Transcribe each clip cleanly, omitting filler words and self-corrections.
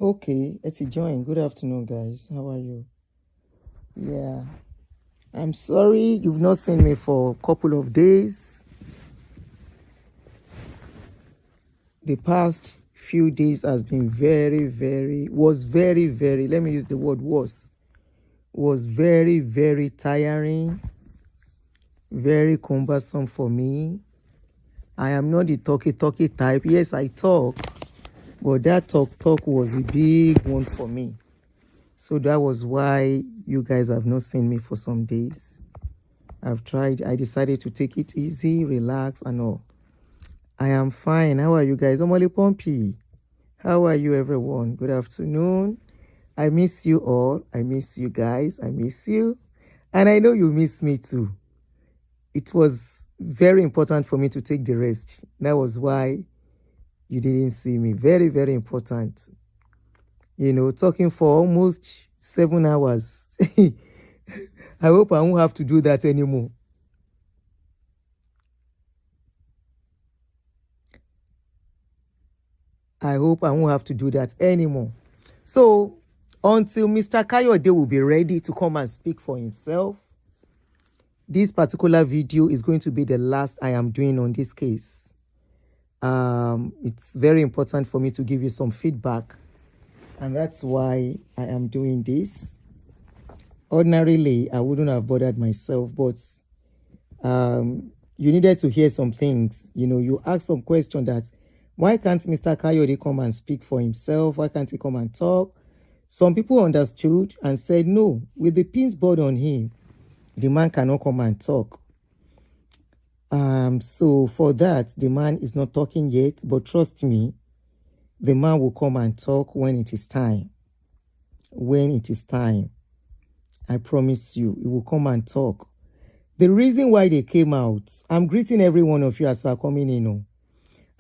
Okay, let's join. Good afternoon, guys. How are you? Yeah, I'm sorry you've not seen me for a couple of days. The past few days has been very, let me use the word was very tiring, very cumbersome for me. I am not the talky type. Yes, I talk, but that talk was a big one for me. So that was why you guys have not seen me for some days. I decided to take it easy, relax, and all. I am fine. How are you guys? Omole Pompi. How are you, everyone? Good afternoon. I miss you all. I miss you guys. I miss you. And I know you miss me too. It was very important for me to take the rest. That was why you didn't see me. Very important. Talking for almost 7 hours. I hope I won't have to do that anymore. I hope I won't have to do that anymore. So, until Mr. Kayode will be ready to come and speak for himself, this particular video is going to be the last I am doing on this case. It's very important for me to give you some feedback, and that's why I am doing this. Ordinarily, I wouldn't have bothered myself, but you needed to hear some things. You asked some question that, why can't Mr. Kayode come and speak for himself? Why can't he come and talk? Some people understood and said, no, with the pins board on him, the man cannot come and talk. So for that, the man is not talking yet, but trust me, the man will come and talk when it is time. When it is time, I promise you, he will come and talk. The reason why they came out, I'm greeting every one of you as you are coming in.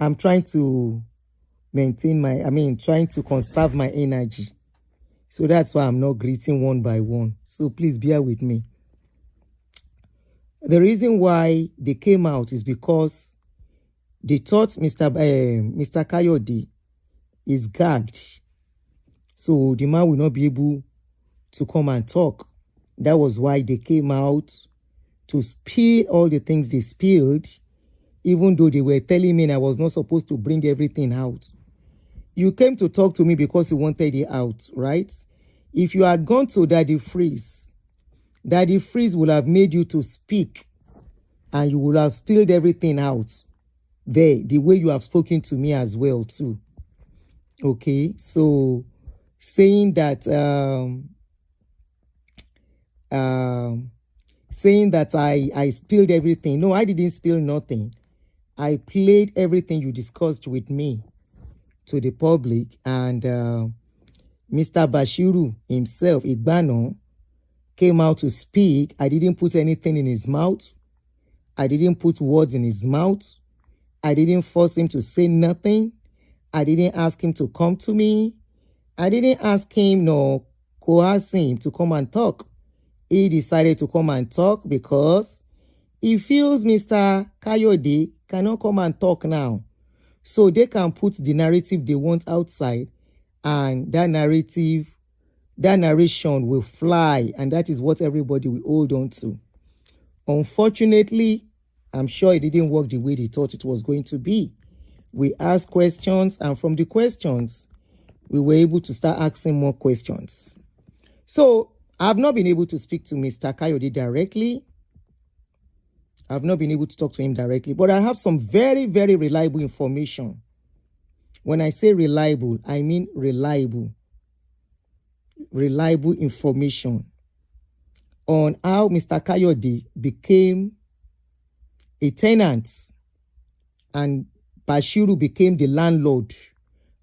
I'm trying to trying to conserve my energy. So that's why I'm not greeting one by one. So please bear with me. The reason why they came out is because they thought Mr. Kayode is gagged. So the man will not be able to come and talk. That was why they came out to spill all the things they spilled, even though they were telling me I was not supposed to bring everything out. You came to talk to me because you wanted it out, right? If you had gone to Daddy Freeze would have made you to speak, and you would have spilled everything out there, the way you have spoken to me as well too. Okay, so saying that I spilled everything. No, I didn't spill nothing. I played everything you discussed with me to the public, and Mr. Bashiru himself, Igbano, came out to speak. I didn't put anything in his mouth. I didn't put words in his mouth. I didn't force him to say nothing. I didn't ask him to come to me. I didn't ask him nor coerce him to come and talk. He decided to come and talk because he feels Mr. Kayode cannot come and talk now. So they can put the narrative they want outside, and that narration will fly, and that is what everybody will hold on to. Unfortunately, I'm sure it didn't work the way they thought it was going to be. We asked questions, and from the questions, we were able to start asking more questions. So I've not been able to speak to Mr. Kayode directly. I've not been able to talk to him directly, but I have some very reliable information. When I say reliable, I mean reliable. Reliable information on how Mr. Kayode became a tenant and Bashiru became the landlord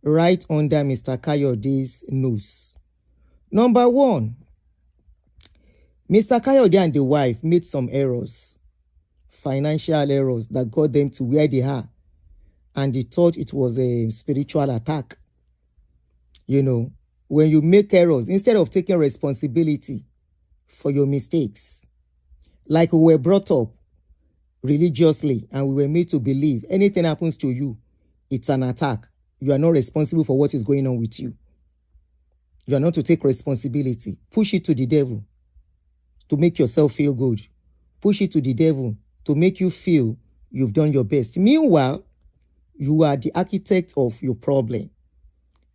right under Mr. Kayode's nose. Number one, Mr. Kayode and the wife made some errors, financial errors that got them to where they are, and they thought it was a spiritual attack. When you make errors, instead of taking responsibility for your mistakes, like we were brought up religiously and we were made to believe anything happens to you, it's an attack. You are not responsible for what is going on with you. You are not to take responsibility. Push it to the devil to make yourself feel good. Push it to the devil to make you feel you've done your best. Meanwhile, you are the architect of your problem.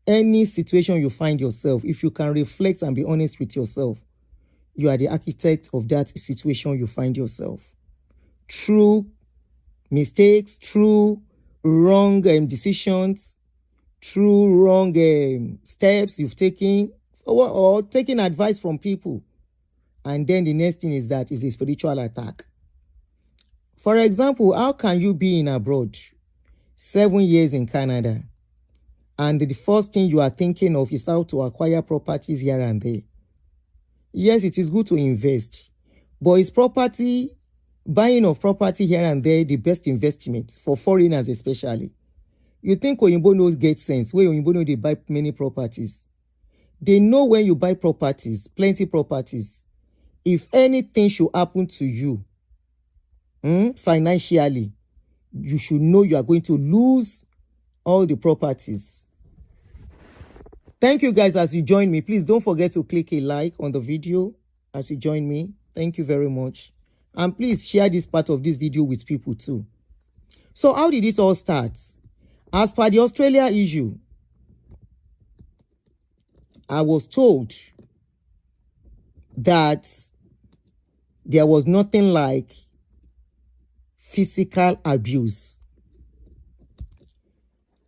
Any situation you find yourself, if you can reflect and be honest with yourself, you are the architect of that situation you find yourself. True mistakes, true wrong decisions, true wrong steps you've taken, or taking advice from people. And then the next thing is that is a spiritual attack. For example, how can you be in abroad, 7 years in Canada, and the first thing you are thinking of is how to acquire properties here and there? Yes, it is good to invest, but is property, buying of property here and there, the best investment for foreigners especially? You think Oyinbo knows get sense, where Oyinbo know they buy many properties. They know when you buy properties, plenty properties, if anything should happen to you, financially, you should know you are going to lose all the properties. Thank you guys as you join me. Please don't forget to click a like on the video as you join me. Thank you very much. And please share this part of this video with people too. So how did it all start? As per the Australia issue, I was told that there was nothing like physical abuse.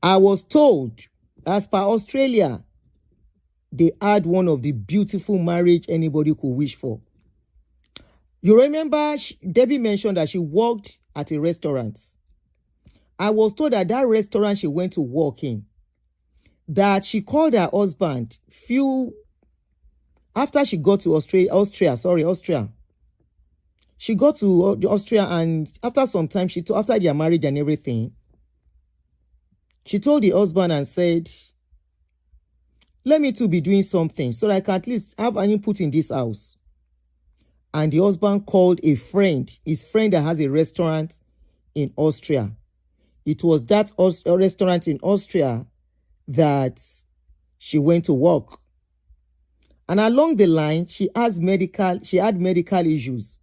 I was told, as per Australia, they had one of the beautiful marriage anybody could wish for. You remember Debbie mentioned that she worked at a restaurant. I was told that that restaurant she went to work in, that she called her husband after she got to Austria. She got to Austria, and after some time, after their marriage and everything, she told the husband and said, let me too be doing something so that I can at least have an input in this house. And the husband called a friend, his friend that has a restaurant in Austria. It was that restaurant in Austria that she went to work. And along the line, she had medical issues.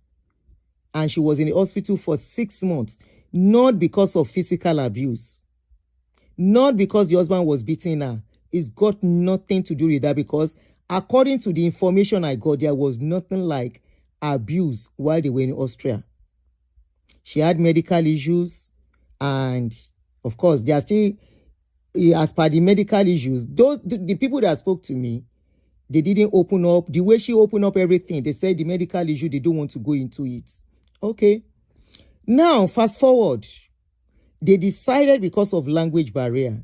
And she was in the hospital for 6 months, not because of physical abuse, not because the husband was beating her. It's got nothing to do with that, because according to the information I got, there was nothing like abuse while they were in Austria. She had medical issues, and of course, they are still, as per the medical issues, the people that spoke to me, they didn't open up. The way she opened up everything, they said the medical issue, they don't want to go into it. Okay. Now, fast forward. They decided because of language barrier.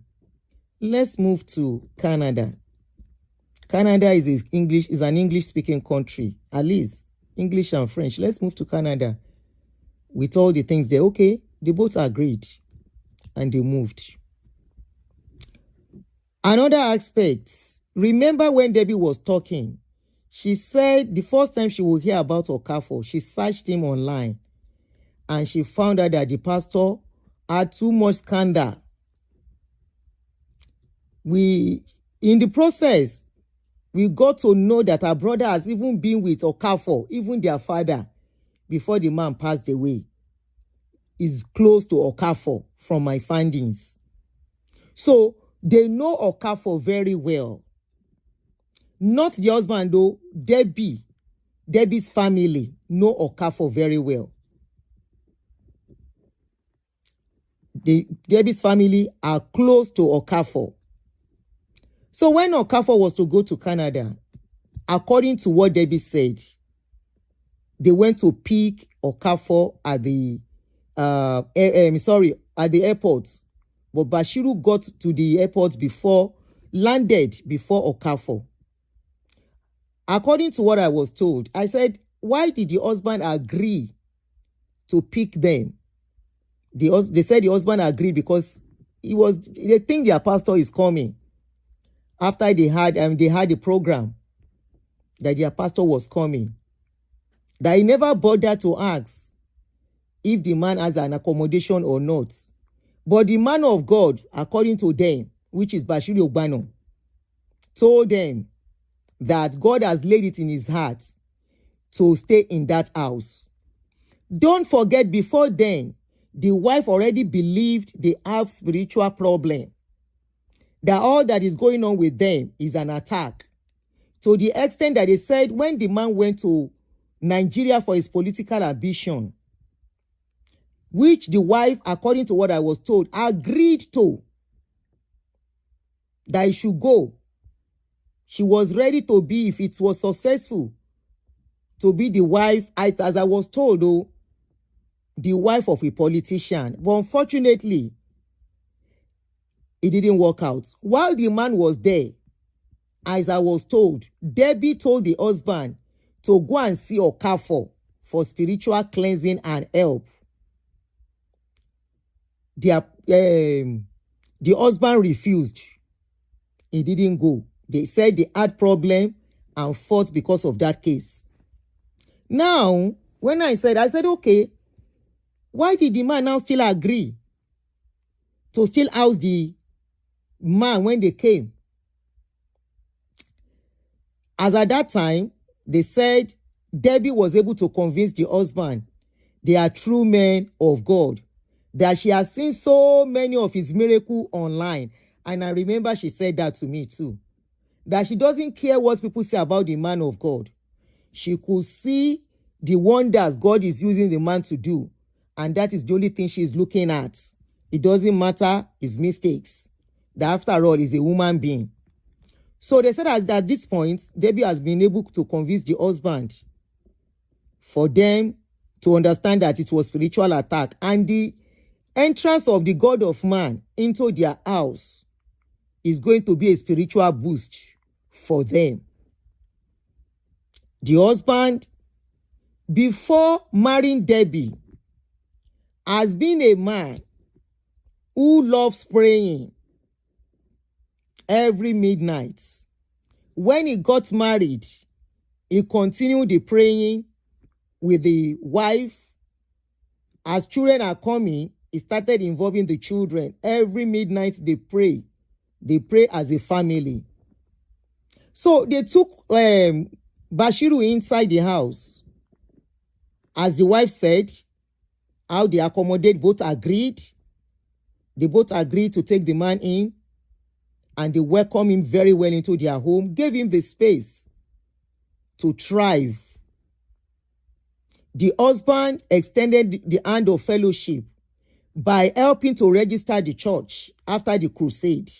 Let's move to Canada. Canada is an English-speaking country, at least English and French. Let's move to Canada with all the things there. Okay, they both agreed and they moved. Another aspect, remember when Debbie was talking, she said the first time she would hear about Okafor, she searched him online and she found out that the pastor had too much scandal. In the process, we got to know that her brother has even been with Okafor, even their father, before the man passed away, is close to Okafor from my findings. So they know Okafor very well. Not the husband though, Debbie's family know Okafor very well. Debbie's family are close to Okafor. So when Okafor was to go to Canada, according to what Debbie said, they went to pick Okafor at the airport. But Bashiru got to the airport landed before Okafor. According to what I was told, I said, why did the husband agree to pick them? They said the husband agreed because they think their pastor is coming. After they had the program that their pastor was coming, that he never bothered to ask if the man has an accommodation or not. But the man of God, according to them, which is Bashiru Ogbano, told them that God has laid it in his heart to stay in that house. Don't forget, before then, the wife already believed they have spiritual problem, that all that is going on with them is an attack, to the extent that they said when the man went to Nigeria for his political ambition, which the wife, according to what I was told, agreed to, that he should go. She was ready to be, if it was successful, to be the wife, as I was told, though, the wife of a politician. But unfortunately, it didn't work out. While the man was there, as I was told, Debbie told the husband to go and see Okafor for spiritual cleansing and help. The husband refused. He didn't go. They said they had problem and fought because of that case. Now, when I said, okay, why did the man now still agree to still house the man when they came? As at that time, they said Debbie was able to convince the husband they are true men of God, that she has seen so many of his miracles online. And I remember she said that to me too, that she doesn't care what people say about the man of God. She could see the wonders God is using the man to do, and that is the only thing she's looking at. It doesn't matter his mistakes, that after all, he's a human being. So they said at this point, Debbie has been able to convince the husband for them to understand that it was spiritual attack, and the entrance of the God of man into their house is going to be a spiritual boost for them. The husband, before marrying Debbie, has been a man who loves praying every midnight. When he got married, he continued the praying with the wife. As children are coming, he started involving the children. Every midnight they pray. They pray as a family. So they took Bashiru inside the house. As the wife said, how they accommodate, both agreed. They both agreed to take the man in, and they welcomed him very well into their home, gave him the space to thrive. The husband extended the hand of fellowship by helping to register the church after the crusade.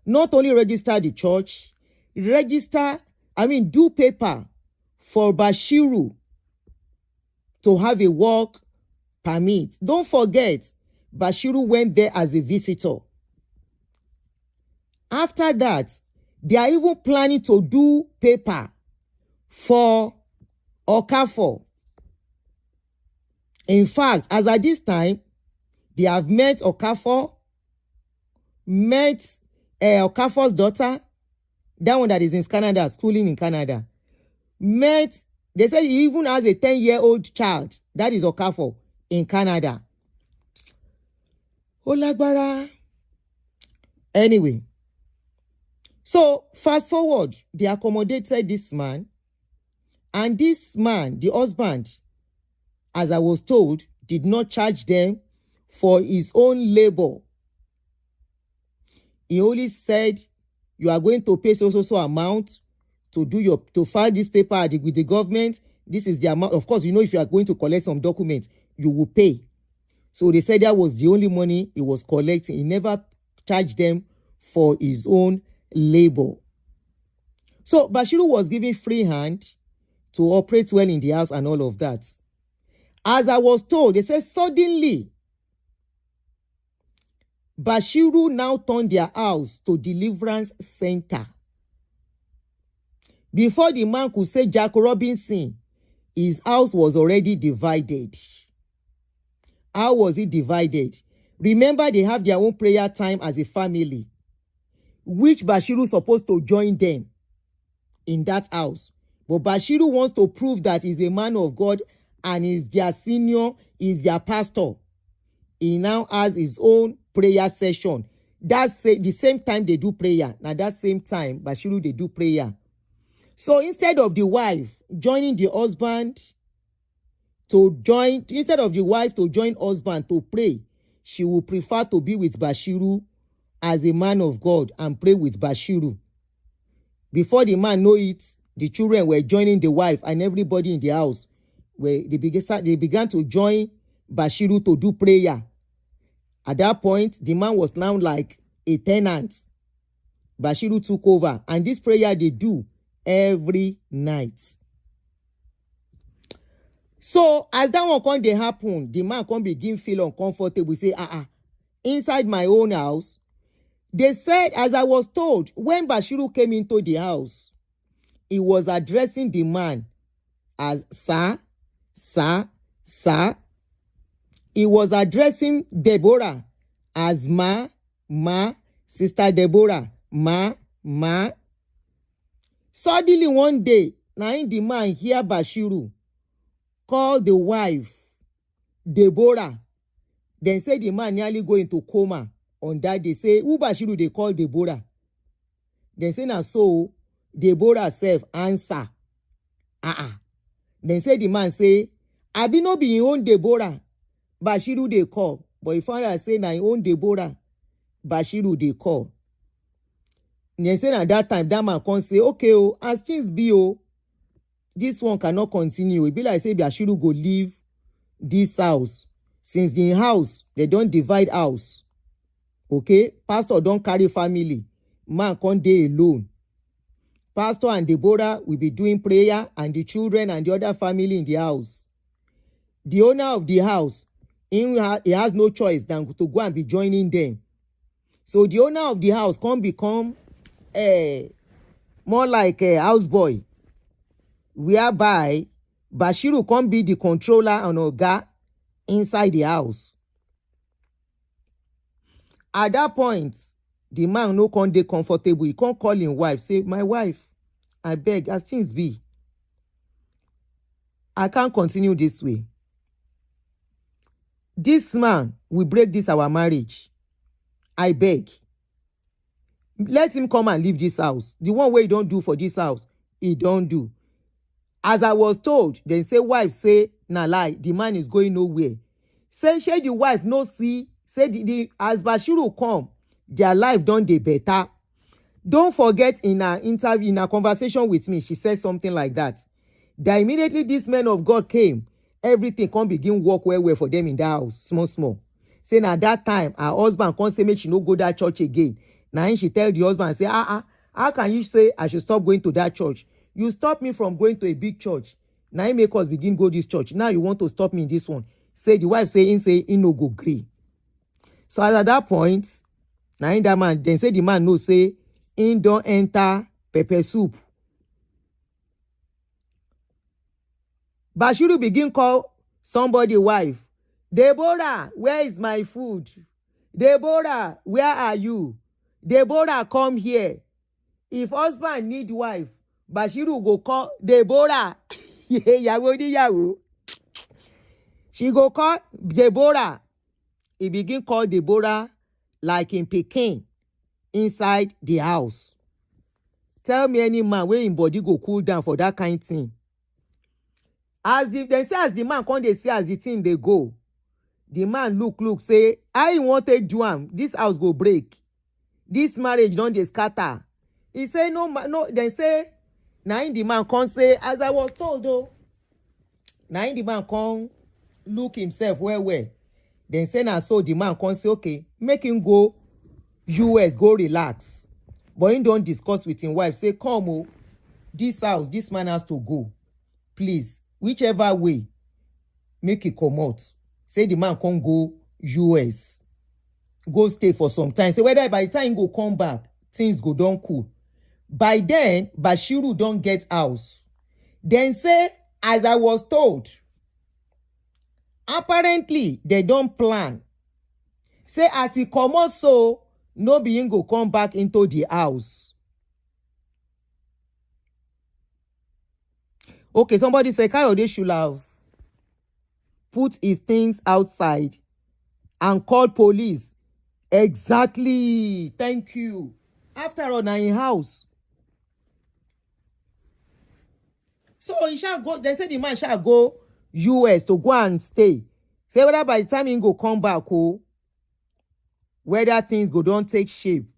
Not only register the church, do paper for Bashiru to have a work permit. Don't forget, Bashiru went there as a visitor. After that, they are even planning to do paper for Okafor. In fact, as at this time, they have met Okafor, met Okafor's daughter, that one that is in Canada, schooling in Canada. Met, they said he even has a 10-year-old child, that is Okafor, in Canada. Olagbara. Anyway, so fast forward, they accommodated this man, and this man, the husband, as I was told, did not charge them for his own labor. He only said, you are going to pay so amount to file this paper with the government. This is the amount. Of course, if you are going to collect some documents, you will pay. So they said that was the only money he was collecting. He never charged them for his own labor. So Bashiru was given free hand to operate well in the house and all of that. As I was told, they said suddenly, Bashiru now turned their house to deliverance center. Before the man could say Jack Robinson, his house was already divided. How was it divided? Remember, they have their own prayer time as a family, which Bashiru is supposed to join them in that house. But Bashiru wants to prove that he's a man of God and is their senior, is their pastor. He now has his own prayer session. That's the same time they do prayer. Now that same time, Bashiru, they do prayer. So instead of the wife joining the husband instead of the wife to join husband to pray, she will prefer to be with Bashiru as a man of God and pray with Bashiru. Before the man know it, the children were joining the wife and everybody in the house. Where they began to join Bashiru to do prayer. At that point, the man was now like a tenant. Bashiru took over, and this prayer they do every night. So as that one come dey happen, the man come begin feel uncomfortable. Say, inside my own house. They said, as I was told, when Bashiru came into the house, he was addressing the man as sir, sir, sir. He was addressing Deborah as ma, sister Deborah, ma. Suddenly one day, now the man hear Bashiru call the wife Deborah. Then say the man nearly go into coma on that day. Say, who Bashiru they call Deborah? Then say, now so Deborah self answer. Then say the man say, I be no be your own Deborah. Bashiru they call. But if I say na your own Deborah, Bashiru they call. Then say at that time, that man can say, okay, as things be, this one cannot continue. It be like say Bashiru go leave this house. Since the house, they don't divide house. Okay? Pastor don't carry family. Man can't dey alone. Pastor and Deborah will be doing prayer, and the children and the other family in the house. The owner of the house, he has no choice than to go and be joining them. So the owner of the house can become more like a houseboy, whereby Bashiru can be the controller and oga inside the house. At that point, the man no can dey comfortable. He can't call him wife, say, my wife, I beg, as things be, I can't continue this way. This man will break this our marriage. I beg. Let him come and leave this house. The one way he don't do for this house, he don't do. As I was told, then say wife say, na lie, the man is going nowhere. Say the wife no see, say as Bashiru come, their life don't dey better. Don't forget in her interview, in her conversation with me, she said something like that. That immediately this man of God came, everything can begin work well for them in that house, small. Saying at that time, her husband can't say make she no go that church again. Now she tell the husband, say, how can you say I should stop going to that church? You stop me from going to a big church. Now he make us begin go this church. Now you want to stop me in this one. Say the wife say he no go gree. So at that point, now that man, then say the man no say, he don't enter pepper soup. Bashiru begin call somebody wife. Deborah, where is my food? Deborah, where are you? Deborah, come here. If husband need wife, Bashiru go call Deborah. She go call Deborah. He begin call Deborah like in Peking inside the house. Tell me any man where him body go cool down for that kind thing. As the man come dey see as the thing they go, the man look say, I want to do am. This house go break. This marriage don't dey scatter. He say no. Then say now the man come say, as I was told though. Now the man come look himself well. Then say now so the man come say, okay, make him go US, go relax. But he don't discuss with him wife. Say, come this house, this man has to go. Please, whichever way, make it come out. Say the man can't go US. Go stay for some time. Say whether by the time he go come back, things go down cool. By then, Bashiru don't get house. Then say, as I was told, apparently they don't plan. Say as he come out so, no being go come back into the house. Okay, somebody say Kayode should have put his things outside and call police. Exactly. Thank you. After all, na in house. So he shall go. They say the man shall go US to go and stay. Say whether by the time he go come back, whether things go don't take shape.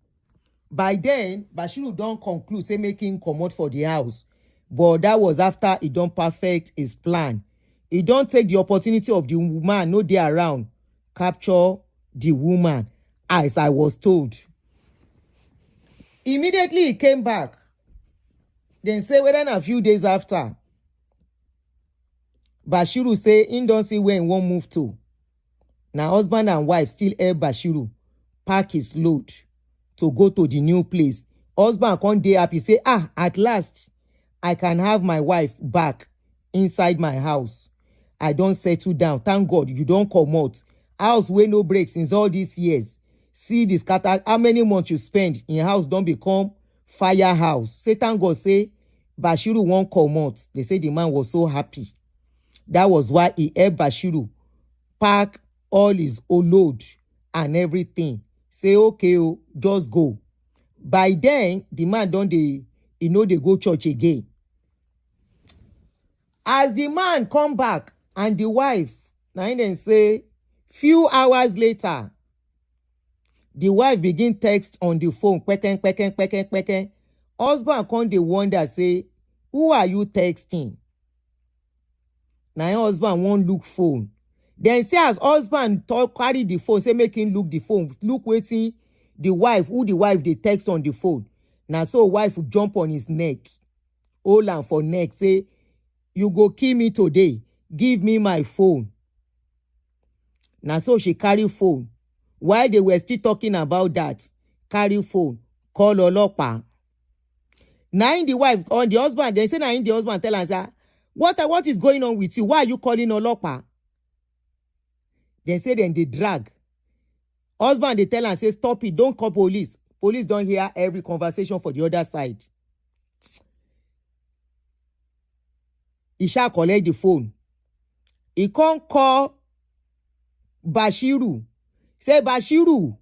By then, Bashiru don't conclude, say making comot for the house. But that was after he don't perfect his plan. He don't take the opportunity of the woman, no day around, capture the woman, as I was told. Immediately he came back. Then say within a few days after, Bashiru say he don't see where he won't move to. Now husband and wife still help Bashiru pack his load to go to the new place. Husband can't dey happy, say, at last, I can have my wife back inside my house. I don't settle down. Thank God you don't come out. House where no break since all these years. See this scatter. How many months you spend in house don't become firehouse. Say thank God say Bashiru won't come out. They say the man was so happy. That was why he helped Bashiru pack all his load and everything. Say okay, just go. By then the man don't they go church again. As the man come back and the wife, now then say few hours later, the wife begin text on the phone, kweken. Husband come dey wonder, say, who are you texting? Now husband won't look phone. Then say as husband carry the phone, say make him look the phone. Look waiting the wife, who the wife they text on the phone. Now so wife jump on his neck, hold am for neck, say, you go kill me today. Give me my phone. Now so she carry phone. While they were still talking about that, carry phone, call Olopa. Now in the wife, on the husband, they say now in the husband tell her, say, what is going on with you? Why are you calling Olopa? They say then they drag. Husband, they tell her, say, stop it, don't call police. Police don't hear every conversation for the other side. He shall collect the phone. He can't call Bashiru. Say, Bashiru,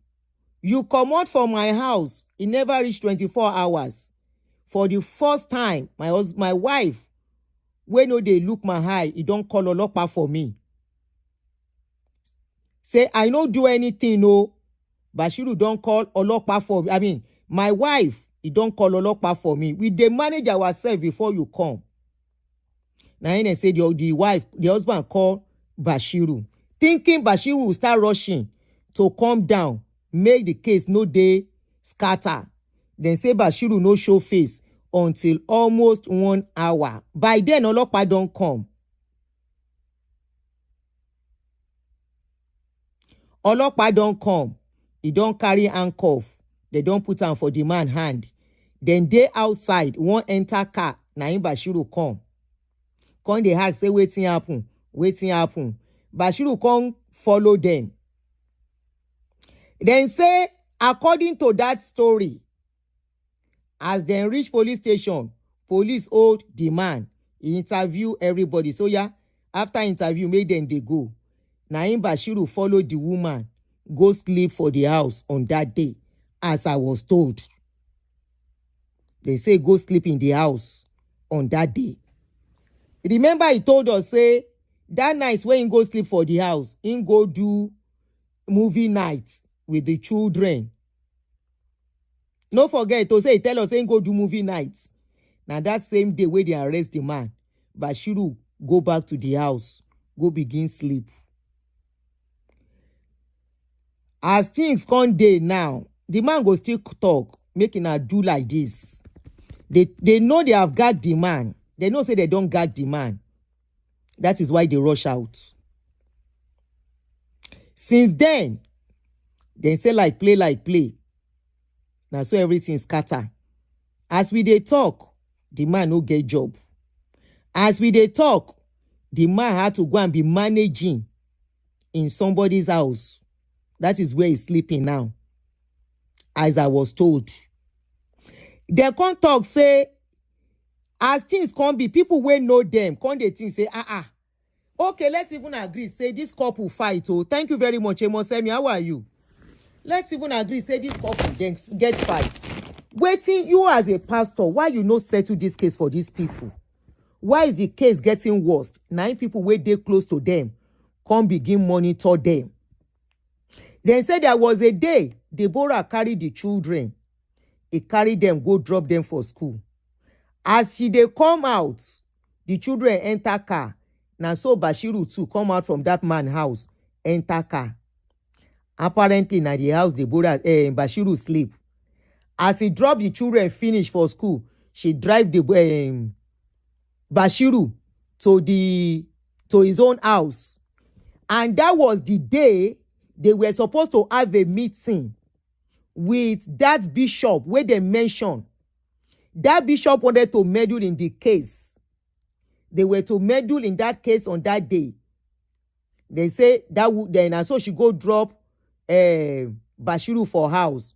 you come out from my house. It never reached 24 hours. For the first time, my wife, when no they look my eye, he don't call Olopa for me. Say, I don't do anything, no. Bashiru don't call Olopa for me. I mean, my wife, he don't call Olopa for me. We dey manage ourselves before you come. Now, he say the husband call Bashiru, thinking Bashiru will start rushing to calm down, make the case no day scatter. Then say Bashiru no show face until almost 1 hour. By then, Olopa don't come. Olopa don't come. He don't carry handcuff. They don't put on for the man hand. Then they outside, won't enter car. Now in Bashiru come. Come they ask, say, waiting happen. Bashiru come follow them. Then say, according to that story, as they reach police station, police hold the man. He interview everybody. So yeah, after interview, make them they go. Naim Bashiru follow the woman, go sleep for the house on that day, as I was told. They say go sleep in the house on that day. Remember he told us, say, that night when he go sleep for the house, he go do movie nights with the children. No forget to say, tell us, he go do movie nights. Now that same day where they arrest the man, Bashiru go back to the house, go begin sleep. As things come day now, the man go still talk, making her do like this. They know they have gagged the man. They know say they don't gag the man. That is why they rush out. Since then, they say like play. Now so everything scatter. As we dey talk, the man no get job. As we dey talk, the man had to go and be managing in somebody's house. That is where he's sleeping now, as I was told. They can't talk, say, as things can be, people will know them. Can't they think, say, okay, let's even agree, say, this couple fight. Oh, thank you very much, Emosemi. How are you? Let's even agree, say, this couple then get fight. Waiting, you as a pastor, why you no settle this case for these people? Why is the case getting worse? 9 people wey dey close to them come begin monitor them. Dem say there was a day Deborah carry the children. He carry them go drop them for school. As she dey come out, the children enter car. Na so Bashiru too come out from that man house, enter car. Apparently na the house Bashiru sleep. As he drop the children finish for school, she drive the Bashiru to his own house. And that was the day they were supposed to have a meeting with that bishop where they mentioned. That bishop wanted to meddle in the case. They were to meddle in that case on that day. They say that would then, and so she go drop Bashiru for house.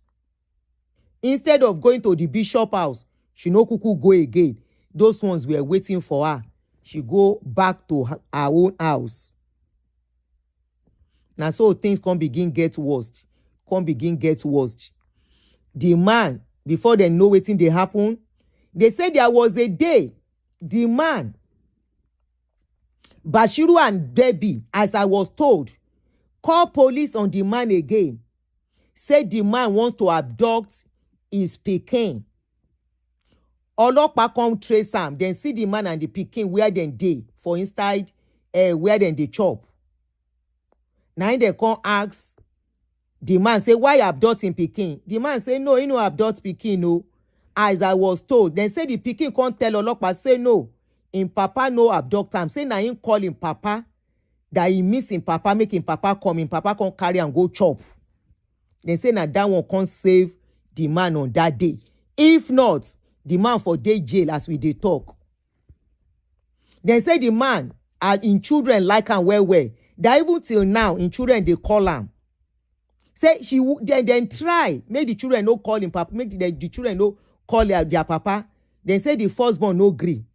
Instead of going to the bishop house, she no kuku go again. Those ones were waiting for her. She go back to her own house. Now so things can begin get worse. The man, before they know wetin dey happen, they say there was a day the man, Bashiru and baby, as I was told, call police on the man again. Say the man wants to abduct his pikin. Olopa come trace am, then see the man and the pikin where dem dey for inside where dem dey chop. Now they come ask the man, say, why abducting pikin? The man say, no, he no abduct pikin, no. As I was told, then say the pikin can't tell Olopa, say no, him papa no abduct am. Say na him call him papa, that he miss him papa, make him papa come, him papa come carry and go chop. Then say na that one can't save the man on that day. If not, the man for day jail as we dey talk. Then say the man and in children like am well. That even till now, in children they call am. Say she then try make the children no call him papa, make the children no call their papa. Then say the firstborn no gree.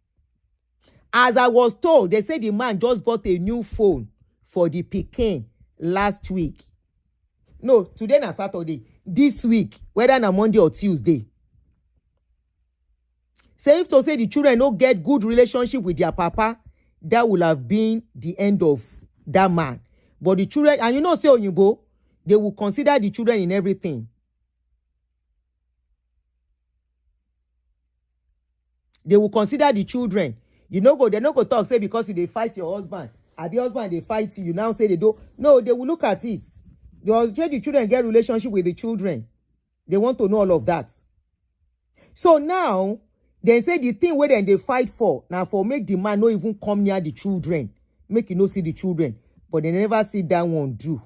As I was told, they say the man just bought a new phone for the pikin last week. No, today na Saturday. This week, whether na Monday or Tuesday. Say if to say the children no get good relationship with their papa, that would have been the end of that man. But the children, and you know, say Oyinbo, they will consider the children in everything. They will consider the children. They no go talk, say because they fight your husband, and the husband they fight you now say they don't. No, they will look at it. They will say the children get relationship with the children. They want to know all of that. So now, they say the thing where they fight for, now for make the man no even come near the children. Make you no see the children. But they never see that one do.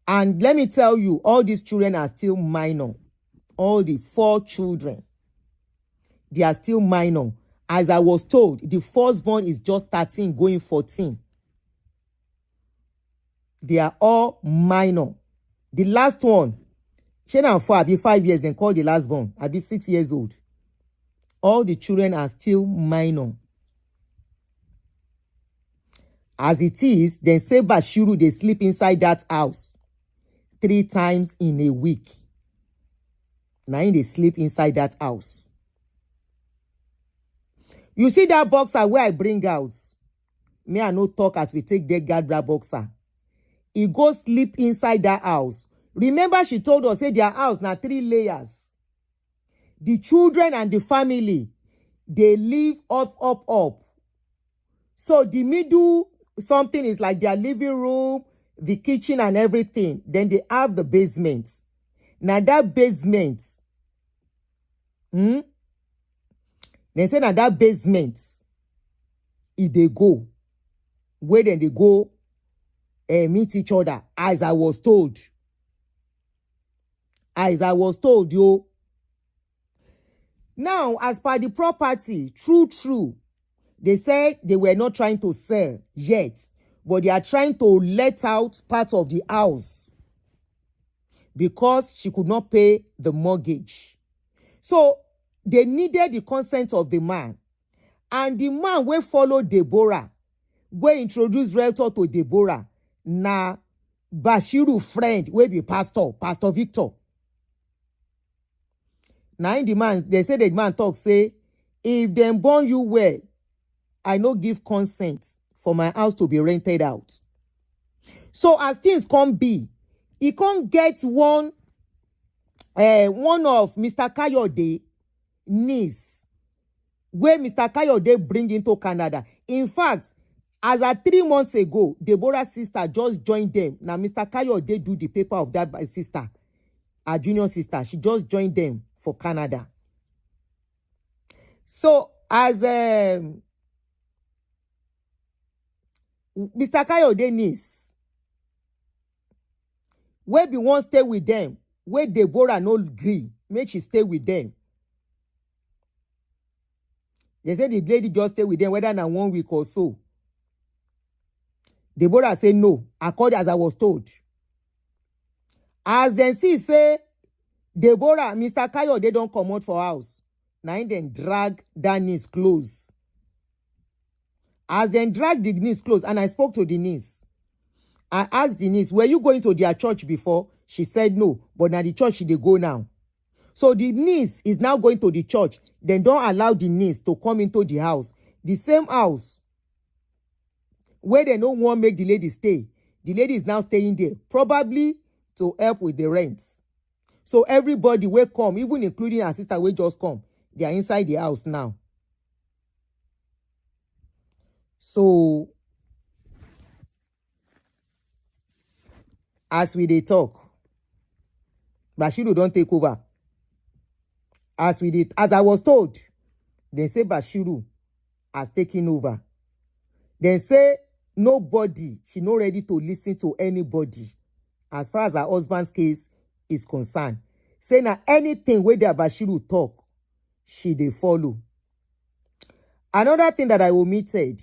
And let me tell you, all these children are still minor. All the 4 children, they are still minor. As I was told, the firstborn is just 13 going 14. They are all minor. The last one, Shena and 4, I'll be 5 years, then call the last born. I'll be 6 years old. All the children are still minor. As it is, then say Bashiru, they sleep inside that house 3 times in a week. Now they sleep inside that house. You see that boxer where I bring out? Me I no talk as we take dead guard that boxer. He go sleep inside that house. Remember she told us, say their house now 3 layers. The children and the family, they live up. So the middle something is like their living room, the kitchen and everything. Then they have the basement. Now that basement, they say now that basement, if they go, where then they go meet each other, as I was told. Yo. Now, as per the property, true, they said they were not trying to sell yet, but they are trying to let out part of the house because she could not pay the mortgage. So, they needed the consent of the man. And the man will follow Deborah, will introduce Realtor to Deborah. Na Bashiru friend will be Pastor Victor. Now in the man, they say the man talk, say, If them born you well, I no give consent for my house to be rented out. So as things come be, he can't get one of Mr. Kayode niece where Mr. Kayode bring into Canada. In fact, as at 3 months ago, Deborah's sister just joined them. Now, Mr. Kayode do the paper of that by sister, her junior sister. She just joined them for Canada. So, as Mr. Kayode niece, where be one stay with them, where Deborah no agree, make she stay with them. They say the lady just stay with them, whether na 1 week or so. Deborah say no, according as I was told. As then see say, Deborah, Mr. Kayode don't come out for house. Now then drag that niece close. As then drag the niece close, and I spoke to the niece. I asked the niece, were you going to their church before? She said no, but now the church they go now. So the niece is now going to the church. Then don't allow the niece to come into the house. The same house where they don't want to make the lady stay. The lady is now staying there, probably to help with the rents. So everybody will come, even including her sister will just come. They are inside the house now. So, as we dey talk, Bashiru don't take over. As I was told, they say Bashiru has taken over. They say nobody, she not ready to listen to anybody as far as her husband's case is concerned. Say now anything where the Bashiru talk, she they follow. Another thing that I omitted,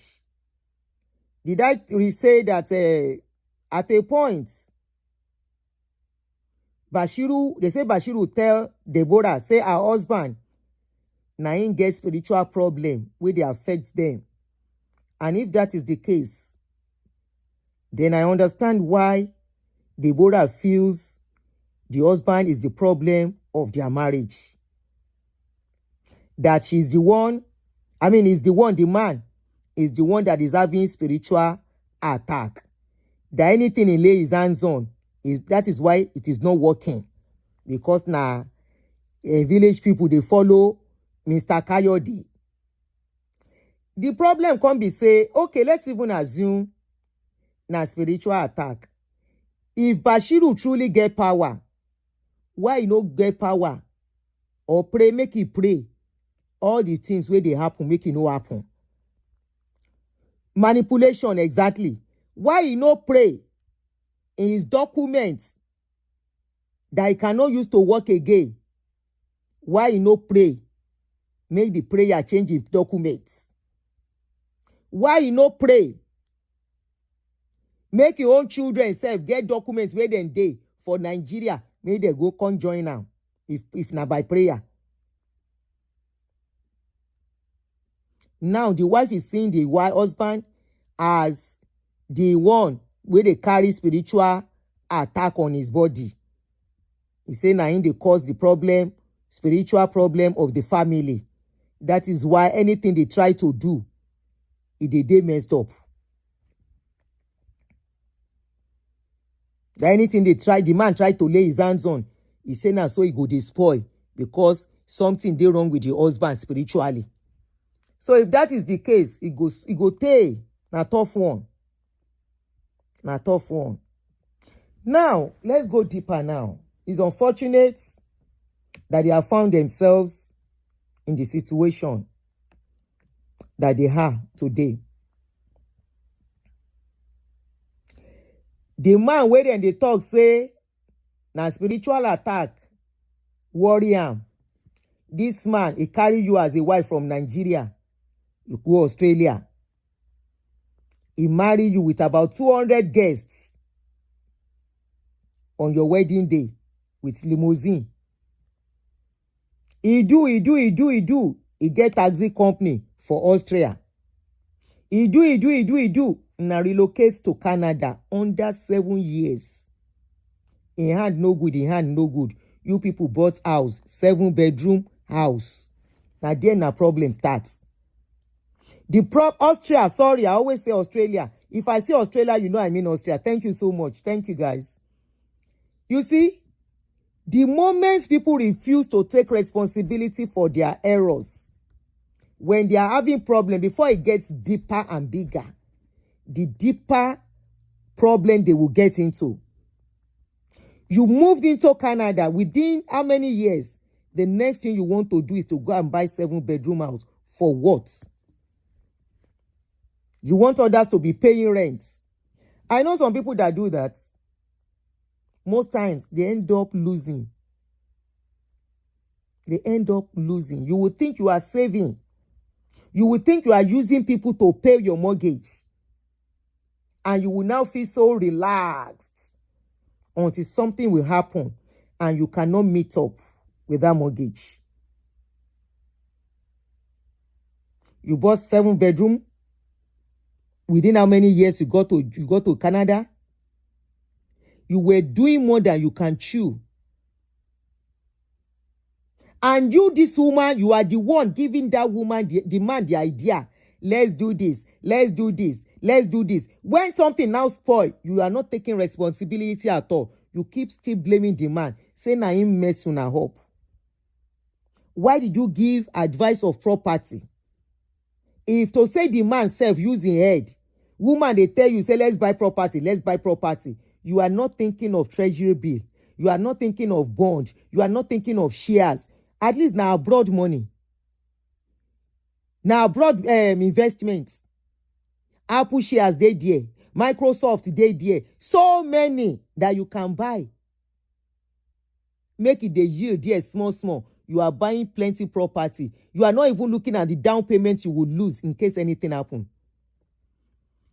did I say that at a point, Bashiru, they say Bashiru tell Deborah, say her husband, na him get spiritual problem where they affect them. And if that is the case, then I understand why Deborah feels the husband is the problem of their marriage. That she's the one, the man is the one that is having spiritual attack. That anything he lay his hands on, that is why it is not working. Because now, village people, they follow Mr. Kayode. The problem can be say, okay, let's even assume na spiritual attack. If Bashiru truly get power, why he no get power? Or pray, make he pray. All the things where they happen, make it no happen. Manipulation, exactly. Why he no pray in his documents that he cannot use to work again? Why he no pray? Make the prayer change in documents. Why he no pray? Make your own children self get documents where then they for Nigeria. May they go come join now. If not by prayer. Now the wife is seeing the husband as the one where they carry spiritual attack on his body. He say now they cause the problem, spiritual problem of the family. That is why anything they try to do, they messed up. Anything the man tried to lay his hands on, he say now so he go despoil because something they wrong with the husband spiritually. So if that is the case, it go take na tough one. Na tough one. Now, let's go deeper now. It's unfortunate that they have found themselves in the situation that they are today. The man where they talk say na spiritual attack worry am. This man, he carry you as a wife from Nigeria. You go Australia. He marry you with about 200 guests on your wedding day with limousine. He do. He get taxi company for Austria. He do. Now relocate to Canada under 7 years. In hand no good. You people bought house, 7-bedroom house. Now there na problem starts. Austria, sorry, I always say Australia. If I say Australia, you know I mean Austria. Thank you so much. Thank you, guys. You see, the moment people refuse to take responsibility for their errors, when they are having problem, before it gets deeper and bigger, the deeper problem they will get into. You moved into Canada within how many years? The next thing you want to do is to go and buy 7-bedroom house. For what? You want others to be paying rent. I know some people that do that. Most times, they end up losing. They end up losing. You would think you are saving. You would think you are using people to pay your mortgage. And you will now feel so relaxed until something will happen and you cannot meet up with that mortgage. You bought 7-bedroom. Within how many years you got to Canada? You were doing more than you can chew. And you, this woman, you are the one giving that woman, the man, the idea. Let's do this. Let's do this. Let's do this. When something now spoil, you are not taking responsibility at all. You keep still blaming the man. Saying na him mess una up. Why did you give advice of property? If to say the man self using head, woman they tell you, say let's buy property, let's buy property. You are not thinking of treasury bill. You are not thinking of bond. You are not thinking of shares. At least now abroad money. Now abroad investments. Apple shares they there. Microsoft they there. So many that you can buy. Make it the yield there small. You are buying plenty property. You are not even looking at the down payment you will lose in case anything happen.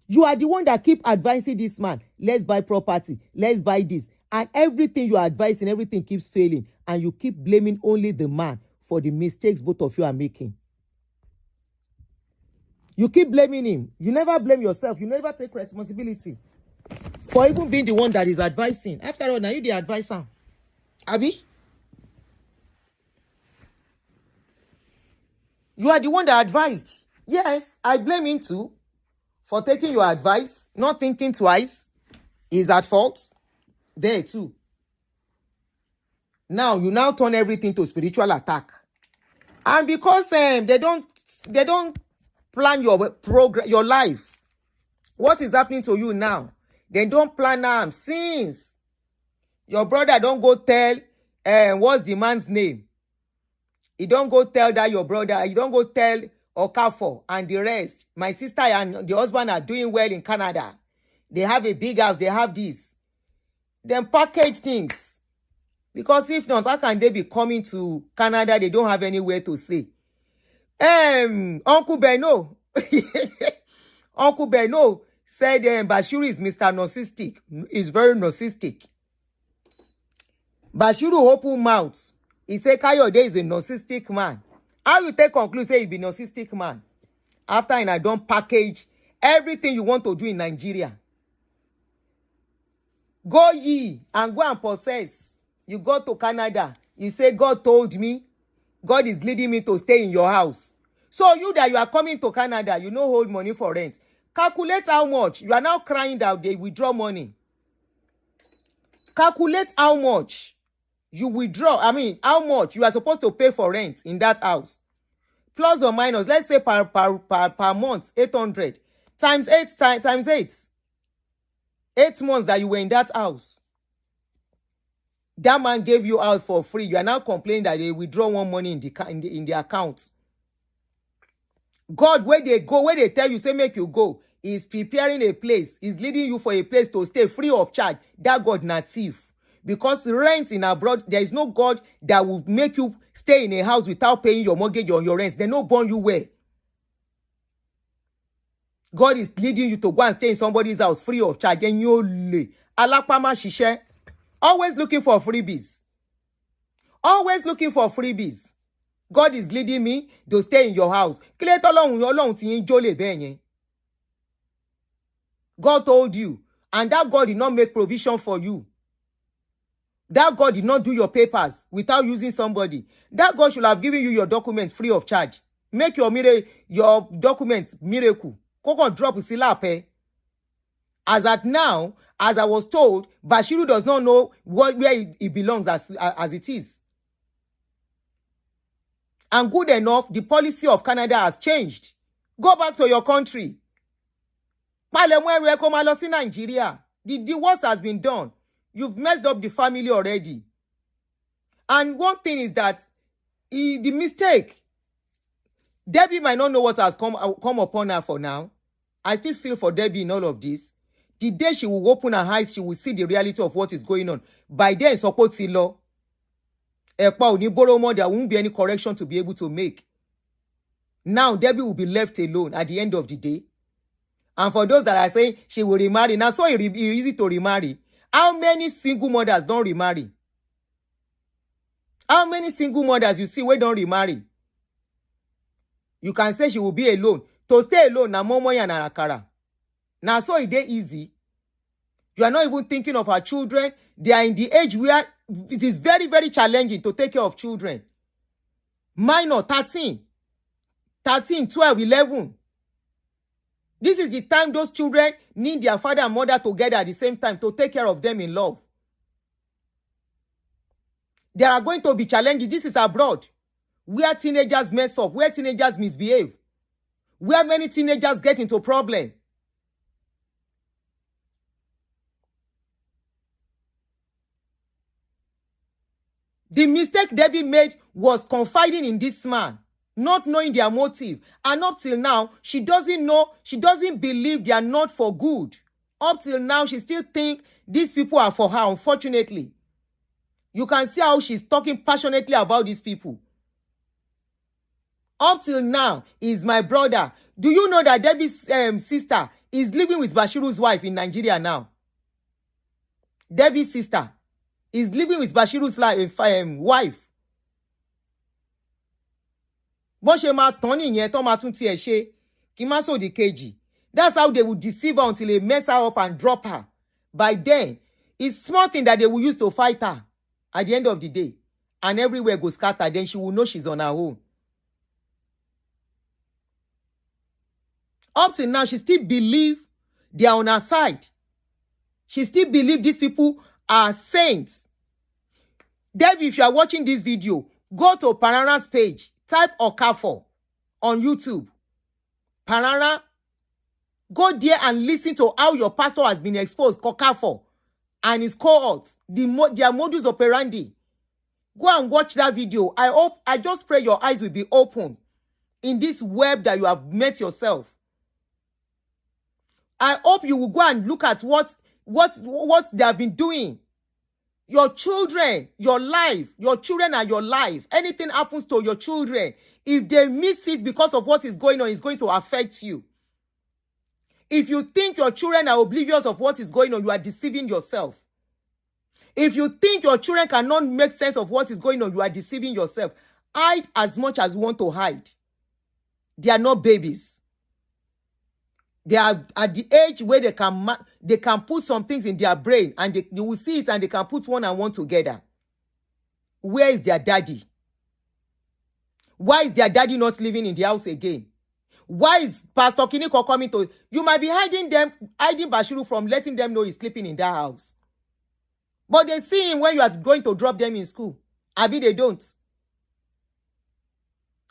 You are the one that keep advising this man. Let's buy property. Let's buy this. And everything you are advising, everything keeps failing. And you keep blaming only the man for the mistakes both of you are making. You keep blaming him. You never blame yourself. You never take responsibility for even being the one that is advising. After all, now you the advisor. Abi? You are the one that advised. Yes, I blame him too for taking your advice, not thinking twice. He's at fault. There too. Now, you now turn everything to spiritual attack. And because they don't plan your life. What is happening to you now? They don't plan them since. Your brother don't go tell what's the man's name. He don't go tell that your brother. He don't go tell Okafo and the rest. My sister and the husband are doing well in Canada. They have a big house. They have this. Then package things. Because if not, how can they be coming to Canada? They don't have anywhere to stay. Uncle Beno. Uncle Beno said Bashiru is Mr. Narcissistic. He's very narcissistic. Bashiru open mouth. He said Kayode is a narcissistic man. How you take conclude say he be narcissistic man? After I don't package everything you want to do in Nigeria. Go ye and go and possess. You go to Canada. You say God told me. God is leading me to stay in your house. So you that you are coming to Canada, you no hold money for rent. Calculate how much. You are now crying that they withdraw money. Calculate how much you withdraw. I mean, how much you are supposed to pay for rent in that house. Plus or minus, let's say per month, 800. Times 8. 8 months that you were in that house. That man gave you house for free. You are now complaining that they withdraw one money in the account. God, where they go, where they tell you, say make you go, is preparing a place, is leading you for a place to stay free of charge. That God native. Because rent in abroad, there is no God that will make you stay in a house without paying your mortgage or your rent. They no born you where. God is leading you to go and stay in somebody's house free of charge. And you alakpama shishe. Always looking for freebies. Always looking for freebies. God is leading me to stay in your house. God told you. And that God did not make provision for you. That God did not do your papers without using somebody. That God should have given you your documents free of charge. Make your documents miracle. Koko drop silape. As at now, as I was told, Bashiru does not know where it belongs as it is. And good enough, the policy of Canada has changed. Go back to your country. Nigeria. The worst has been done. You've messed up the family already. And one thing is that the mistake, Debbie might not know what has come upon her for now. I still feel for Debbie in all of this. The day she will open her eyes, she will see the reality of what is going on. By then, support law. There won't be any correction to be able to make. Now, Debbie will be left alone at the end of the day. And for those that are saying she will remarry, now so it's easy to remarry. How many single mothers don't remarry? How many single mothers you see where don't remarry? You can say she will be alone. To stay alone, na momo and akara. Now so it's easy. You are not even thinking of her children. They are in the age where it is very, very challenging to take care of children. Minor, 13, 12, 11. This is the time those children need their father and mother together at the same time to take care of them in love. There are going to be challenges. This is abroad, where teenagers mess up, where teenagers misbehave, where many teenagers get into problem. The mistake Debbie made was confiding in this man, not knowing their motive. And up till now, she doesn't know, she doesn't believe they are not for good. Up till now, she still thinks these people are for her, unfortunately. You can see how she's talking passionately about these people. Up till now, is my brother. Do you know that Debbie's sister is living with Bashiru's wife in Nigeria now? Debbie's sister is living with Bashiru's wife. That's how they will deceive her until they mess her up and drop her. By then, it's small thing that they will use to fight her at the end of the day. And everywhere goes scattered, then she will know she's on her own. Up till now, she still believes they are on her side. She still believes these people are saints. Debbie, if you are watching this video, go to Parara's page. Type Okafor on YouTube. Parara, go there and listen to how your pastor has been exposed, Okafor, and his cohorts, their modus operandi. Go and watch that video. I just pray your eyes will be open in this web that you have met yourself. I hope you will go and look at what they have been doing. Your children, your life, your children are your life. Anything happens to your children, if they miss it because of what is going on, it's going to affect you. If you think your children are oblivious of what is going on, you are deceiving yourself. If you think your children cannot make sense of what is going on, you are deceiving yourself. Hide as much as you want to hide. They are not babies. They are at the age where they can put some things in their brain and they will see it and they can put one and one together. Where is their daddy? Why is their daddy not living in the house again? Why is Pastor Kiniko coming to... You might be hiding Bashiru from letting them know he's sleeping in that house. But they see him when you are going to drop them in school. Abi, they don't.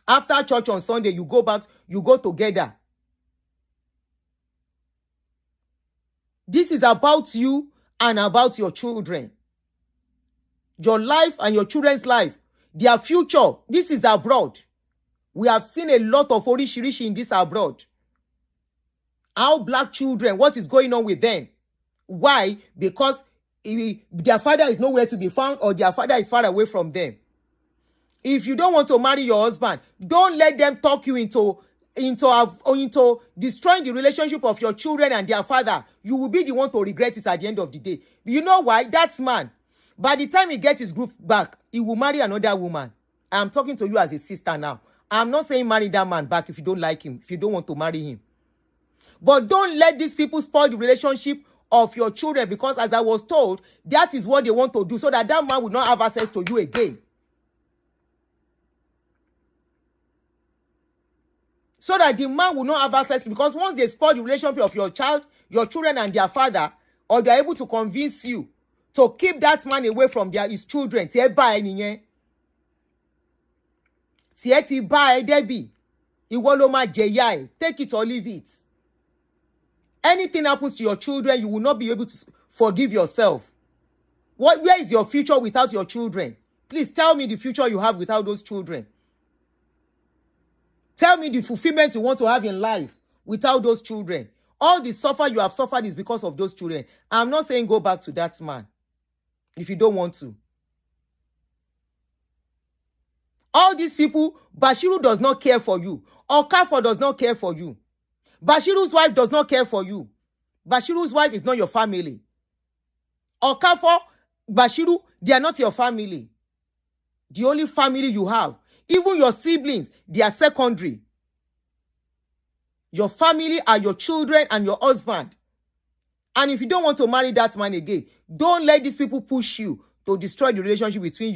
After church on Sunday, you go back, you go together. This is about you and about your children. Your life and your children's life. Their future. This is abroad. We have seen a lot of orishirishi in this abroad. Our black children, what is going on with them? Why? Because their father is nowhere to be found or their father is far away from them. If you don't want to marry your husband, don't let them talk you into destroying the relationship of your children and their father. You will be the one to regret it at the end of the day. You know why? That man, by the time he gets his groove back, he will marry another woman. I'm talking to you as a sister now. I'm not saying marry that man back if you don't like him, if you don't want to marry him. But don't let these people spoil the relationship of your children, because as I was told, that is what they want to do, so that that man will not have access to you again. So that the man will not have access, because once they spoil the relationship of your children and their father, or they are able to convince you to keep that man away from his children, take it or leave it. Anything happens to your children, you will not be able to forgive yourself. Where is your future without your children? Please tell me the future you have without those children. Tell me the fulfillment you want to have in life without those children. All the suffer you have suffered is because of those children. I'm not saying go back to that man if you don't want to. All these people, Bashiru does not care for you. Okafor does not care for you. Bashiru's wife does not care for you. Bashiru's wife is not your family. Okafor, Bashiru, they are not your family. The only family you have. Even your siblings, they are secondary. Your family are your children and your husband. And if you don't want to marry that man again, don't let these people push you to destroy the relationship between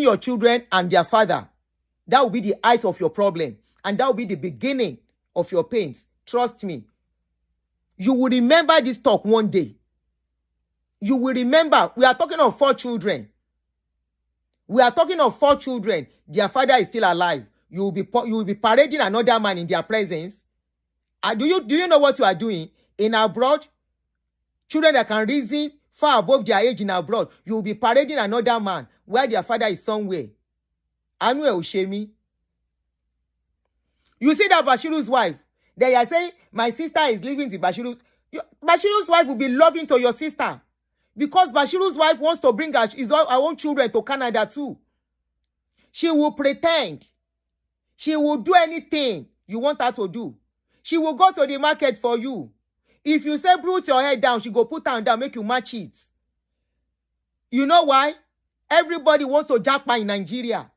your children and their father. That will be the height of your problem. And that will be the beginning of your pains. Trust me. You will remember this talk one day. You will remember. We are talking of 4 children. We are talking of 4 children. Their father is still alive. You will be parading another man in their presence. Do you know what you are doing? In abroad, children that can reason far above their age in abroad, you will be parading another man where their father is somewhere. Anu Ushemi. You see that Bashiru's wife? They are saying, my sister is living to Bashiru's. Bashiru's wife will be loving to your sister. Because Bashiru's wife wants to bring her own children to Canada too. She will pretend. She will do anything you want her to do. She will go to the market for you. If you say, put your head down, she go put her down, make you match it. You know why? Everybody wants to jackpot in Nigeria.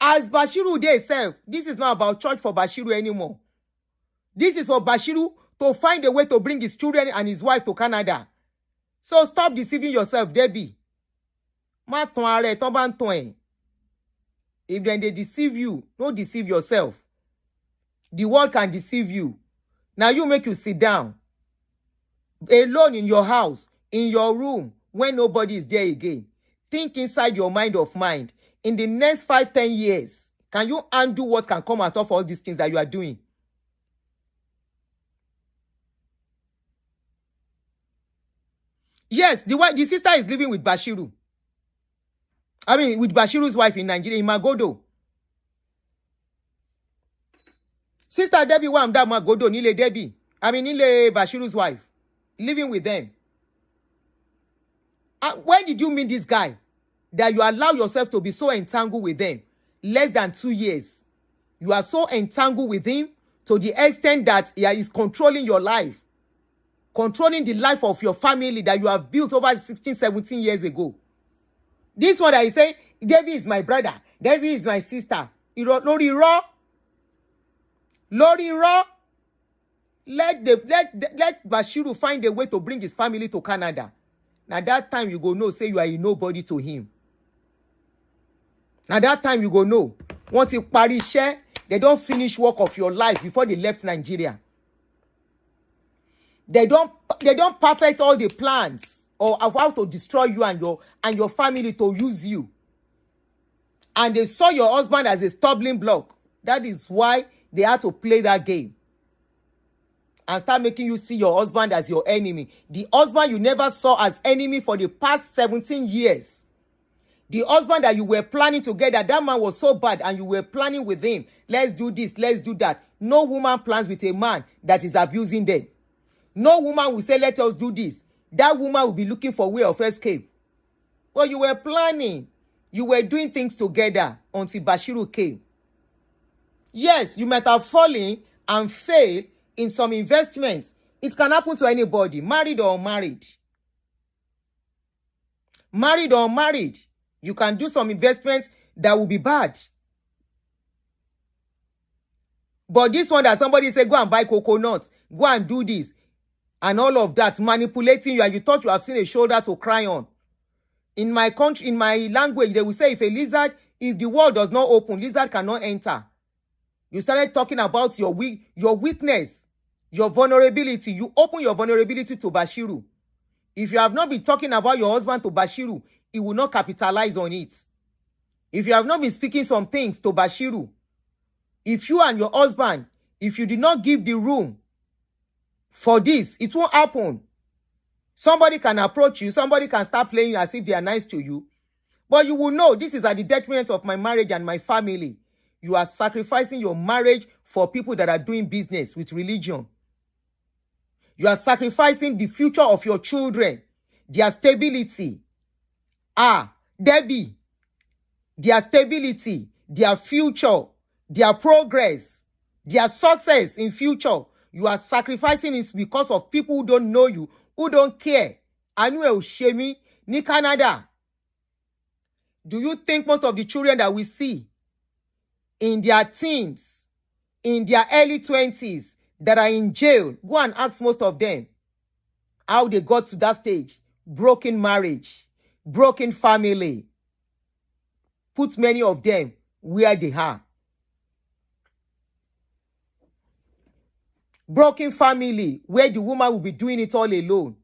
As Bashiru they self, this is not about church for Bashiru anymore. This is for Bashiru to find a way to bring his children and his wife to Canada. So stop deceiving yourself, Debbie. If then they deceive you, don't deceive yourself. The world can deceive you. Now you make you sit down alone in your house, in your room, when nobody is there again. Think inside your mind of mind. In the next 5-10 years, can you undo what can come out of all these things that you are doing? Yes, the sister is living with Bashiru. I mean, with Bashiru's wife in Nigeria, in Magodo. Sister Debbie Wamda Magodo, Nile Debbie. I mean, Nile Bashiru's wife. Living with them. When did you meet this guy? That you allow yourself to be so entangled with them? Less than 2 years. You are so entangled with him to the extent that he is controlling your life. Controlling the life of your family that you have built over 16, 17 years ago. This one that is saying, Debbie is my brother. Desi is my sister. Lori Raw. Lori Raw. Let Bashiru find a way to bring his family to Canada. Now that time you go know, say you are a nobody to him. Now that time you go know. Once you Paris share, they don't finish work of your life before they left Nigeria. They don't perfect all the plans of how to destroy you and your family to use you. And they saw your husband as a stumbling block. That is why they had to play that game. And start making you see your husband as your enemy. The husband you never saw as enemy for the past 17 years. The husband that you were planning together, that man was so bad and you were planning with him. Let's do this, let's do that. No woman plans with a man that is abusing them. No woman will say, let us do this. That woman will be looking for a way of escape. Well, you were planning. You were doing things together until Bashiru came. Yes, you might have fallen and failed in some investments. It can happen to anybody, married or unmarried. Married or unmarried. You can do some investments that will be bad. But this one that somebody say, go and buy coconuts, go and do this. and all of that, manipulating you, and you thought you have seen a shoulder to cry on. In my country, in my language, they will say if the wall does not open, lizard cannot enter. You started talking about your weakness, your vulnerability. You open your vulnerability to Bashiru. If you have not been talking about your husband to Bashiru, he will not capitalize on it. If you have not been speaking some things to Bashiru, if you and your husband, if you did not give the room for this, it won't happen. Somebody can approach you, somebody can start playing as if they are nice to you, but you will know this is at the detriment of my marriage and my family. You are sacrificing your marriage for people that are doing business with religion. You are sacrificing the future of your children, their stability. Debbie, their stability, their future, their progress, their success in future. You are sacrificing it because of people who don't know you, who don't care. Anu Oshemi, ni Canada. Do you think most of the children that we see in their teens, in their early 20s, that are in jail, go and ask most of them how they got to that stage? Broken marriage, broken family. Put many of them where they are. Broken family, where the woman will be doing it all alone.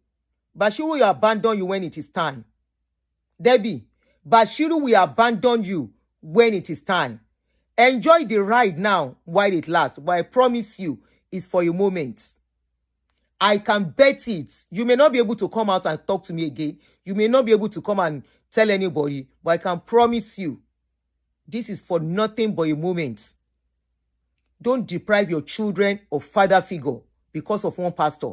Bashiru will abandon you when it is time. Debbie, Bashiru will abandon you when it is time. Enjoy the ride now while it lasts, but I promise you, it's for a moment. I can bet it. You may not be able to come out and talk to me again. You may not be able to come and tell anybody, but I can promise you, this is for nothing but a moment. Don't deprive your children of father figure because of one pastor.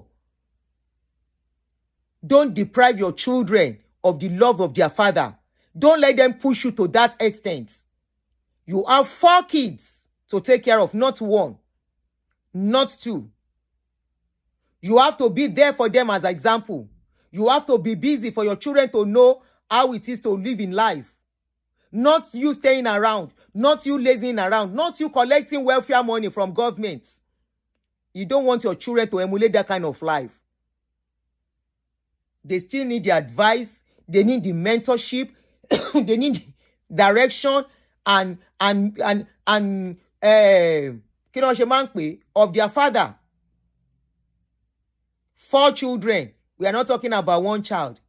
Don't deprive your children of the love of their father. Don't let them push you to that extent. You have 4 kids to take care of, not 1, not 2. You have to be there for them as an example. You have to be busy for your children to know how it is to live in life. Not you staying around, not you lazing around, not you collecting welfare money from government. You don't want your children to emulate that kind of life. They still need the advice, they need the mentorship, they need direction and of their father. 4 children. We are not talking about 1 child.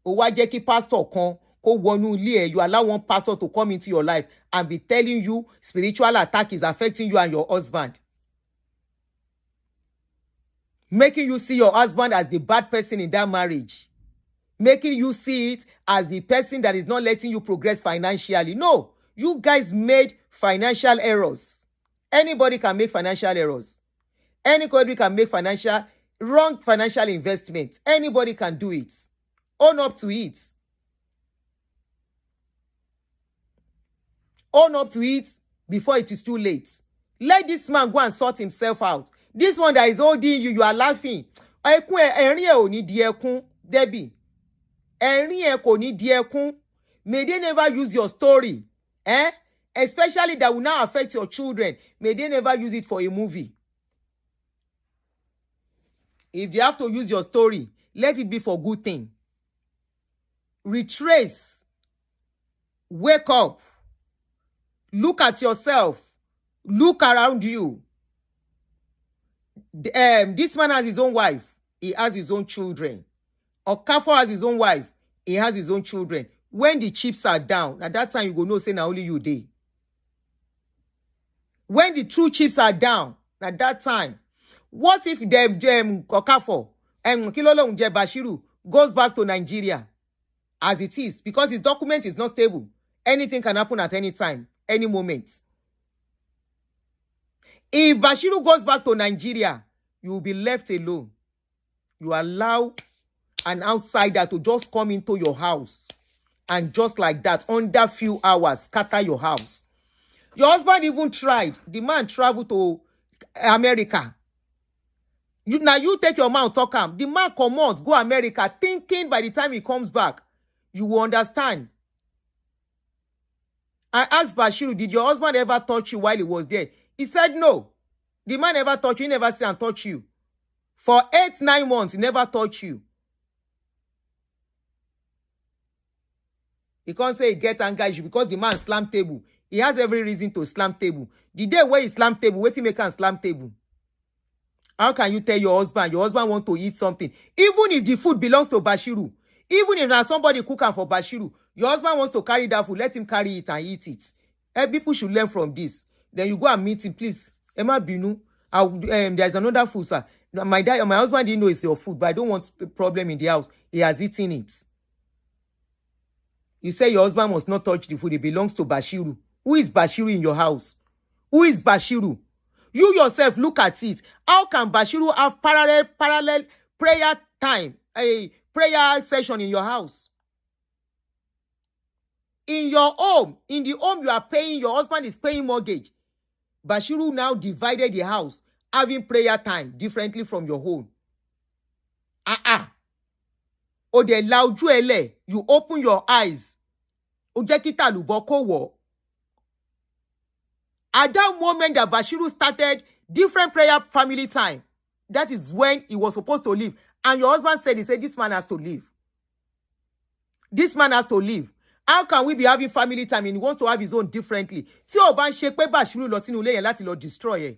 Owajeki pastor kon. You allow one pastor to come into your life and be telling you spiritual attack is affecting you and your husband. Making you see your husband as the bad person in that marriage. Making you see it as the person that is not letting you progress financially. No, you guys made financial errors. Anybody can make financial errors. Anybody can make wrong financial investment. Anybody can do it. Own up to it. Own up to it before it is too late. Let this man go and sort himself out. This one that is holding you, you are laughing. Debbie. May they never use your story. Especially that will now affect your children. May they never use it for a movie. If they have to use your story, let it be for good thing. Retrace. Wake up. Look at yourself. Look around you. This man has his own wife. He has his own children. Okafo has his own wife. He has his own children. When the chips are down, at that time you go know say na only you dey. When the true chips are down, at that time, what if Okafo Bashiru goes back to Nigeria as it is? Because his document is not stable. Anything can happen at any time, any moment. If Bashiru goes back to Nigeria, you will be left alone. You allow an outsider to just come into your house and just like that, under few hours, scatter your house. Your husband even tried. The man traveled to America. You take your man, talk him. The man come out, go America, thinking by the time he comes back, you will understand. I asked Bashiru, did your husband ever touch you while he was there? He said no. The man never touched you, he never said and touch you. For 8-9 months, he never touch you. He can't say he get anger issue because the man slam table. He has every reason to slam table. The day where he slam table, wait till make him slam table. How can you tell your husband want to eat something? Even if the food belongs to Bashiru, even if there's somebody cooking for Bashiru, your husband wants to carry that food, let him carry it and eat it. People should learn from this. Then you go and meet him, please. Emma Binu, there's another food, sir. My husband didn't know it's your food, but I don't want a problem in the house. He has eaten it. You say your husband must not touch the food. It belongs to Bashiru. Who is Bashiru in your house? Who is Bashiru? You yourself look at it. How can Bashiru have parallel prayer time, a prayer session in your house? In your home, in the home you are paying, your husband is paying mortgage. Bashiru now divided the house, having prayer time differently from your home. O de lauju ele, you open your eyes. O je kita lubo ko wo. At that moment that Bashiru started different prayer family time, that is when he was supposed to leave. And your husband said, this man has to leave. This man has to leave. How can we be having family time and he wants to have his own differently? Tí o bá ń ṣe pé Bashiru lọ sínú ilé yẹn láti lọ destroy ẹ.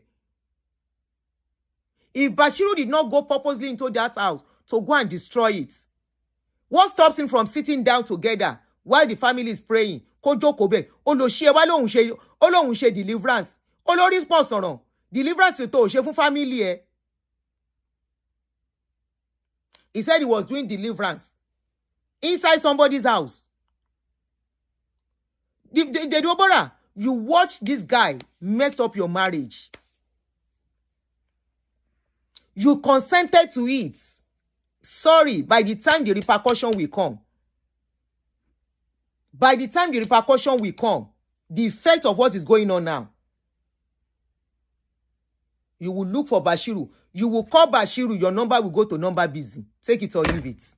If Bashiru did not go purposely into that house to go and destroy it, what stops him from sitting down together while the family is praying? Kojo kobe, olóṣe wa lohun ṣe deliverance. Olórí pọ̀ sọ̀rọ̀. Deliverance tó ṣe fún family ẹ. He said he was doing deliverance inside somebody's house. Deborah, you watch this guy messed up your marriage. You consented to it. Sorry, by the time the repercussion will come, the effect of what is going on now, you will look for Bashiru. You will call Bashiru. Your number will go to number busy. Take it or leave it.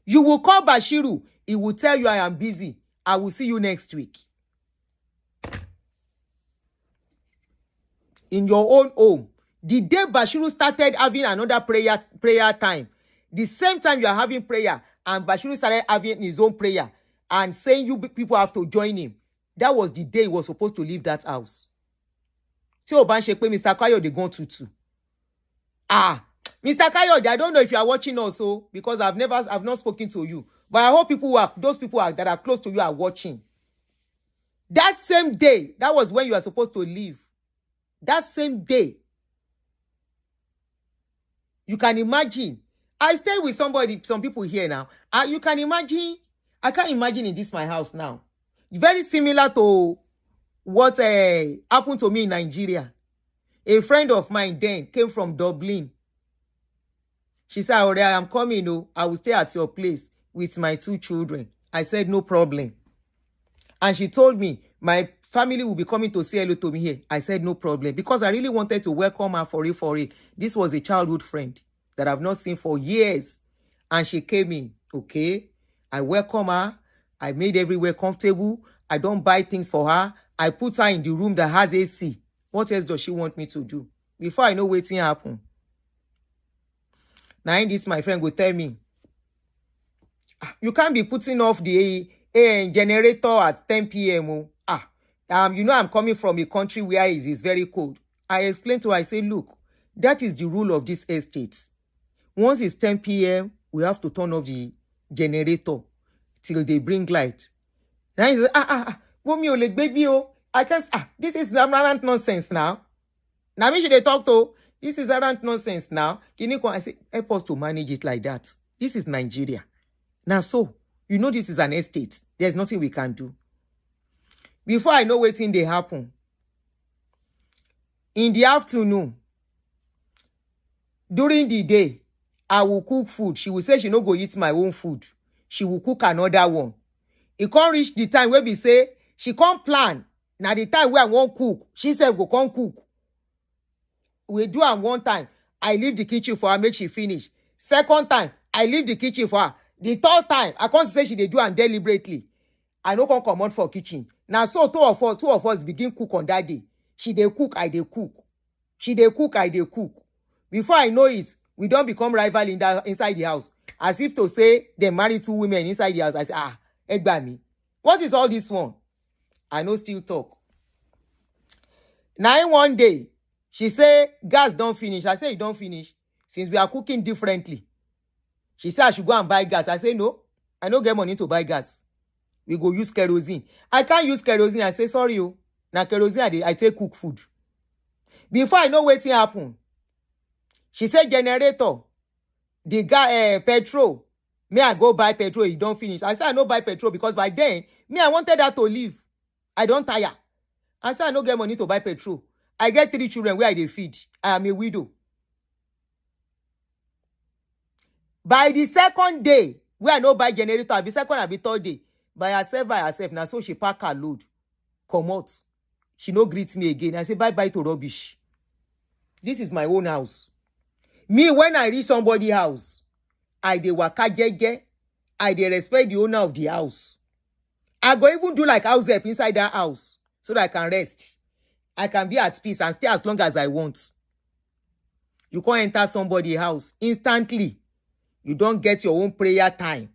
You will call Bashiru. He will tell you, I am busy. I will see you next week. In your own home. The day Bashiru started having another prayer time, the same time you are having prayer, and Bashiru started having his own prayer and saying you people have to join him, that was the day he was supposed to leave that house. Tí o bá ń ṣe pé Mr. Kayode gone tutu. Mr. Kayode, I don't know if you are watching also, because I've not spoken to you. But I hope those people that are close to you are watching. That same day, that was when you are supposed to leave. That same day. You can imagine. I stay with some people here now. You can imagine. I can't imagine in this my house now. Very similar to what happened to me in Nigeria. A friend of mine then came from Dublin. She said, I am coming. I will stay at your place with my 2 children. I said, no problem. And she told me, my family will be coming to say hello to me here. I said, no problem. Because I really wanted to welcome her for it. This was a childhood friend that I've not seen for years. And she came in. Okay. I welcome her. I made everywhere comfortable. I don't buy things for her. I put her in the room that has AC. What else does she want me to do? Before I know what's happen. Now in this, my friend will tell me, you can't be putting off the generator at 10 p.m. I'm coming from a country where it is very cold. I explained to her, I say, look, that is the rule of this estate. Once it's 10 p.m., we have to turn off the generator till they bring light. Now he said, baby, I can't, this is arrant nonsense now. Now me should they talk to, this is arrant nonsense now. I say, help us to manage it like that. This is Nigeria. Now so, you know this is an estate. There's nothing we can do. Before I know waiting they happen, in the afternoon, during the day, I will cook food. She will say she no go eat my own food. She will cook another one. It can't reach the time where we say, she can't plan. Now the time where I won't cook, she said go can't cook. We do am one time. I leave the kitchen for her, make she finish. Second time, I leave the kitchen for her. The third time, I can't say she dey do am deliberately. I no come comot for kitchen. Now so two of us begin cook on that day. She dey cook, I dey cook. She dey cook, I dey cook. Before I know it, we don't become rival inside the house. As if to say they marry 2 women inside the house. I say, Egbami. What is all this one? I know still talk. Now one day, she say, gas don't finish. I say, it don't finish. Since we are cooking differently. She said I should go and buy gas. I say, no, I don't get money to buy gas. We go use kerosene. I can't use kerosene. I say, sorry, oh. Now kerosene, I take cook food. Before I know what happen, she said, generator, the guy, petrol. May I go buy petrol? It don't finish. I said, I don't buy petrol because by then, me, I wanted her to leave. I don't tire. I said, I don't get money to buy petrol. I get 3 children where I feed. I am a widow. By the second day, where I no buy generator, I be second, I be third day. By herself. Now so she pack her load. Come out. She no greet me again. I say bye-bye to rubbish. This is my own house. Me, when I reach somebody's house, I dey waka jeje. I dey respect the owner of the house. I go even do like house help inside that house so that I can rest. I can be at peace and stay as long as I want. You can't enter somebody's house instantly. You don't get your own prayer time.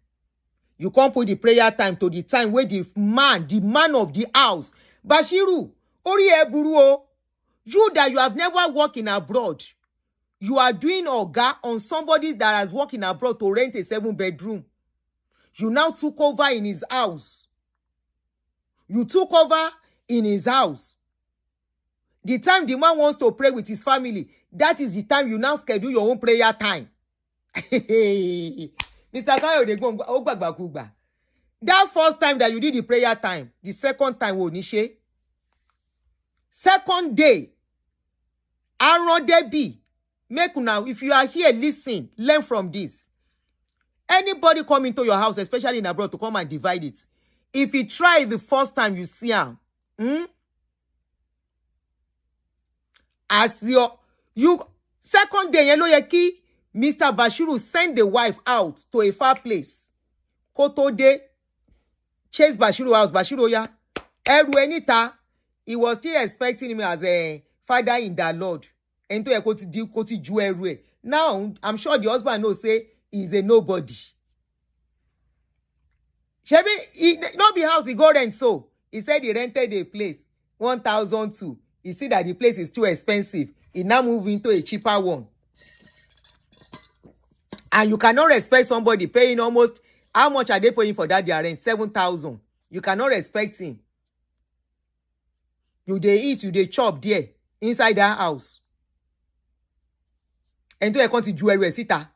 You can't put the prayer time to the time where the man of the house. Bashiru, Ori Eburu, you that you have never worked in abroad. You are doing oga on somebody that has worked in abroad to rent a 7-bedroom. You now took over in his house. You took over in his house. The time the man wants to pray with his family, that is the time you now schedule your own prayer time. Mr. Kayode, that first time that you did the prayer time, the second time, Nishe. Second day, Aaron Debbie, make now, if you are here, listen, learn from this. Anybody come into your house, especially in abroad, to come and divide it. If you try the first time you see him, as you second day, Mr. Bashiru send the wife out to a far place. Koto de chase Bashiru house. Bashiru ya. Eruenita, he was still expecting him as a father in the Lord. Ento e koti ju. Now, I'm sure the husband knows say he's a nobody. Shebi, not be house he go rent so. He said he rented a place, 1,002. He see that the place is too expensive. He now move into a cheaper one. And you cannot respect somebody paying almost, how much are they paying for that their rent? 7,000. You cannot respect him. You dey eat, you dey chop there, inside that house. And to a country jewelry sita.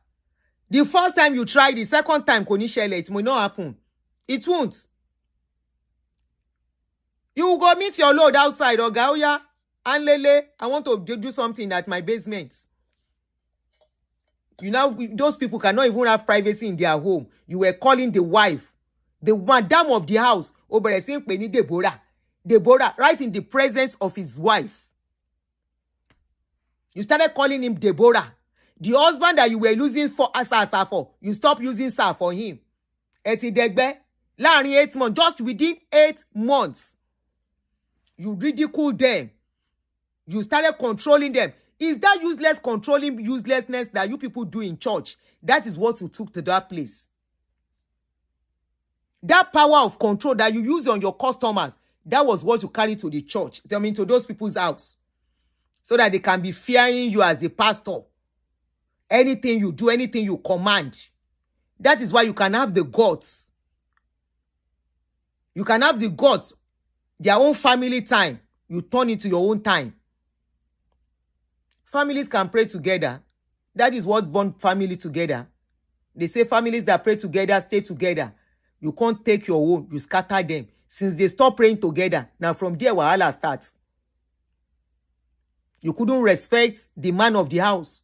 The first time you try, the second time, it will not happen. It won't. You will go meet your load outside, or Gauya, and Lele, I want to do something at my basement. You know, those people cannot even have privacy in their home. You were calling the wife, the madam of the house, Deborah, right in the presence of his wife. You started calling him Deborah. The husband that you were using for Asa for, you stopped using Sa for him. Eti degbe, láàrin 8 months, just within 8 months, you ridiculed them. You started controlling them. Is that uselessness that you people do in church? That is what you took to that place. That power of control that you use on your customers, that was what you carry to the church. I mean, to those people's house. So that they can be fearing you as the pastor. Anything you do, anything you command. That is why you can have the gods. You can have the gods, their own family time. You turn it to your own time. Families can pray together. That is what bonds family together. They say families that pray together stay together. You can't take your own. You scatter them. Since they stop praying together, now from there, wahala starts. You couldn't respect the man of the house.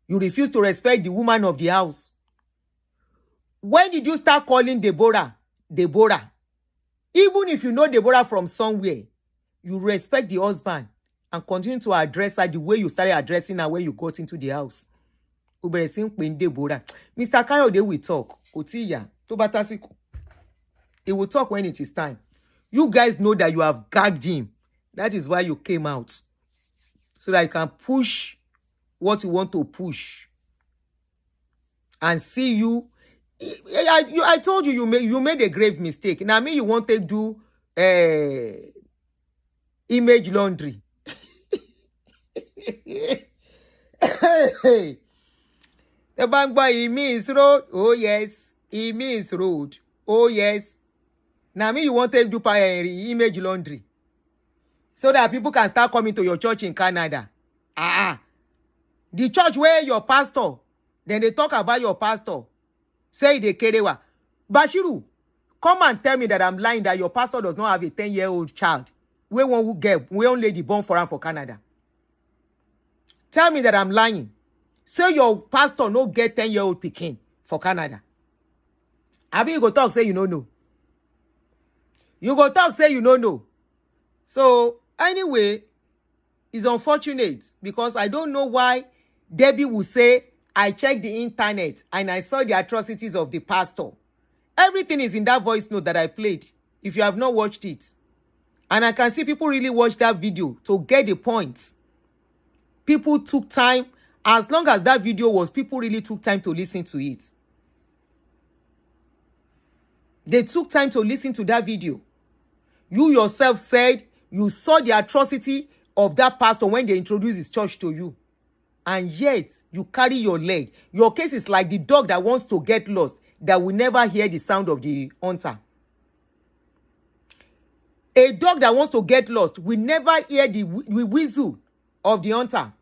You refuse to respect the woman of the house. When did you start calling Deborah? Deborah. Even if you know Deborah from somewhere, you respect the husband and continue to address her the way you started addressing her when you got into the house. Deborah. Mr. Kayode will talk. He will talk when it is time. You guys know that you have gagged him. That is why you came out. So that you can push what you want to push and see you. I told you made a grave mistake. Now me you want to do image laundry. The bank boy, he means road. Oh yes, he means road. Oh yes. Now me you want to do image laundry so that people can start coming to your church in Canada. The church where your pastor, then they talk about your pastor. Say they kerewa. Bashiru, come and tell me that I'm lying that your pastor does not have a 10-year-old child. We won't get, we only lady born for him for Canada. Tell me that I'm lying. Say your pastor no get 10-year-old pikin for Canada. I mean, you go talk, say you don't know. You go talk, say you don't know. So, anyway, it's unfortunate because I don't know why Debbie will say, I checked the internet and I saw the atrocities of the pastor. Everything is in that voice note that I played, if you have not watched it. And I can see people really watch that video to get the points. People took time. As long as that video was, people really took time to listen to it. They took time to listen to that video. You yourself said you saw the atrocity of that pastor when they introduced his church to you. And yet, you carry your leg. Your case is like the dog that wants to get lost, that will never hear the sound of the hunter. A dog that wants to get lost will never hear the whistle of the hunter.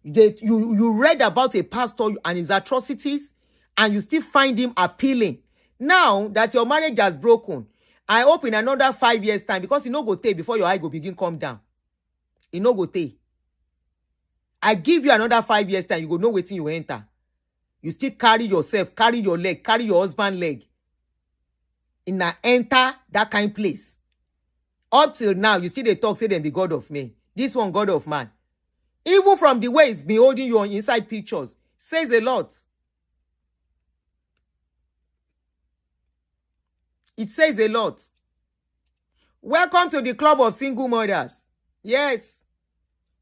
You read about a pastor and his atrocities, and you still find him appealing. Now that your marriage has broken, I hope in another 5 years' time, because you no go take before your eye go begin come down. You no go take. I give you another 5 years' time, you go know wetin you enter. You still carry yourself, carry your leg, carry your husband leg. In a enter that kind of place. Up till now, you still dey talk, say them be God of men. This one, God of man. Even from the way it's been holding you on inside pictures, says a lot. It says a lot. Welcome to the club of single mothers. Yes.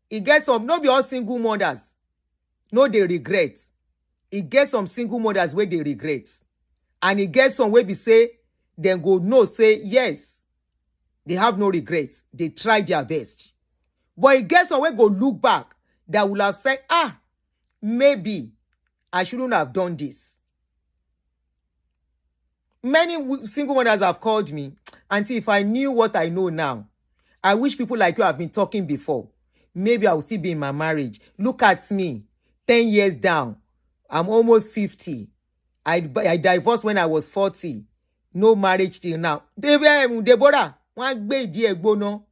It gets some, not be all single mothers. No, they regret. It gets some single mothers where they regret. And it gets some where we say, then go no, say yes. They have no regrets. They tried their best. But it gets some where go look back that will have said, maybe I shouldn't have done this. Many single mothers have called me, Aunty, if I knew what I know now, I wish people like you have been talking before. Maybe I will still be in my marriage. Look at me, 10 years down. I'm almost 50. I divorced when I was 40. No marriage till now. Deborah, wọ́n gbé ìdí ẹ̀ gbóná.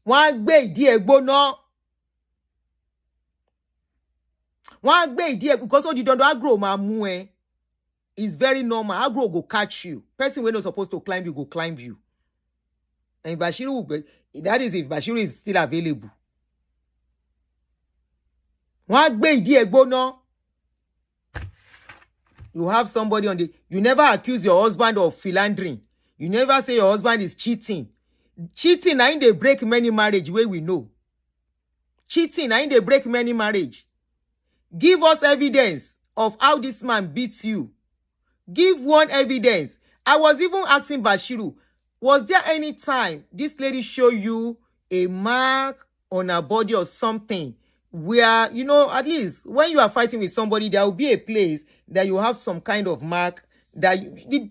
Wọ́n gbé ìdí ẹ̀ gbóná. Wọ́n gbé ìdí ẹ̀ because all the don't agro ma mú ẹ. It's very normal. Agro go catch you. Person when not supposed to climb you go climb you. And Bashiru, that is if Bashiru is still available. Wọ́n gbé ìdí ẹ̀ gbóná. You have somebody on the... You never accuse your husband of philandering. You never say your husband is cheating. Cheating, I ain't they break many marriage where we know. Cheating, I ain't they break many marriage. Give us evidence of how this man beats you. Give one evidence. I was even asking Bashiru, was there any time this lady show you a mark on her body or something where, you know, at least when you are fighting with somebody, there will be a place that you have some kind of mark that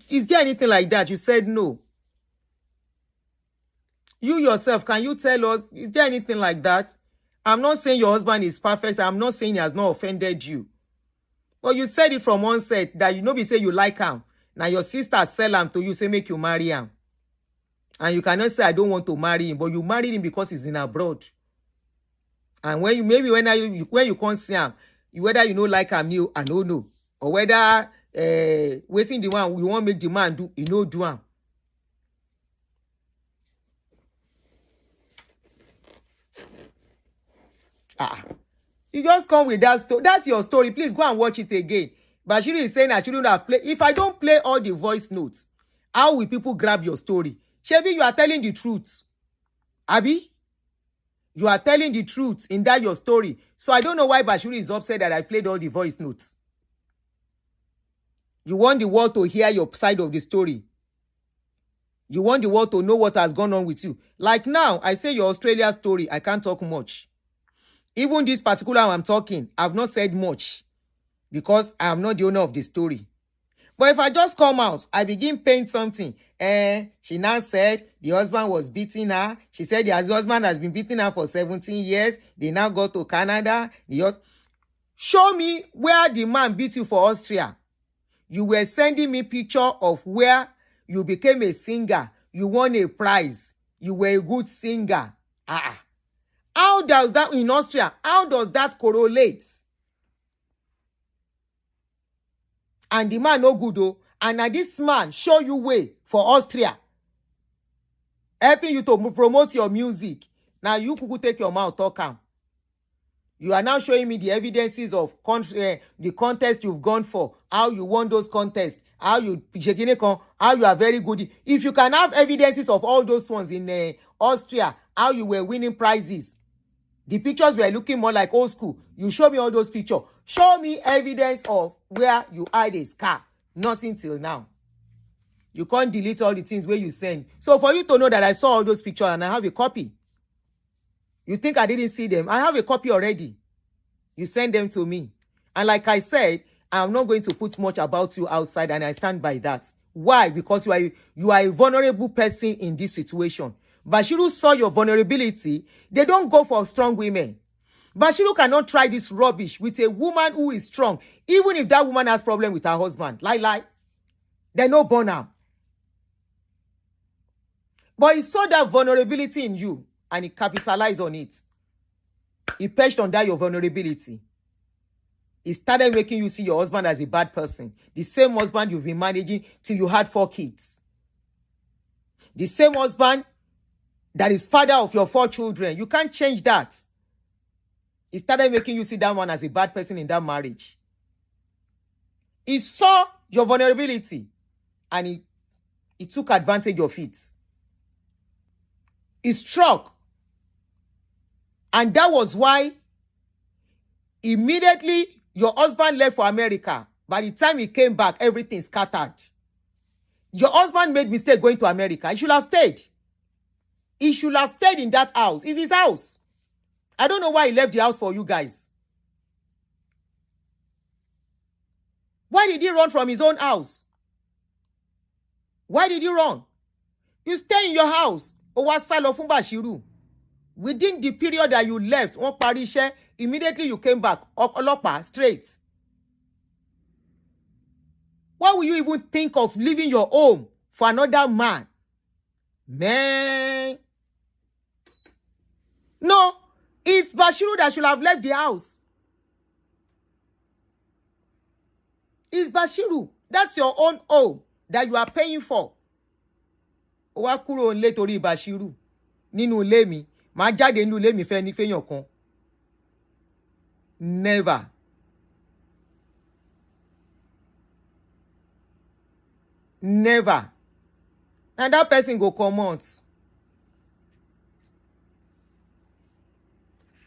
is there anything like that? You said no. You yourself, can you tell us, is there anything like that? I'm not saying your husband is perfect. I'm not saying he has not offended you. But you said it from onset that you know be say you like him. Now your sister sell him to you, say make you marry him. And you cannot say I don't want to marry him, but you married him because he's in abroad. And when you maybe when you can't see him, whether you know like him, you I don't know. Or whether waiting the one you want make the man do, you know do him. You just come with that story. That's your story. Please go and watch it again. Bashiru is saying I shouldn't have played. If I don't play all the voice notes, how will people grab your story? Shebi, you are telling the truth. Abi? You are telling the truth in that your story. So I don't know why Bashiru is upset that I played all the voice notes. You want the world to hear your side of the story. You want the world to know what has gone on with you. Like now, I say your Australia story, I can't talk much. Even this particular one I'm talking, I've not said much because I am not the owner of the story. But if I just come out, I begin paint something. She now said the husband was beating her. She said the husband has been beating her for 17 years. They now go to Canada. Show me where the man beat you for Austria. You were sending me picture of where you became a singer. You won a prize. You were a good singer. How does that in Austria? How does that correlate? And the man no good though. And now this man show you way for Austria, helping you to promote your music. Now you could take your mouth talk am. You are now showing me the evidences of the contest you've gone for, how you won those contests, how you are very good. If you can have evidences of all those ones in Austria, how you were winning prizes, the pictures were looking more like old school. You show me all those pictures. Show me evidence of where you hide a scar. Nothing till now. You can't delete all the things where you send. So for you to know that I saw all those pictures and I have a copy. You think I didn't see them? I have a copy already. You send them to me. And like I said, I'm not going to put much about you outside, and I stand by that. Why? Because you are a vulnerable person in this situation. Bashiru saw your vulnerability. They don't go for strong women. Bashiru cannot try this rubbish with a woman who is strong, even if that woman has problem with her husband. Lie. They no burn her. But he saw that vulnerability in you, and he capitalized on it. He perched on that your vulnerability. He started making you see your husband as a bad person. The same husband you've been managing till you had 4 kids. The same husband that is father of your 4 children. You can't change that. He started making you see that one as a bad person in that marriage. He saw your vulnerability and he took advantage of it. He struck. And that was why immediately your husband left for America. By the time he came back, everything scattered. Your husband made mistake going to America. He should have stayed. He should have stayed in that house. It's his house. I don't know why he left the house for you guys. Why did he run from his own house? Why did you run? You stay in your house. Owasalo fún Bashiru. Within the period that you left, one parishe, immediately you came back. Olopa, straight. Why will you even think of leaving your home for another man? Man. No, it's Bashiru that should have left the house. It's Bashiru. That's your own home that you are paying for. Owa kúrò nle torí Bashiru. Nínú ilé mi, má jáde nínú ilé mi fẹ́ ní fẹ́yàn kan. Never. Never. And that person go come out.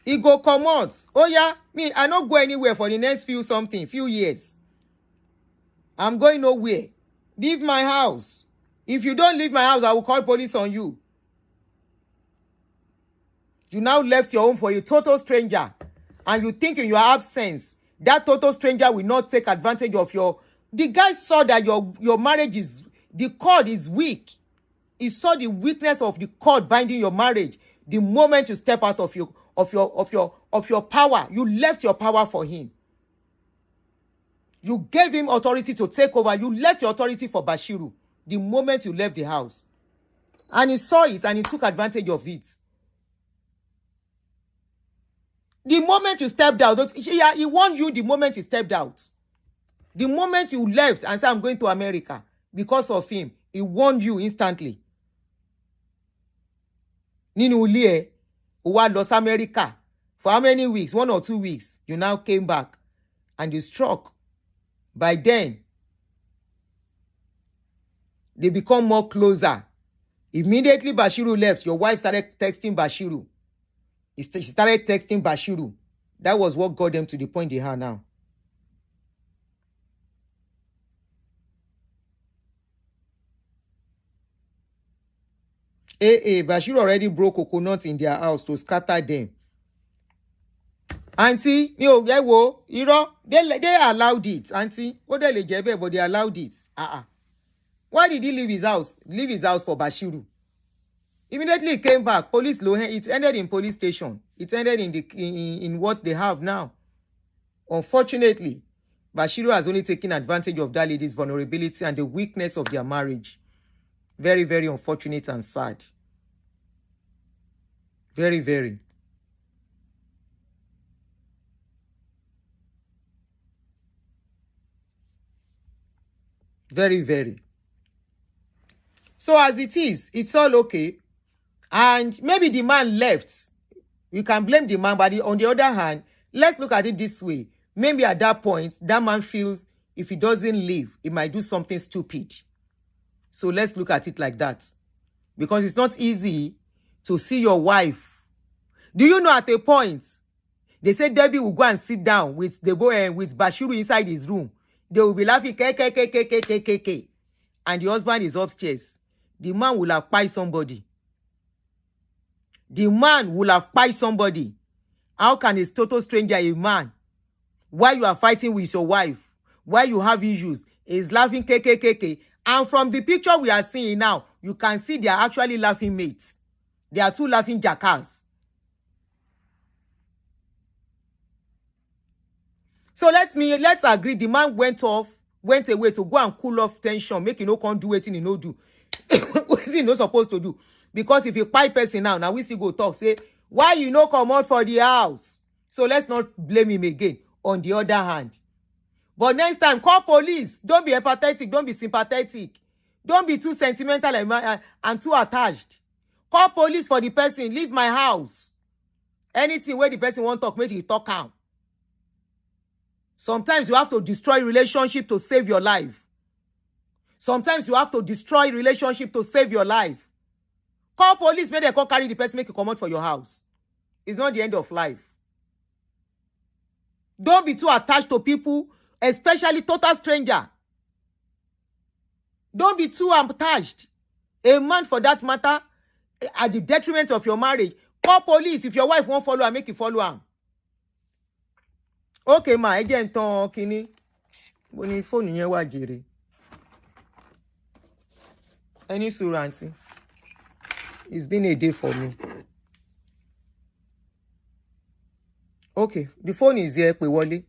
He go come out. Oh yeah, me, I not go anywhere for the next few years. I'm going nowhere. Leave my house. If you don't leave my house, I will call police on you. You now left your home for a total stranger. And you think in your absence, that total stranger will not take advantage of your... The guy saw that your marriage is... The cord is weak. He saw the weakness of the cord binding your marriage. The moment you step out of your power, you left your power for him. You gave him authority to take over. You left your authority for Bashiru the moment you left the house. And he saw it and he took advantage of it. The moment you stepped out, he warned you the moment he stepped out. The moment you left and said, I'm going to America because of him, he warned you instantly. Nínú ilé, who was lost America for how many weeks? 1 or 2 weeks. You now came back and you struck. By then, they become more closer. Immediately Bashiru left, your wife started texting Bashiru. She started texting Bashiru. That was what got them to the point they are now. Bashiru already broke coconut in their house to scatter them. Aunty, they allowed it. Aunty, what they but they allowed it. Why did he leave his house? Leave his house for Bashiru. Immediately he came back. Police it ended in police station. It ended in what they have now. Unfortunately, Bashiru has only taken advantage of that lady's vulnerability and the weakness of their marriage. Very, very unfortunate and sad. Very, very. Very, very. So as it is, it's all okay. And maybe the man left. You can blame the man, but on the other hand, let's look at it this way. Maybe at that point, that man feels if he doesn't leave, he might do something stupid. So let's look at it like that. Because it's not easy to see your wife. Do you know at a point, they say Debbie will go and sit down with the boy with Bashiru inside his room. They will be laughing, k. And the husband is upstairs. The man will have pied somebody. The man will have pied somebody. How can a total stranger, a man, while you are fighting with your wife, while you have issues, is laughing, k. And from the picture we are seeing now, you can see they are actually laughing mates. They are two laughing jackals. So let's agree the man went away to go and cool off tension, make no can do anything he no do. What he no supposed to do? Because if you pie person now we still go talk, say, why you no come out for the house? So let's not blame him again. On the other hand. But next time, call police. Don't be empathetic. Don't be sympathetic. Don't be too sentimental and too attached. Call police for the person. Leave my house. Anything where the person won't talk, make it talk out. Sometimes you have to destroy relationship to save your life. Sometimes you have to destroy relationship to save your life. Call police, make them call carry the person, make you come out for your house. It's not the end of life. Don't be too attached to people, especially total stranger. Don't be too attached. A man, for that matter, at the detriment of your marriage. Call police. If your wife won't follow her, make you follow her. Okay, ma, again, kini. Boni phone yẹn wá jèrè. Any sùúrù, aunty. It's been a day for me. Okay, the phone is here, pe wọlé.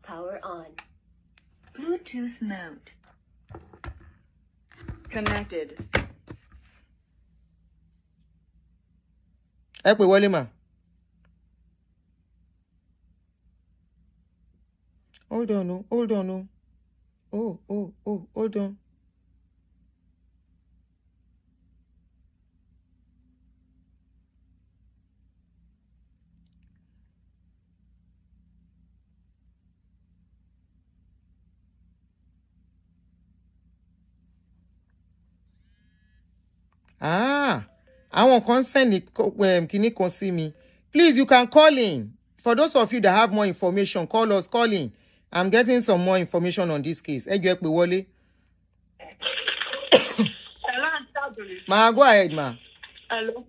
Power on. Bluetooth mode. Connected. Ẹ pe wọlé ma. Hold on, oh, hold on, oh. Hold on. I want consent kini kan see me. Please, you can call in. For those of you that have more information, call us, call in. I'm getting some more information on this case. Ẹ jọ̀ọ́ ẹ pè wọlé. Hello, Aduni. Ma, go ahead, ma. Hello.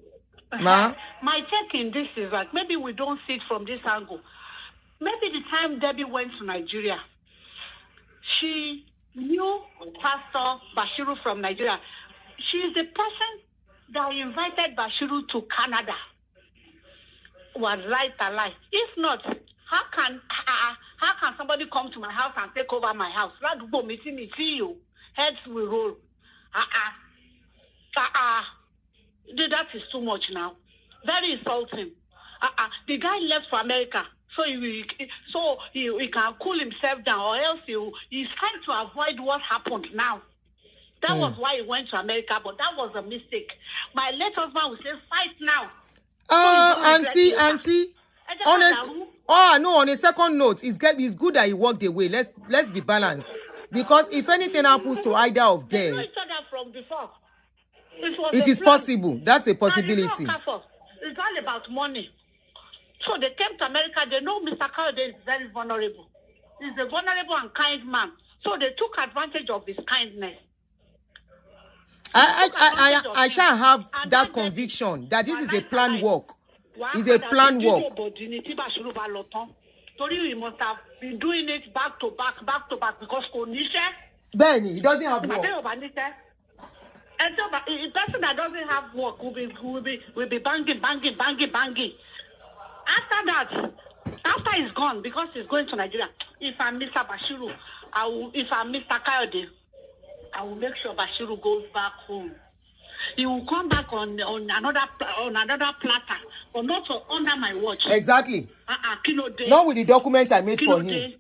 Ma? My take in this is that maybe we don't see it from this angle. Maybe the time Debbie went to Nigeria, she knew Pastor Bashiru from Nigeria. She is the person that invited Bashiru to Canada. Was right alive. If not, how can somebody come to my house and take over my house? That heads will roll. That is too much now. Very insulting. The guy left for America, so he can cool himself down, or else he's trying to avoid what happened now. That was why he went to America, but that was a mistake. My late husband would say, fight now. Auntie. On a second note, it's good that he walked away. Let's be balanced. Because if anything happens to either of them, They know each other from before. it is possible. That's a possibility. about money. So they came to America. They know Mr. Kayode is very vulnerable. He's a vulnerable and kind man. So they took advantage of his kindness. I shall have that conviction that this is a planned work. It's a planned work. He must have been doing it back to back because Benny, he doesn't have work. And so a person that doesn't have work will be banging. After he's gone, because he's going to Nigeria, if I'm Mr. Bashiru, if I'm Mr. Kayode, I will make sure Bashiru goes back home. He will come back on another platter, or not under my watch. Exactly. Not with the document I made for him.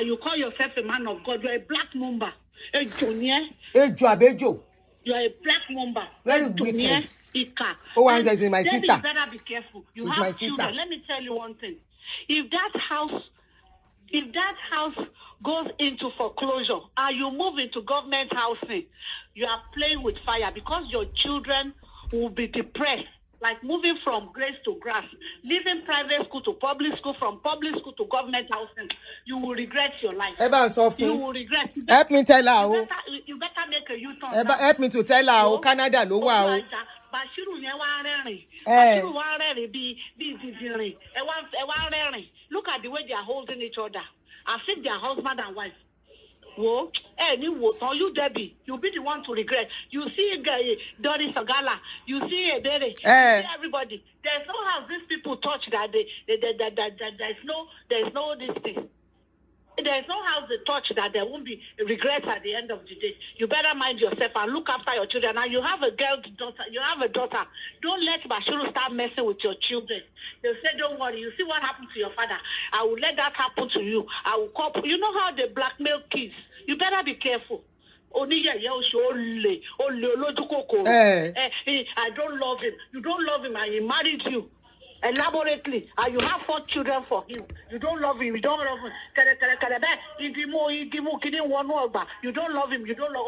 You call yourself a man of God. You're a black mamba. You're a black mamba. Very wicked. Oh, and is my sister. You better be careful. You She's have my sister. Children. Let me tell you one thing. If that house goes into foreclosure and you move into government housing, you are playing with fire, because your children will be depressed. Like moving from grass to grass, leaving private school to public school, from public school to government housing. You will regret your life. You will regret. Help me tell her. You better make a U-turn. Help me to tell her. Canada, no wow. Look at the way they are holding each other, as if they are husband and wife. Whoa, you Debbie, you'll be the one to regret. You see Doris Ogala, you see Ebere, you see everybody. There's no house these people touch that there's no this thing. There's no house they touch that there won't be regrets at the end of the day. You better mind yourself and look after your children. And you have a daughter. Don't let Bashiru start messing with your children. They'll say, don't worry. You see what happened to your father? I will let that happen to you. I will call. You know how they blackmail kids? You better be careful. I don't love him. You don't love him, and he married you elaborately, and you have 4 children for him. You don't love him. You don't love him. You don't love him. You don't love.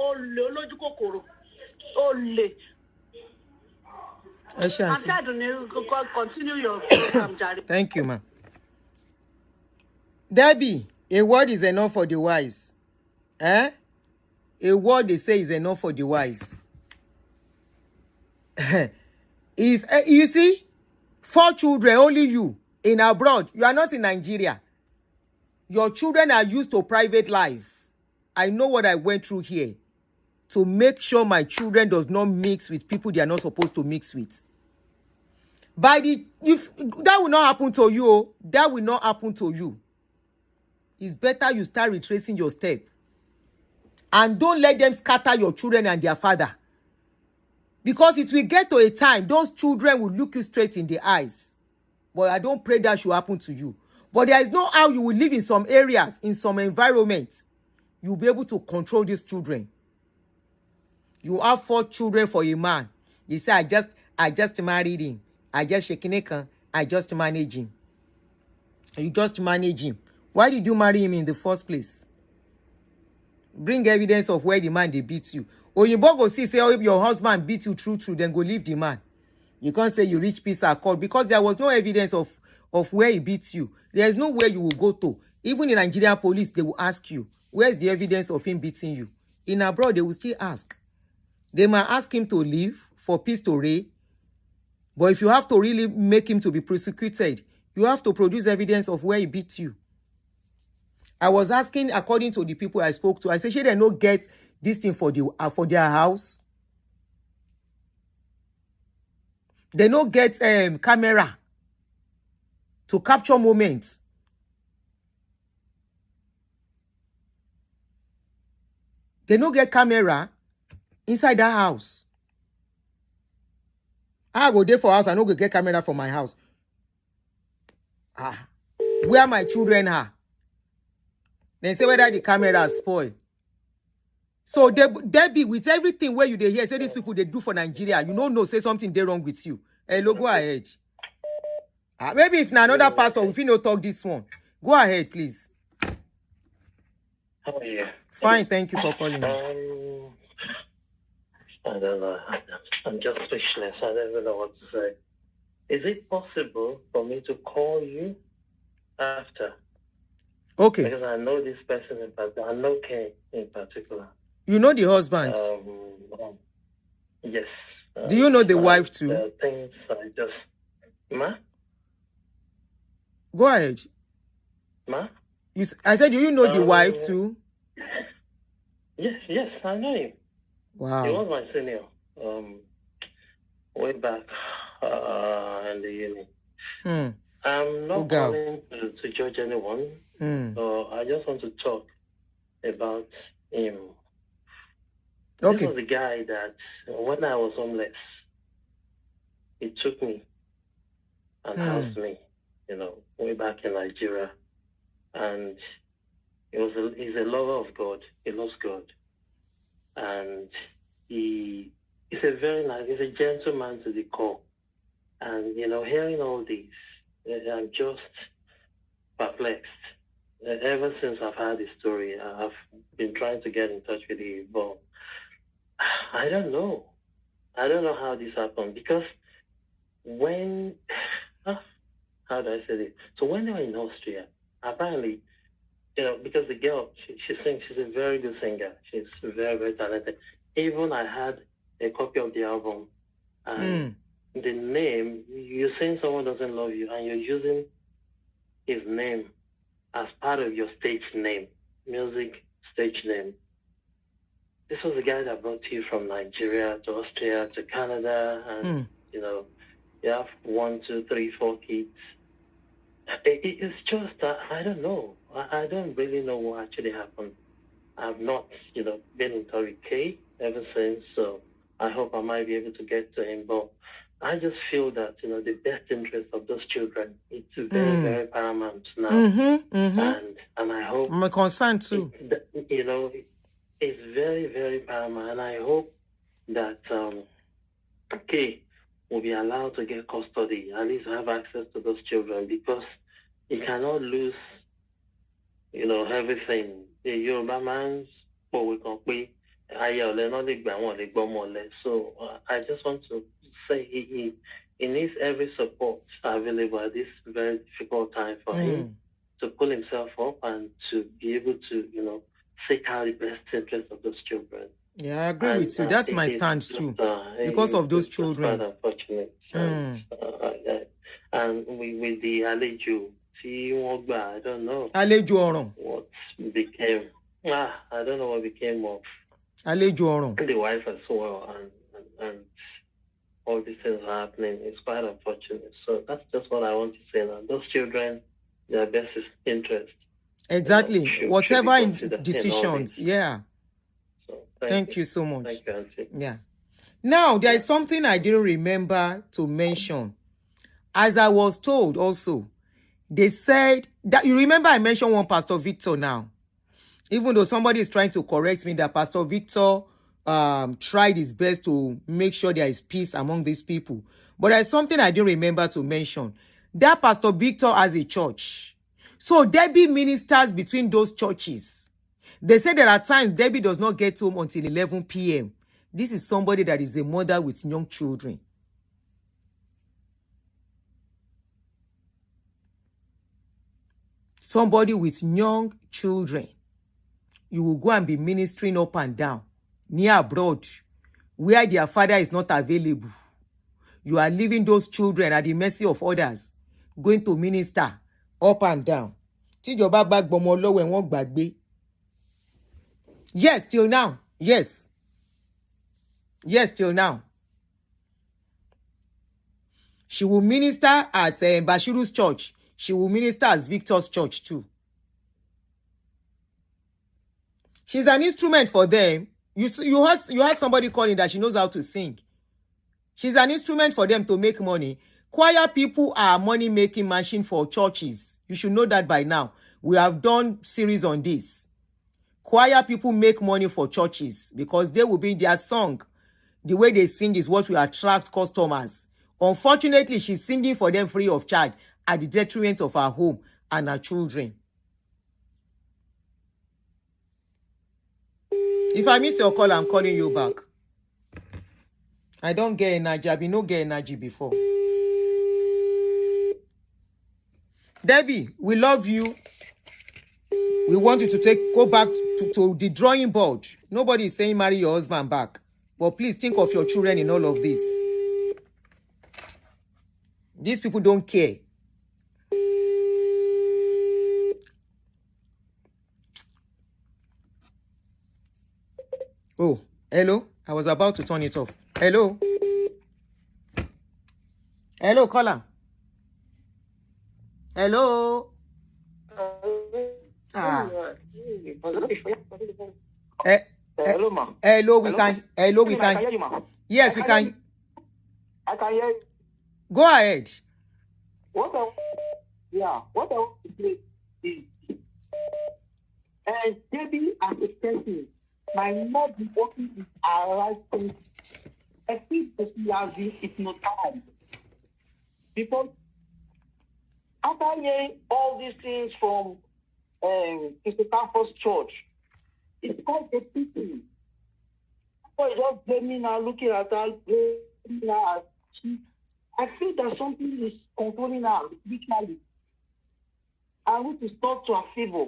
Continue your program, Jerry. Thank you, ma. Debbie, a word is enough for the wise. A word they say is enough for the wise. If you see 4 children, only you in abroad, you are not in Nigeria. Your children are used to private life. I know what I went through here to make sure my children does not mix with people they are not supposed to mix with. That will not happen to you. That will not happen to you. It's better you start retracing your step. And don't let them scatter your children and their father. Because it will get to a time, those children will look you straight in the eyes. But I don't pray that should happen to you. But there is no how you will live in some areas, in some environments. You'll be able to control these children. You have 4 children for a man. You say, I just married him. I just manage him. You just manage him. Why did you marry him in the first place? Bring evidence of where the man they beat you. Or you go see, say, oh, if your husband beat you true, then go leave the man. You can't say you reach peace accord because there was no evidence of where he beats you. There is no where you will go to. Even in Nigerian police, they will ask you, where's the evidence of him beating you? In abroad, they will still ask. They might ask him to leave for peace to reign. But if you have to really make him to be prosecuted, you have to produce evidence of where he beat you. I was asking, according to the people I spoke to, I said, should they not get this thing for their house? They not get camera to capture moments. They not get camera inside that house. I go there for house, I no go get camera for my house. Where my children are. Then say whether the camera spoil. So Debbie, with everything where you they hear, say these people they do for Nigeria, you don't know, say something they wrong with you. Hello, go ahead. Maybe if another pastor, if you no talk this one, go ahead, please. How are you? Fine, thank you for calling. I don't know. I'm just speechless. I don't even know what to say. Is it possible for me to call you after? Okay. Because I know this person in particular. I know Kay in particular. You know the husband? Yes. Do you know the wife too? Things I just... Ma? Go ahead. Ma? I said, do you know the wife too? Yes, I know him. Wow. He was my senior. Way back in the uni. I'm not calling to judge anyone. So I just want to talk about him. Okay. This was the guy that when I was homeless, he took me and housed me, way back in Nigeria. And he's a lover of God. He loves God. And he's a gentleman to the core. And, hearing all this, I'm just perplexed. Ever since I've heard the story, I've been trying to get in touch with him, but I don't know. I don't know how this happened, because when, how do I say this? So when they were in Austria, apparently, because the girl, she sings, she's a very good singer. She's very, very talented. Even I had a copy of the album, and the name, you're saying someone doesn't love you, and you're using his name as part of your stage name, music stage name. This was the guy that brought you from Nigeria to Austria to Canada, and, you have 1, 2, 3, 4 kids. It's just that I don't know. I don't really know what actually happened. I've not, been in touch with Kay ever since, so I hope I might be able to get to him. But I just feel that, the best interest of those children, it's very, very paramount now. And I hope... I'm concerned too. It's very, very paramount. And I hope that Kay will be allowed to get custody, at least have access to those children, because he cannot lose, everything. The Yoruba man's what we can pay. So I just want to say he needs every support available at this very difficult time for him to pull himself up and to be able to, seek out the best interest of those children. Yeah, I agree with you. That's my stance too. Because of those children. Quite unfortunate. And with the Alejo, I don't know. Alejo what became. I don't know what became of Alejo the wife as well, and all these things are happening. It's quite unfortunate. So that's just what I want to say now. Those children, their best interest. Exactly. Whatever should decisions. Yeah. So thank you so much. Thank you, Aunty. Yeah. Now, there is something I didn't remember to mention. As I was told also, they said that, you remember I mentioned one Pastor Victor now. Even though somebody is trying to correct me that Pastor Victor tried his best to make sure there is peace among these people. But there's something I didn't remember to mention. That Pastor Victor has a church. So there be ministers between those churches. They say there are times Debbie does not get home until 11 p.m. This is somebody that is a mother with young children. Somebody with young children. You will go and be ministering up and down, near abroad, where their father is not available. You are leaving those children at the mercy of others, going to minister up and down. Yes, till now. Yes. Yes, till now. She will minister at Bashiru's church. She will minister at Victor's church too. She's an instrument for them. You had somebody calling that she knows how to sing. She's an instrument for them to make money. Choir people are money-making machine for churches. You should know that by now. We have done series on this. Choir people make money for churches because they will be their song. The way they sing is what will attract customers. Unfortunately, she's singing for them free of charge at the detriment of her home and her children. If I miss your call, I'm calling you back. I don't get energy. I be no get energy before. Debbie, we love you. We want you to go back to the drawing board. Nobody is saying marry your husband back. But please think of your children in all of this. These people don't care. Oh, hello? I was about to turn it off. Hello? Hello, caller. Hello? Hello, ma. Hello, we can. Hello, we I can. hear you, ma. Yes, we can. I can hear you. Go ahead. What I want to say is, Debbie as a person might not be working with our right thing. I think that she has been hypnotized. Because after hearing all these things from Christopher's church, it's quite a pity. People just blaming her, looking at her, blaming her. I feel that something is controlling her literally. I want to stop to her favor.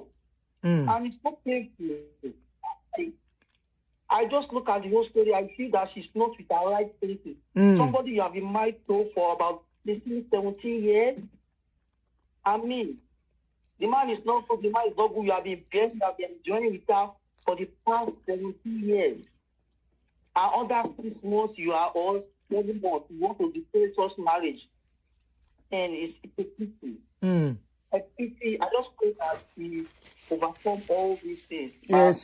And it's not painful. I just look at the whole story. I feel that she's not with her right places. Somebody you have been married to for about 16, 17 years. I mean, the man is not good. The man is not good. You have been blessed. You have been enjoying with her for the past 17 years. And under 6 months, you are all 7 months. You want to declare such marriage. And it's a pity. A pity. I just pray that we overcome all these things. Yes,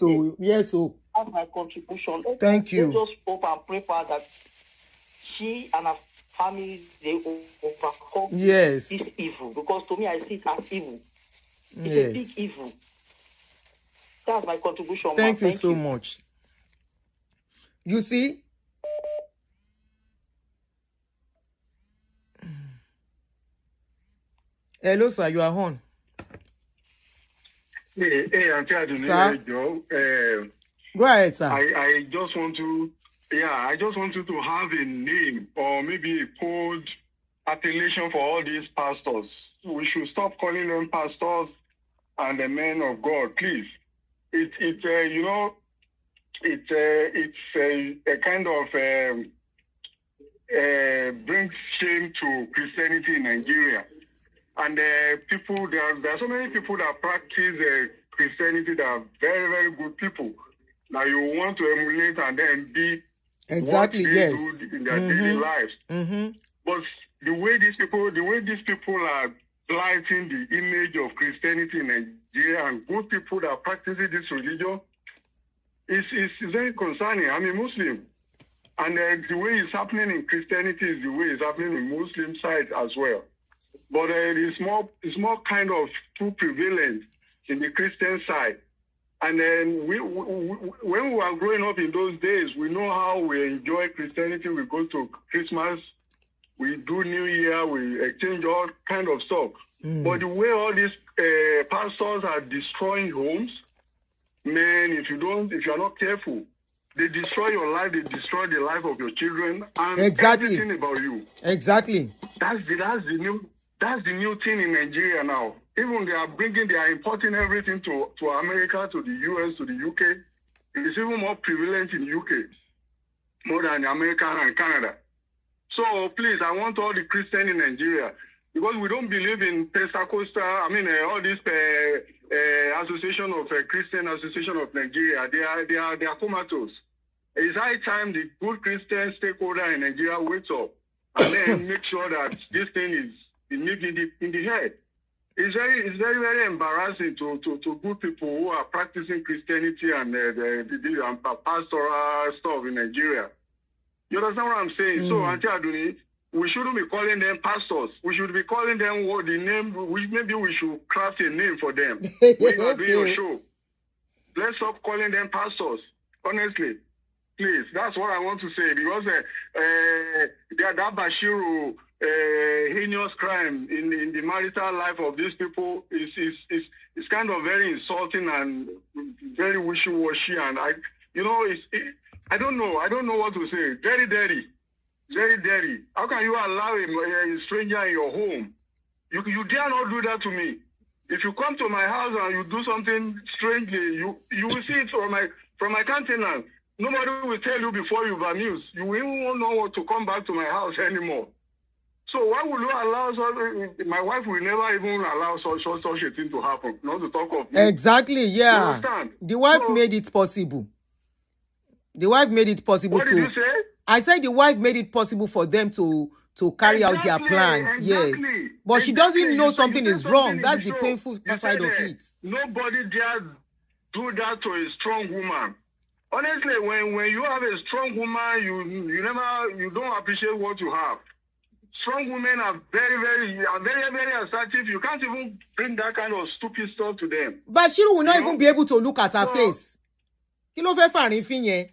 so. That's my contribution. Thank you. Let's just hope and pray for her that she and her family, they overcome this evil. Because to me, I see it as evil. It's a big evil. That's my contribution. Thank you so much. You see? Hello, sir. You are on. Hey, Aunty Aduni, sir? Go ahead, sir. I just want to, I just want you to have a name or maybe a code appellation for all these pastors. We should stop calling them pastors and the men of God, please. It's a kind of brings shame to Christianity in Nigeria. And people, there are so many people that practice Christianity that are very, very good people. Now you want to emulate and then be what they do in their daily lives. But the way these people are blighting the image of Christianity in Nigeria and good people that are practicing this religion is very concerning. I'm a Muslim. And the way it's happening in Christianity is the way it's happening in Muslim side as well. But it's more kind of too prevalent in the Christian side. And then when we were growing up in those days, we know how we enjoy Christianity. We go to Christmas, we do New Year, we exchange all kind of stuff. But the way all these pastors are destroying homes, man, if you're not careful, they destroy your life, they destroy the life of your children and everything about you. Exactly. That's the new thing in Nigeria now. Even they are importing everything to America, to the US, to the UK. It's even more prevalent in the UK, more than America and Canada. So please, I want all the Christians in Nigeria, because we don't believe in Pentecostal, all this Association of Christian Association of Nigeria. They are comatose. It's high time the good Christian stakeholder in Nigeria wakes up and then make sure that this thing is in the head. It's very, very embarrassing to good people who are practicing Christianity and the pastoral stuff in Nigeria. You understand what I'm saying? So, Aunty Aduni, we shouldn't be calling them pastors. We should be calling them what the name. Maybe we should craft a name for them when you are doing your show. Let's stop calling them pastors. Honestly, please. That's what I want to say, because that Bashiru heinous crime in the marital life of these people is kind of very insulting and very wishy-washy, and I don't know what to say. Very dirty. Very dirty. How can you allow a stranger in your home? You dare not do that to me. If you come to my house and you do something strangely, you will see it from my countenance. Nobody will tell you before you vanish. You won't know to come back to my house anymore. So why would you allow such? My wife will never even allow such a thing to happen. Not to talk of me. Exactly, yeah. You understand? The wife So, made it possible. The wife made it possible what to. did you say? I said the wife made it possible for them to carry out their plans. Yes, but she doesn't know something is wrong. That's the painful side of it. Nobody dare do that to a strong woman. Honestly, when you have a strong woman, you don't appreciate what you have. Strong women are very assertive. You can't even bring that kind of stupid stuff to them. But she will not even be able to look at her face. Kí ló fẹ́ fàárín fín yẹn?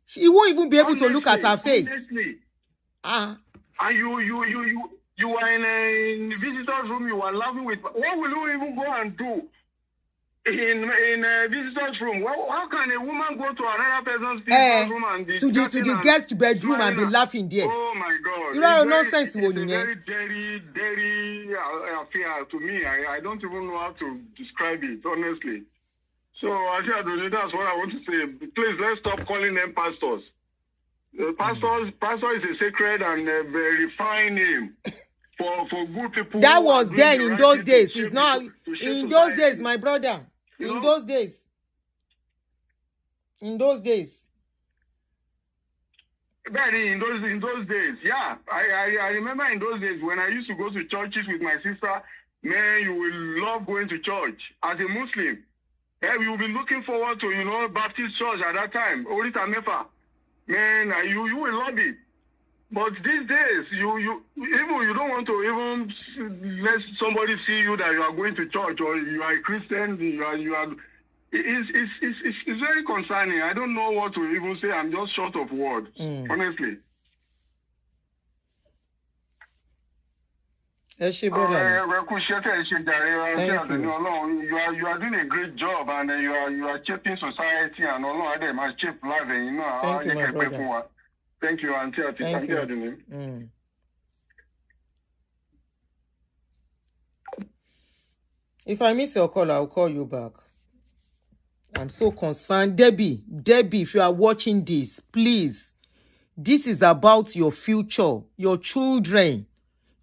She won't even be able to look at her face. Honestly. Ah. And you are in a visitor's room, you are laughing with. What will you even go and do in a visitor's room? How can a woman go to another person's visitor's room and be to the guest bedroom and be laughing there? Oh my God! You know nonsense, it's a very dirty affair to me. I don't even know how to describe it, honestly. So Aduni, that's what I want to say. Please, let's stop calling them pastors. Pastor is a sacred and a very fine name for good people. That was then in those days. It's not in those days, my brother. In those days. In those days, yeah. I remember in those days when I used to go to churches with my sister. Man, you will love going to church as a Muslim. Yeah, we will be looking forward to Baptist church at that time. Orita Mefa. Man, you will love it. But these days, you don't want to even let somebody see you that you are going to church or you are a Christian. It's very concerning. I don't know what to even say. I'm just short of words, honestly. Thank brother. Thank you. You are doing a great job, and you are shaping society and all of them. Shape life, Thank you, my brother. Thank you, Aunty. Thank you. If I miss your call, I'll call you back. I'm so concerned. Debbie, if you are watching this, please. This is about your future, your children.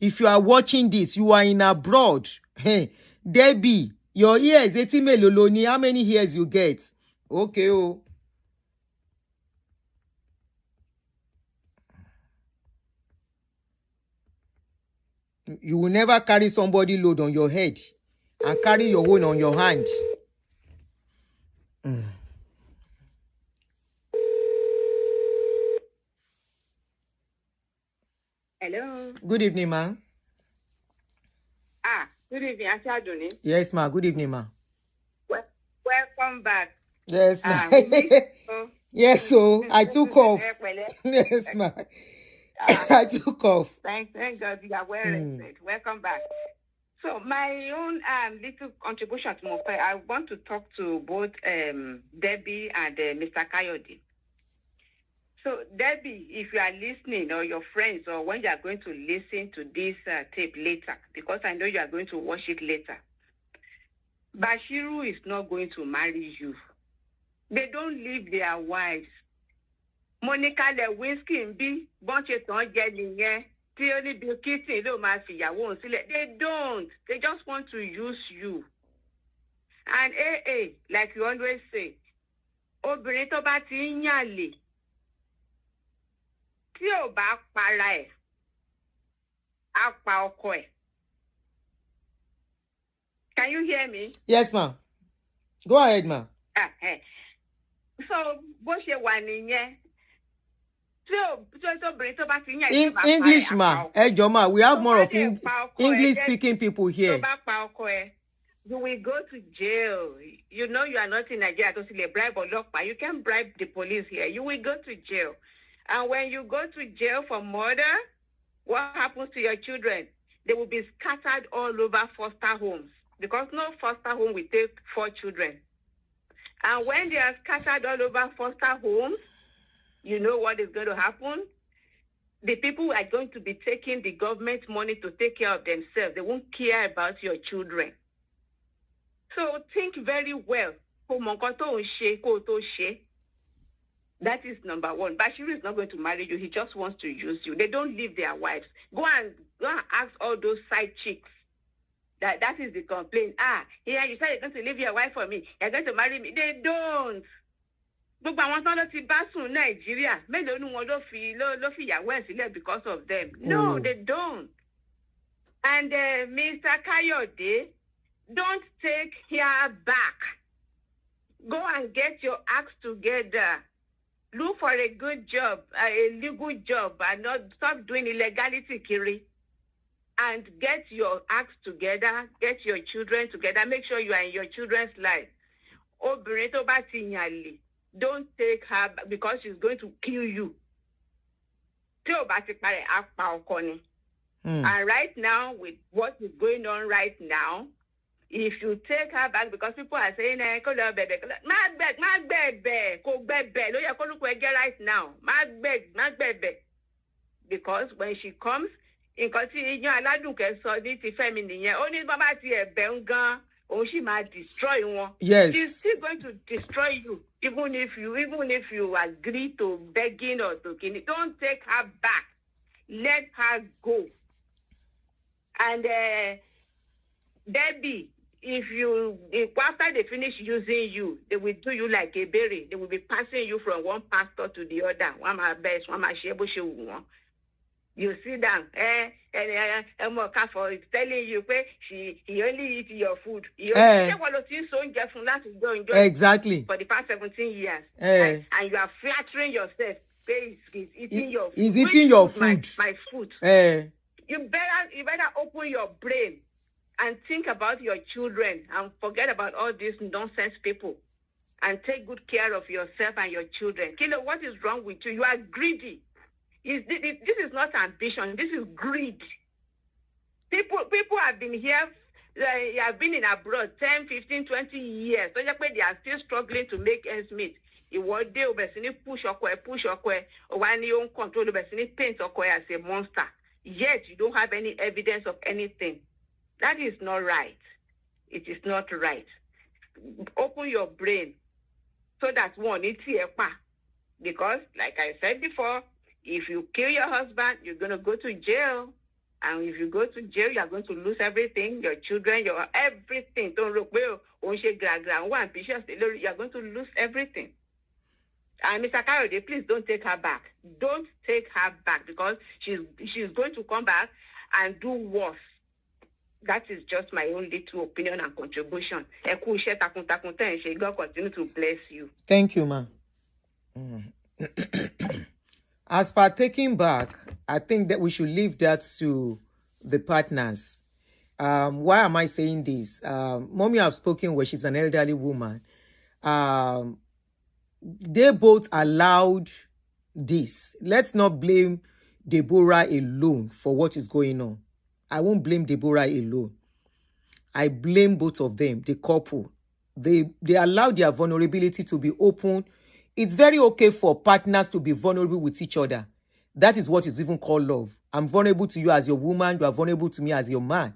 If you are watching this, you are in abroad. Hey, Debbie, your ears, 80 meloloni. How many ears you get? Okay, oh. You will never carry somebody load on your head and carry your own on your hand. Hello. Good evening, ma. Good evening, Aunty Aduni. Yes, ma. Good evening, ma. Welcome back. Yes, ma. Yes, so I took off. Yes, ma. I took off. Thank God you are well rested. Welcome back. So my own little contribution to Mofe, I want to talk to both Debbie and Mr. Kayode. So Debbie, if you are listening, or your friends, or when you are going to listen to this tape later, because I know you are going to watch it later, Bashiru is not going to marry you. They don't leave their wives. Monica Lewinsky ń bí bọ́n ṣe tàn jẹ nìyẹn tí ó ní Bill Keaton ló máa fìyàwó òun sílẹ̀. They don't. They just want to use you. And like you always say, obìnrin tó bá ti ń yànlè tí ò bá para ẹ̀ á pa ọkọ ẹ̀. Can you hear me? Yes, ma. Go ahead, ma. So bó ṣe wà nìyẹn. English, ma. Ma, we have more of English-speaking people here. You will go to jail. You know you are not in Nigeria to see a bribe or lock. You can bribe the police here. You will go to jail. And when you go to jail for murder, what happens to your children? They will be scattered all over foster homes. Because no foster home will take 4 children. And when they are scattered all over foster homes, you know what is going to happen? the people are going to be taking the government money to take care of themselves. They won't care about your children. So think very well. That is number one. Bashiru is not going to marry you. He just wants to use you. They don't leave their wives. Go and ask all those side chicks. That is the complaint. Here you say you're going to leave your wife for me. You're going to marry me. They don't. Gbogbo àwọn tán ló ti bá sùn Nàìjíríà mélòó ni wọn ló fi ìyàwó ẹ̀ sílẹ̀ because of them. No, they don't. And Mr. Kayode, don't take her back. Go and get your acts together. Look for a good job, a legal job, and not stop doing illegality, Kiri. And get your acts together, get your children together. Make sure you are in your children's life. Obìnrin tó bá ti yàn lè. Don't take her back because she's going to kill you. And right now, with what is going on right now, if you take her back, because people are saying, right now, because when she comes, she might destroy one. Yes. She's still going to destroy you, even if you agree to begging or to kill it. Don't take her back. Let her go. And Debbie, if after they finish using you, they will do you like a berry. They will be passing you from one pastor to the other. One my best, one my shebo. You sit down, and for telling you, he only eats your food. Exactly. For the past 17 years. And you are flattering yourself. He's eating your food. He's eating your food. My food. You better open your brain and think about your children and forget about all these nonsense people and take good care of yourself and your children. Kilo, what is wrong with you? You are greedy. This is not ambition. This is greed. People have been here, they have been in abroad 10, 15, 20 years. So they are still struggling to make ends meet. One day, push or one you control paint or as a monster. Yet you don't have any evidence of anything. That is not right. It is not right. Open your brain so that one it's here. Because, like I said before, if you kill your husband, you're going to go to jail. And if you go to jail, you're going to lose everything, your children, your everything. Don't look well. You're going to lose everything. And Mr. Kayode, please don't take her back. Don't take her back because she's going to come back and do worse. That is just my own little opinion and contribution. God continue to bless you. Thank you, ma. As per taking back, I think that we should leave that to the partners. Why am I saying this? Mommy have spoken where she's an elderly woman. They both allowed this. Let's not blame Deborah alone for what is going on. I won't blame Deborah alone. I blame both of them, the couple. They allowed their vulnerability to be open. It's very okay for partners to be vulnerable with each other. That is what is even called love. I'm vulnerable to you as your woman. You are vulnerable to me as your man.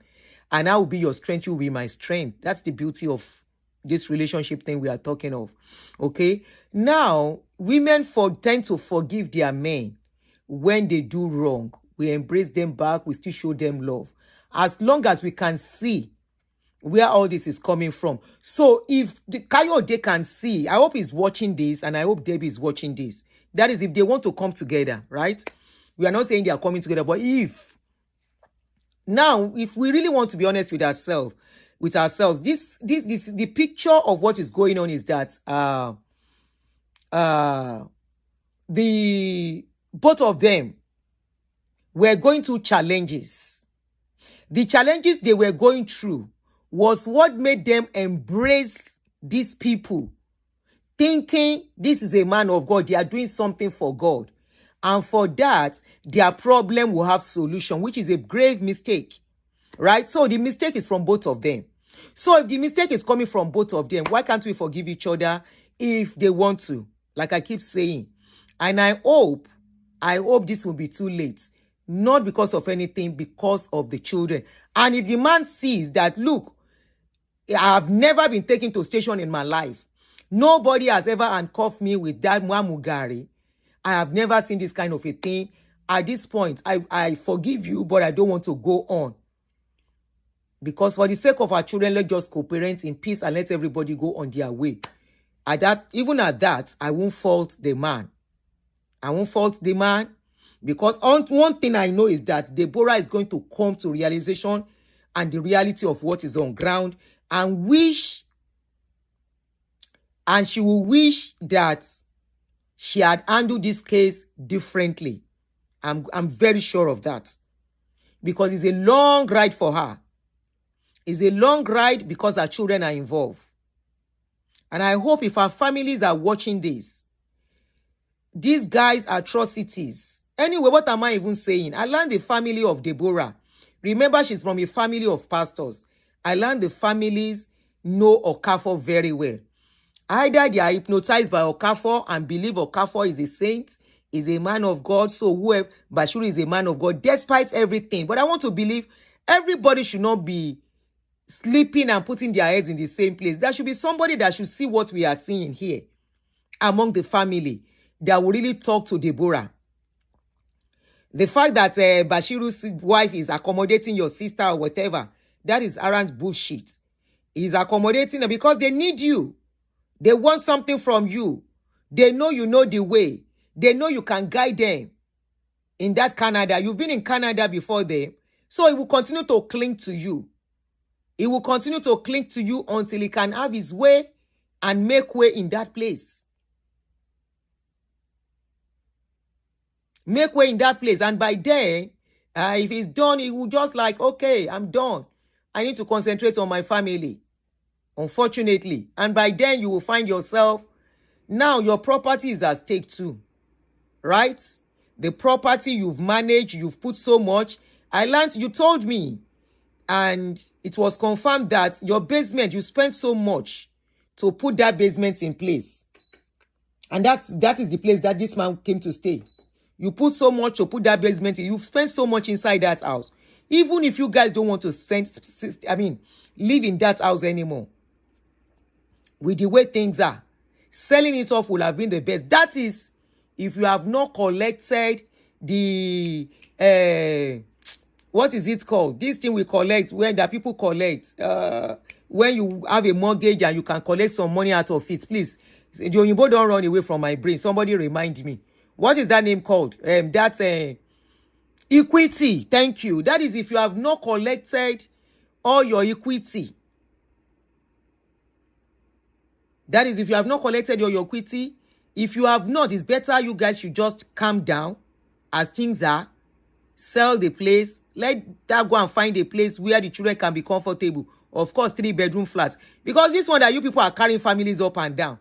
And I will be your strength. You will be my strength. That's the beauty of this relationship thing we are talking of. Okay? Now, women tend to forgive their men when they do wrong. We embrace them back. We still show them love. As long as we can see where all this is coming from. So if the Kayode can see, I hope he's watching this and I hope Debbie is watching this. That is if they want to come together, right? We are not saying they are coming together, but if we really want to be honest with ourselves, the picture of what is going on is that the both of them were going through challenges. The challenges they were going through was what made them embrace these people, thinking this is a man of God. They are doing something for God. And for that, their problem will have solution, which is a grave mistake, right? So the mistake is from both of them. So if the mistake is coming from both of them, why can't we forgive each other if they want to? Like I keep saying. And I hope I hope this will be too late. Not because of anything, because of the children. And if the man sees that, look, I have never been taken to station in my life. Nobody has ever handcuffed me with that Mwamugari. I have never seen this kind of a thing. At this point, I forgive you, but I don't want to go on. Because for the sake of our children, let's just co-parent in peace and let everybody go on their way. Even at that, I won't fault the man. I won't fault the man. Because one thing I know is that Deborah is going to come to realization and the reality of what is on ground and she will wish that she had handled this case differently. I'm very sure of that. Because it's a long ride for her. It's a long ride because her children are involved. And I hope if our families are watching this, these guys' atrocities. Anyway, what am I even saying? I learned the family of Deborah. Remember, she's from a family of pastors. I learned the families know Okafor very well. Either they are hypnotized by Okafor and believe Okafor is a saint, is a man of God, so whoever, Bashiru is a man of God, despite everything. But I want to believe everybody should not be sleeping and putting their heads in the same place. There should be somebody that should see what we are seeing here among the family that will really talk to Deborah. The fact that Bashiru's wife is accommodating your sister or whatever, that is arrant bullshit. He's accommodating her because they need you. They want something from you. They know you know the way. They know you can guide them in that Canada. You've been in Canada before them. So he will continue to cling to you. He will continue to cling to you until he can have his way and make way in that place. Make way in that place. And by then, if he's done, he will just like, okay, I'm done. I need to concentrate on my family. Unfortunately. And by then, you will find yourself, now your property is at stake too. Right? The property you've managed, you've put so much. You told me, and it was confirmed that your basement, you spent so much to put that basement in place. And that is the place that this man came to stay. You put so much to put that basement in. You've spent so much inside that house. Even if you guys don't want to live in that house anymore. With the way things are, selling it off will have been the best. That is, if you have not collected the what is it called? This thing we collect when the people collect. When you have a mortgage and you can collect some money out of it, please. The Oyinbo don't run away from my brain. Somebody remind me. What is that name called? That's equity. Thank you. That is if you have not collected all your equity. That is if you have not collected all your equity. If you have not, it's better you guys should just calm down as things are. Sell the place. Let that go and find a place where the children can be comfortable. Of course, 3-bedroom flats. Because this one that you people are carrying families up and down.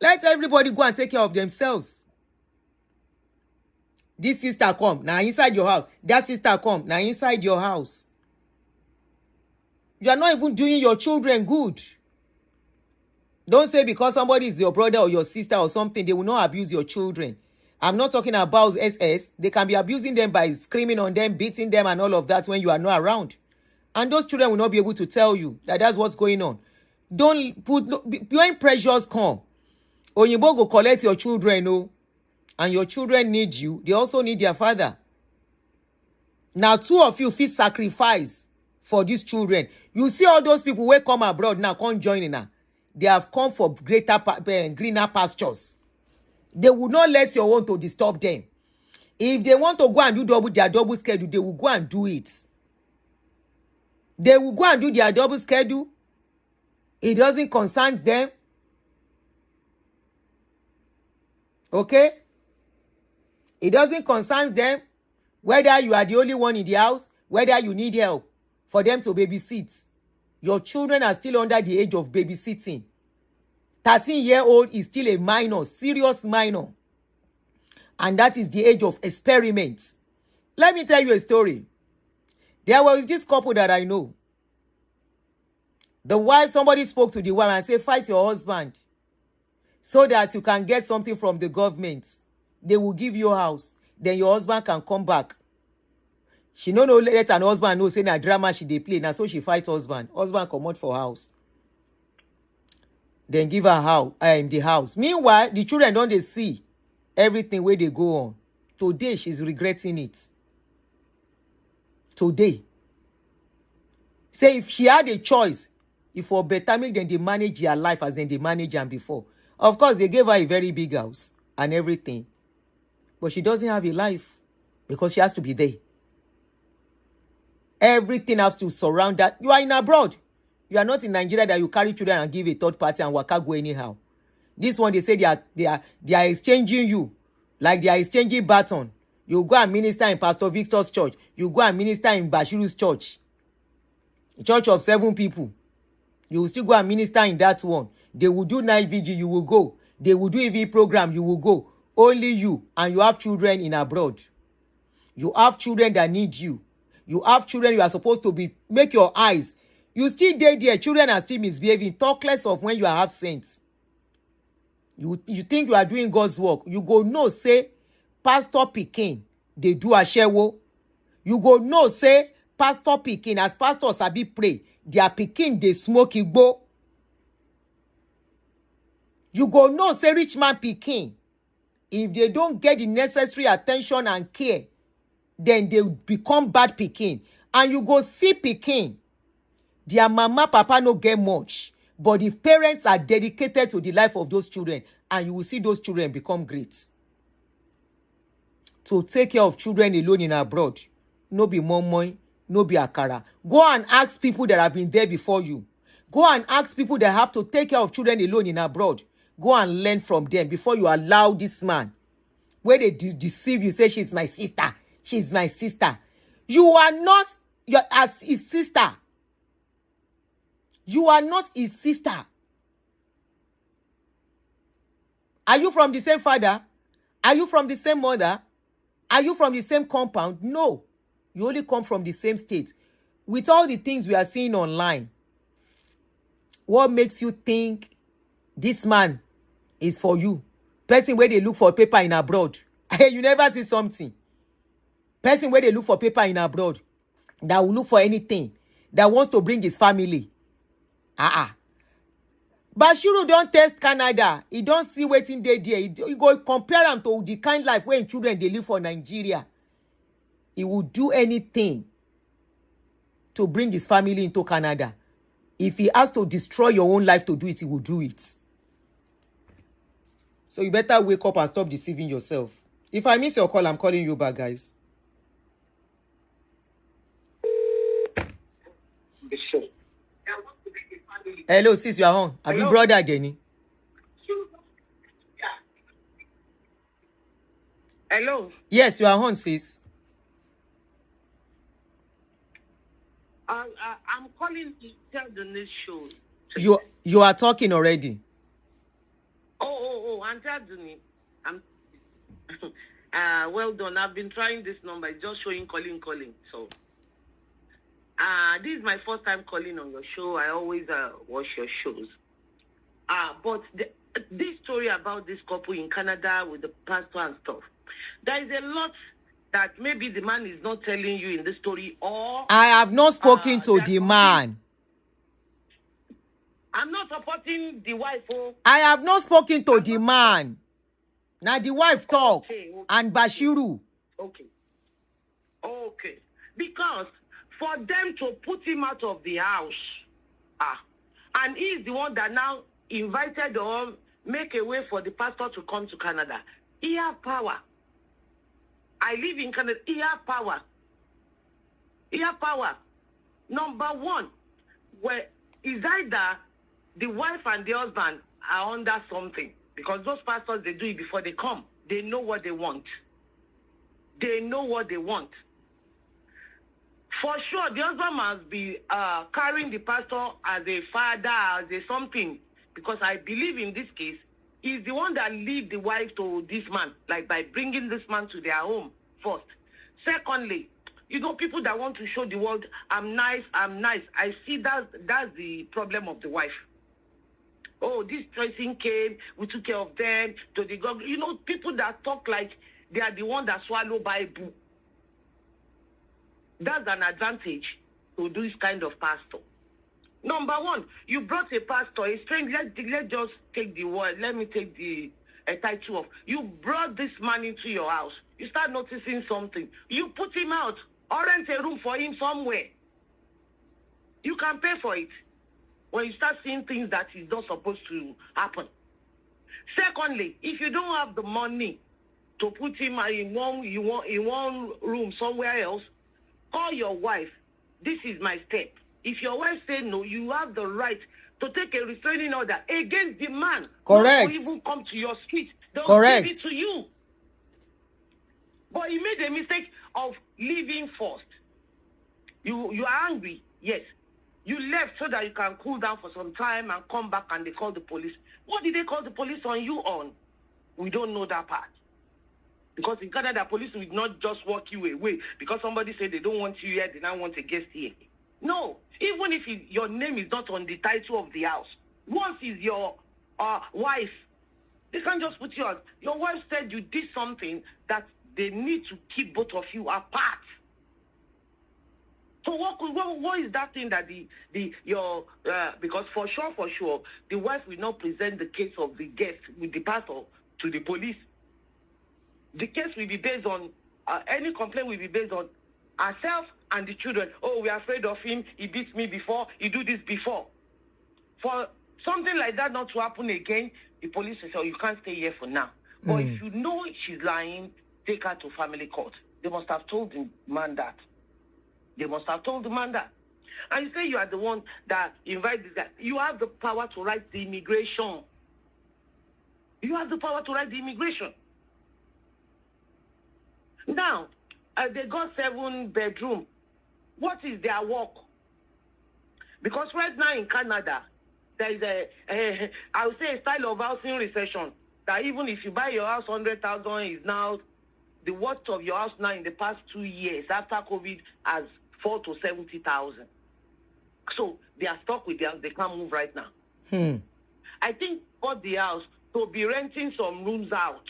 Let everybody go and take care of themselves. This sister come, now inside your house. That sister come, now inside your house. You are not even doing your children good. Don't say because somebody is your brother or your sister or something, they will not abuse your children. I'm not talking about SS. They can be abusing them by screaming on them, beating them and all of that when you are not around. And those children will not be able to tell you that that's what's going on. When pressures come, Oyinbo go collect your children, no? And your children need you. They also need their father. Now, 2 of you feel sacrifice for these children. You see all those people who come abroad now, come join in now. They have come for greener pastures. They will not let your own to disturb them. If they want to go and do their double schedule, they will go and do it. They will go and do their double schedule. It doesn't concern them. Okay? It doesn't concern them whether you are the only one in the house, whether you need help for them to babysit. Your children are still under the age of babysitting. 13-year-old is still a minor, serious minor. And that is the age of experiments. Let me tell you a story. There was this couple that I know. The wife, somebody spoke to the wife and said, fight your husband so that you can get something from the government. They will give you a house. then your husband can come back. She no let an husband know say na drama she dey play. Now so she fight husband. Husband come out for house. Then give her the house. Meanwhile, the children don't they see everything where they go on. Today, she's regretting it. Today. Say if she had a choice, if for better make them they manage her life as then they manage them before. Of course, they gave her a very big house and everything. But she doesn't have a life because she has to be there. Everything has to surround that. You are in abroad. You are not in Nigeria that you carry children and give a third party and waka go anyhow. This one, they say they are exchanging you. Like they are exchanging baton. You go and minister in Pastor Victor's church. You go and minister in Bashiru's church. A church of 7 people. You will still go and minister in that one. They will do night vigil, you will go. They will do EV program, you will go. Only you, and you have children in abroad. You have children that need you. You have children you are supposed to be, make your eyes. You still there, children are still misbehaving. Talk less of when you are absent. You think you are doing God's work. You go no say, Pastor Pikin, they do ashewo. You go no say, Pastor Pikin, as pastors sabi pray, their Pikin, they smoke igbo. You go no say, rich man Pikin, if they don't get the necessary attention and care, then they become bad Pikin. And you go see Pikin, their mama, papa no get much. But if parents are dedicated to the life of those children, and you will see those children become great. To take care of children alone in abroad, no be momoy, no be akara. Go and ask people that have been there before you. Go and ask people that have to take care of children alone in abroad. Go and learn from them before you allow this man, where they deceive you, say she's my sister. She's my sister. You are not as his sister. You are not his sister. Are you from the same father? Are you from the same mother? Are you from the same compound? No. You only come from the same state. With all the things we are seeing online, what makes you think this man is for you? Person where they look for paper in abroad. You never see something. Person where they look for paper in abroad, that will look for anything, that wants to bring his family. Bashiru don't test Canada. He don't see waiting there. He go compare him to the kind life when children they live for Nigeria. He will do anything to bring his family into Canada. If he has to destroy your own life to do it, he will do it. So you better wake up and stop deceiving yourself. If I miss your call, I'm calling you back, guys. Hello, sis, you are on. Have you brother Denny? Hello. Yes, you are on, sis. I'm calling to tell the news show. You are talking already. Aunty Aduni. Well done. I've been trying this number. It's just showing calling. So, this is my first time calling on your show. I always watch your shows. But this story about this couple in Canada with the pastor and stuff, there is a lot that maybe the man is not telling you in the story, or I have not spoken to the man. I'm not supporting the wife. I have not spoken to the man. Now the wife talk and Bashiru. Okay. Because for them to put him out of the house, and he's the one that now invited or make a way for the pastor to come to Canada. He has power. I live in Canada. He has power. Number one, where is either the wife and the husband are under something, because those pastors, they do it before they come. They know what they want. For sure, the husband must be carrying the pastor as a father, as a something, because I believe in this case, he's the one that lead the wife to this man, like by bringing this man to their home first. Secondly, people that want to show the world, I'm nice. I see that's the problem of the wife. Oh, this tracing came, we took care of them, to the God. People that talk like they are the one that swallow Bible. That's an advantage to this kind of pastor. Number one, you brought a pastor, a stranger. Let's just take the word. Let me take the title of. You brought this man into your house. You start noticing something. You put him out or rent a room for him somewhere. You can pay for it when you start seeing things that is not supposed to happen. Secondly, if you don't have the money to put him in one room somewhere else, call your wife. This is my step. If your wife says no, you have the right to take a restraining order against the man. Correct. Not to even come to your street. They'll Correct. give it to you. But you made a mistake of leaving first. You are angry, yes. You left so that you can cool down for some time and come back and they call the police. What did they call the police on you on? We don't know that part. Because in Canada, police will not just walk you away because somebody said they don't want you here, they now want a guest here. No. Even if your name is not on the title of the house, once is your wife, they can't just put you out. Your wife said you did something that they need to keep both of you apart. So what is that thing that because for sure, the wife will not present the case of the guest with the pastor to the police. The case will be based on, any complaint will be based on herself and the children. Oh, we are afraid of him. He beat me before. He do this before. For something like that not to happen again, the police will say, oh, you can't stay here for now. But if you know she's lying, take her to family court. They must have told the man that. They must have told the man that. And you say you are the one that invited this guy. You have the power to write the immigration. You have the power to write the immigration. Now, they got 7 bedroom. What is their work? Because right now in Canada, there is I would say a style of housing recession that even if you buy your house 100,000 is now the worth of your house now in the past 2 years after COVID has 4 to 70,000. So they are stuck with the house. They can't move right now. I think for the house to be renting some rooms out.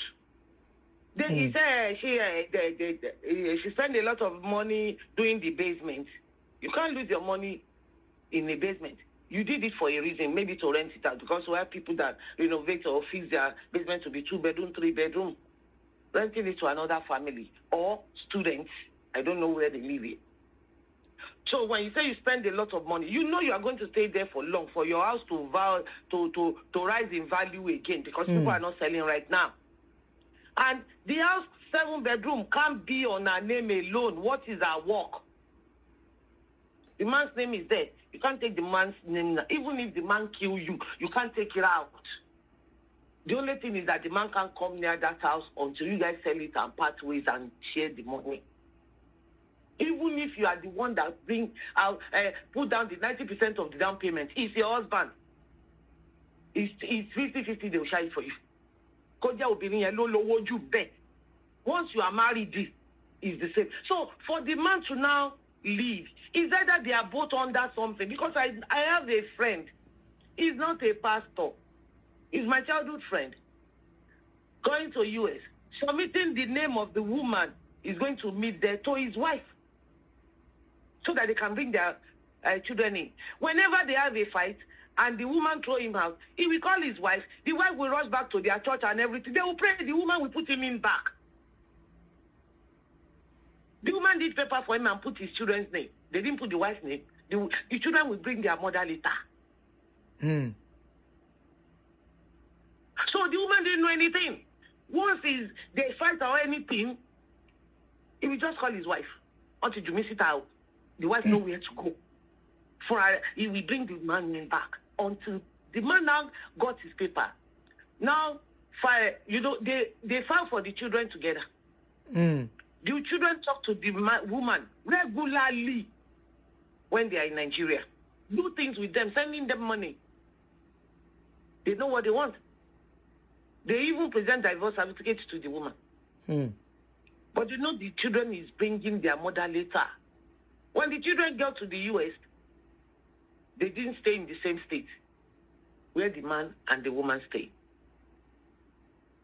Then he said she spent a lot of money doing the basement. You can't lose your money in a basement. You did it for a reason, maybe to rent it out, because we have people that renovate or fix their basement to be 2-bedroom, 3-bedroom, renting it to another family or students. I don't know where they live in. So when you say you spend a lot of money, you know you are going to stay there for long, for your house to rise in value again, because people are not selling right now. And the house 7-bedroom can't be on her name alone. What is her work? The man's name is there. You can't take the man's name. Even if the man kill you, you can't take it out. The only thing is that the man can't come near that house until you guys sell it and part ways and share the money. Even if you are the one that bring out, put down the 90% of the down payment, it's your husband. It's 50-50, they will share it for you. Once you are married, this is the same. So for the man to now leave, is either they are both under something. Because I have a friend. He's not a pastor. He's my childhood friend. Going to US, submitting the name of the woman is going to meet there to his wife, so that they can bring their children in. Whenever they have a fight and the woman throw him out, he will call his wife. The wife will rush back to their church and everything. They will pray. The woman will put him in back. The woman did paper for him and put his children's name. They didn't put the wife's name. The children will bring their mother later. So the woman didn't know anything. Once they fight or anything, he will just call his wife. Until you miss it out, the wife know where to go. He will bring the man back until the man now got his paper. Now, they file for the children together. The children talk to the woman regularly when they are in Nigeria. Do things with them, sending them money. They know what they want. They even present divorce certificates to the woman. But the children is bringing their mother later. When the children got to the US, they didn't stay in the same state where the man and the woman stay.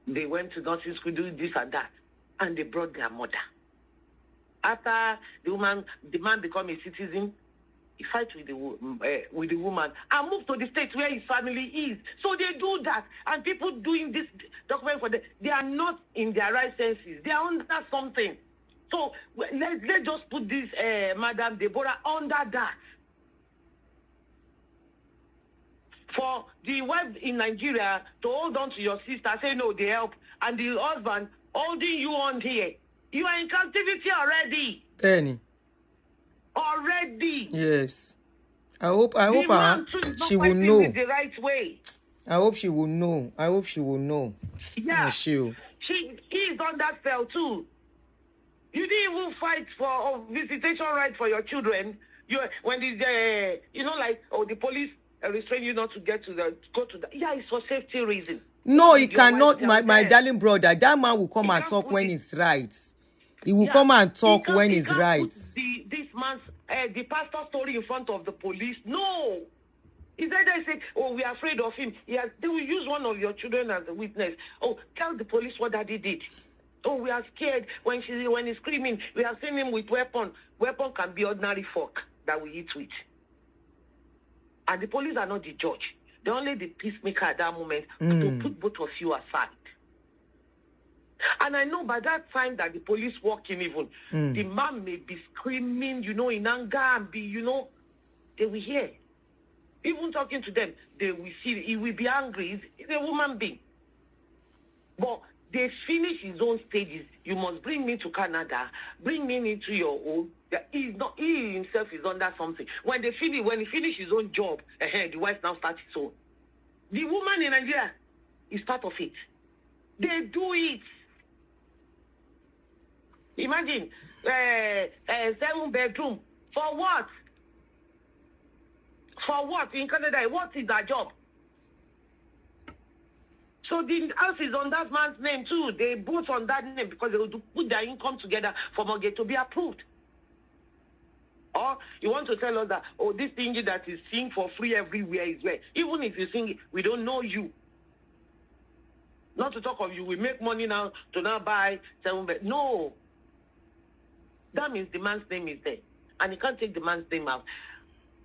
They went to nursing school, doing this and that. and they brought their mother. After the man become a citizen, he fight with the woman and move to the state where his family is. So they do that, and people doing this document for them, they are not in their right senses. They are under something. So let's just put this Madam Deborah under that. For the wife in Nigeria to hold on to your sister, say no, they help, and the husband holding you on here, you are in captivity already. Penny. Already. Yes. I hope she will know. The right way. I hope she will know. Yeah. She is on that spell too. You didn't even fight for visitation right for your children. When the the police restrain you not to go to that. Yeah, it's for safety reason. No, he cannot, my darling brother. That man will come and talk when it's right. He will come and talk when it's right. This man's the pastor story in front of the police. No. Is that they say, oh, we are afraid of him. They will use one of your children as a witness. Oh, tell the police what daddy did. Oh, we are scared when he's screaming. We have seen him with weapon. Weapon can be ordinary fork that we eat with. And the police are not the judge. They're only the peacemaker at that moment to put both of you aside. And I know by that time that the police walk in even, the man may be screaming, in anger and be, they will hear. Even talking to them, they will see, he will be angry. He's a human being. But they finish his own stages. You must bring me to Canada, bring me into your own. He himself is under something. When he finish his own job, the wife now starts his own. The woman in Nigeria is part of it. They do it. Imagine 7-bedroom. For what? For what? In Canada, what is that job? So the house is on that man's name too. They both on that name because they will put their income together for mortgage to be approved. Or you want to tell us that, this thing that is sing for free everywhere is where. Even if you sing it, we don't know you. Not to talk of you, we make money now to now buy 7-bed. No. That means the man's name is there. And you can't take the man's name out.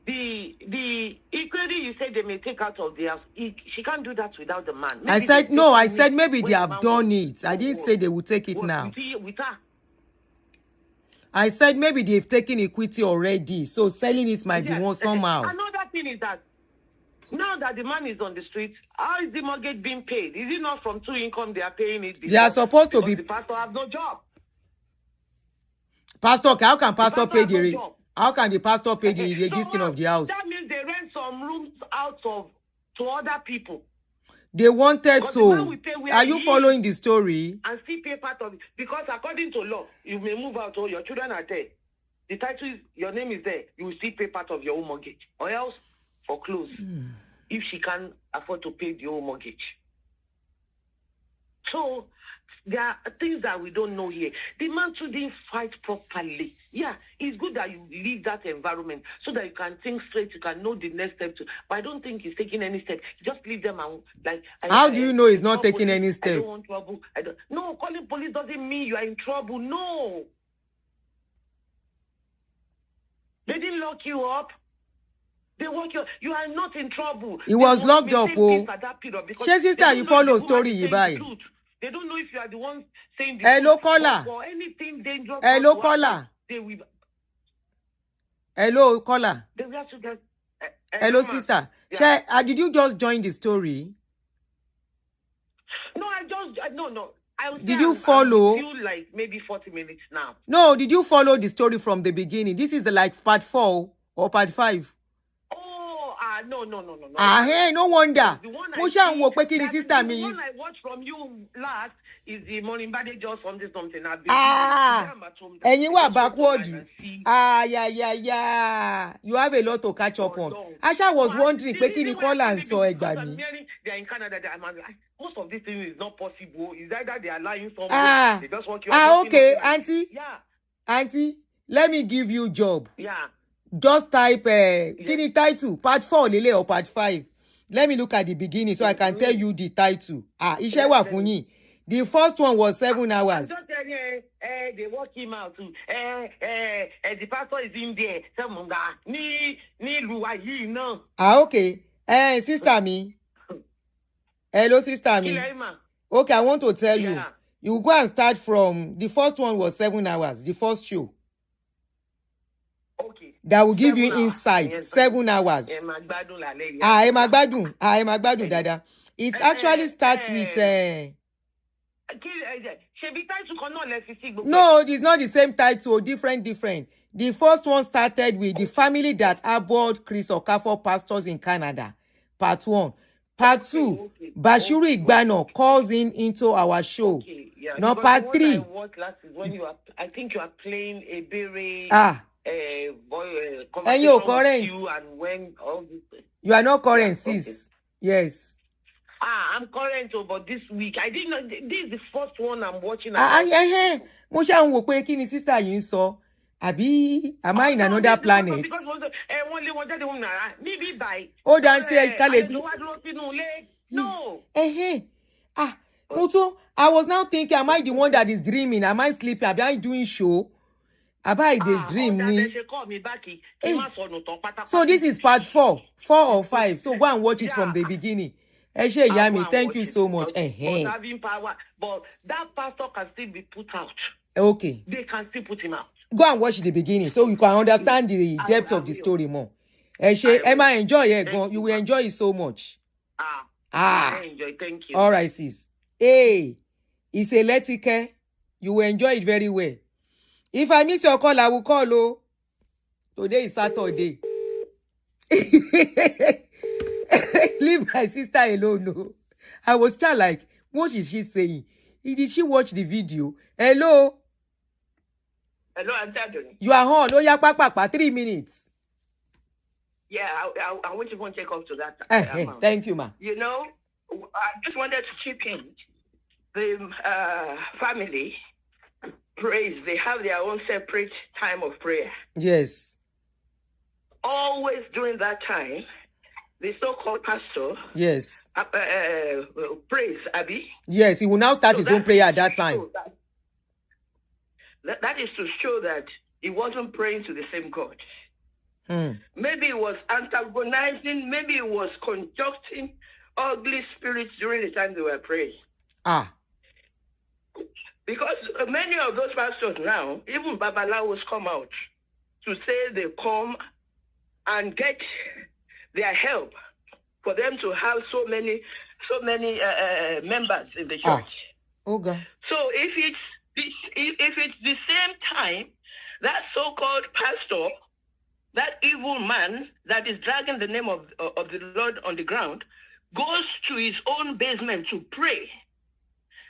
The equity you said they may take out of the house, she can't do that without the man. I said maybe they have done it. I didn't say they will take it now. With her. I said maybe they've taken equity already, so selling it might be one somehow. Another thing is that now that the man is on the street, how is the mortgage being paid? Is it not from 2 income they are paying it? They are supposed to be. The pastor has no job. Pastor, how can pastor pay the? How can the pastor pay the registering of the house? That means they rent some rooms out to other people. They wanted to. Are you following the story? And still pay part of it. Because according to law, you may move out or your children are there. The title is, your name is there. You will still pay part of your own mortgage. Or else, foreclose. If she can't afford to pay the own mortgage. So, there are things that we don't know here. The man too didn't fight properly. Yeah, it's good that you leave that environment so that you can think straight, you can know the next step too. But I don't think he's taking any step. Just leave them and How do you know he's not taking any step? I don't want trouble. No, calling police doesn't mean you are in trouble. No. They didn't lock you up. They lock you up. You are not in trouble. He was locked up. She sister, you follow story, you buy. They don't know if you are the one saying the Hello, caller. or anything dangerous. Hello, caller. They will. Hello, caller. They will have to get. Hello, sister. Yeah. Did you just join the story? No, no. Did you follow? I like maybe 40 minutes now. No, did you follow the story from the beginning? This is like part 4 or part 5. No. Hey, no wonder. The one I watched from you last is the morning body just something. And you are backward. Yeah. You have a lot to catch up on. Asha was wondering, Pekini call and saw Egbani. They are in Canada. Most of these things is not possible. Is either they are lying somewhere. They just want you. Okay, Aunty. Yeah. Aunty, let me give you job. Yeah. Just type kini title part 4 lele or part 5. Let me look at the beginning so I can tell you the title. Iṣẹ́ wà fún yín. The first one was 7 I'm hours. just telling you, they work him out too. The pastor is in there. Ni luwayi no. Okay. Sister me. Hello, sister me. Kilema. Okay, I want to tell you. Yeah. You go and start from the first one was 7 hours, the first show. Okay. That will give 7 you hours. insight. Yes, 7 hours. Magbadun lale. Emagbadun, Dada. It actually starts with. No, it's not the same title, different. The first one started with the family that harbored Chris Okafor pastors in Canada. Part 1. Part 2, Bashiru Igbano calls in into our show. Okay, yeah. No, part 3. I watched last is when I think you are playing a very and you're current. You and when all this. You are not current, sis. Okay. Yes. I'm current, but this week I didn't know. This is the first one I'm watching. Mo ṣá ń wò pé kí ni sister yìí ń sọ. Àbí am I in another planet? Because Oh, Aunty, no. Muto, I was now thinking, am I the one that is dreaming? Am I sleeping? Am I doing show? Am I dream? So this is part 4 or 5. So go and watch it from the beginning. Yami, thank you so much. Having power, but that pastor can still be put out. Okay. They can still put him out. Go and watch the beginning so you can understand the depth of the story more. Emma, enjoy it. You will enjoy it so much. I enjoy. Thank you. All right, sis. Hey, it's a letike. You will enjoy it very well. If I miss your call, I will call. Oh, today is Saturday. Leave my sister alone. No, I was just like, what is she saying? Did she watch the video? Hello. Hello, Aunty Aduni. You are on. Oh, yeah, papa, 3 minutes. Yeah, I want to take off to that. Thank you, ma. You know, I just wanted to chip in. The family prays. They have their own separate time of prayer. Yes. Always during that time, the so-called pastor. Yes. Prays, Abby. Yes, he will now start his own prayer at that time. That is to show that he wasn't praying to the same God. Maybe it was antagonizing, maybe it was conjuncting ugly spirits during the time they were praying. Because many of those pastors now, even Babalawos come out to say they come and get their help for them to have so many members in the church. Okay. So if it's the same time, that so-called pastor, that evil man that is dragging the name of the Lord on the ground, goes to his own basement to pray,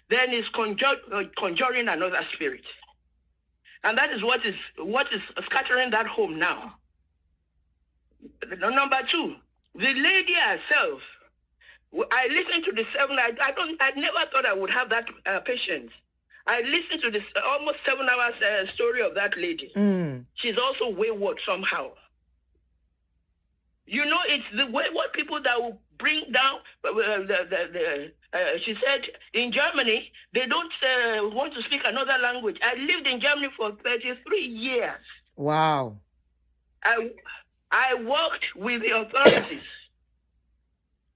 then he's conjuring another spirit. And that is what is scattering that home now. Number 2, the lady herself, I listened to the 7, I never thought I would have that patience. I listened to this almost 7 hours story of that lady. She's also wayward somehow. You know, it's the wayward people that will bring down. She said in Germany they don't want to speak another language. I lived in Germany for 33 years. Wow. I worked with the authorities.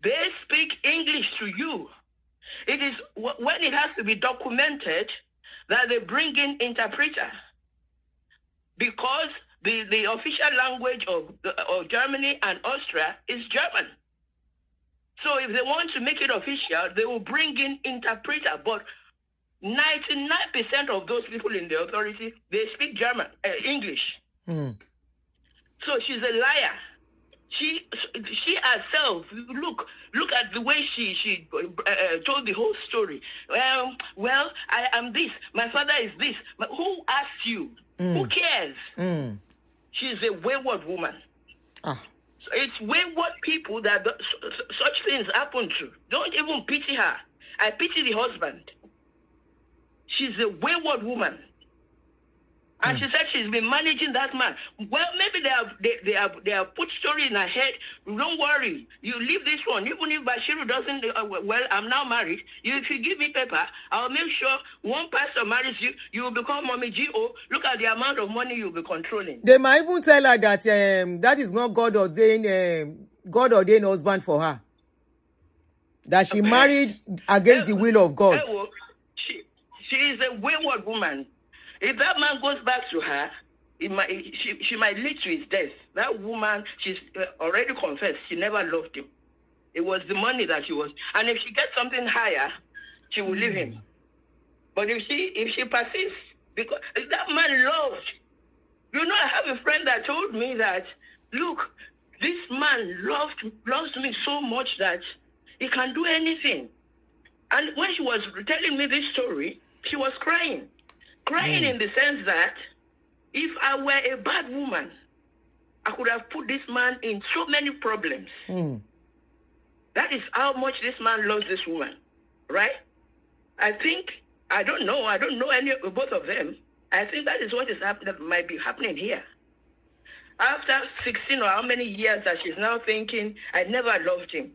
They speak English to you. It is when it has to be documented that they bring in interpreter, because the official language of Germany and Austria is German. So if they want to make it official, they will bring in interpreter. But 99% of those people in the authority, they speak English. So she's a liar. She herself, look at the way she told the whole story. Well, I am this. My father is this. But who asked you? Who cares? She's a wayward woman. So it's wayward people that such things happen to. Don't even pity her. I pity the husband. She's a wayward woman. And she said she's been managing that man. Well, maybe they have put story in her head. Don't worry, you leave this one. Even if Bashiru doesn't, well, I'm now married. If you give me paper, I'll make sure one pastor marries you. You will become mommy G.O. Look at the amount of money you'll be controlling. They might even tell her that that is not God ordained husband for her. That she married against the will of God. She is a wayward woman. If that man goes back to her, she might lead to his death. That woman, she's already confessed, she never loved him. It was the money that she was. And if she gets something higher, she will leave him. But if she persists, because that man loved. You know, I have a friend that told me that, look, this man loves me so much that he can do anything. And when she was telling me this story, she was crying. Crying in the sense that if I were a bad woman, I could have put this man in so many problems. That is how much this man loves this woman, right? I don't know any of both of them. I think that is what is that might be happening here. After 16 or how many years that she's now thinking, I never loved him.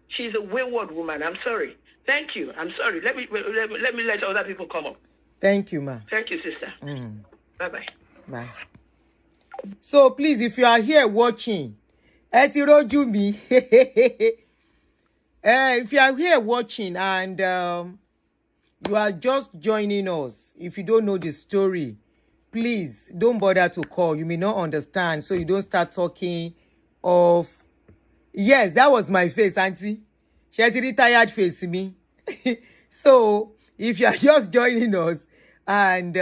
She's a wayward woman. I'm sorry. Thank you. I'm sorry. Let me let other people come up. Thank you, ma. Thank you, sister. Bye-bye. Bye. So please, if you are here watching, if you are here watching and you are just joining us, if you don't know the story, please don't bother to call. You may not understand, so you don't start talking of. Yes, that was my face, Aunty. She has a tired face in me. So if you are just joining us and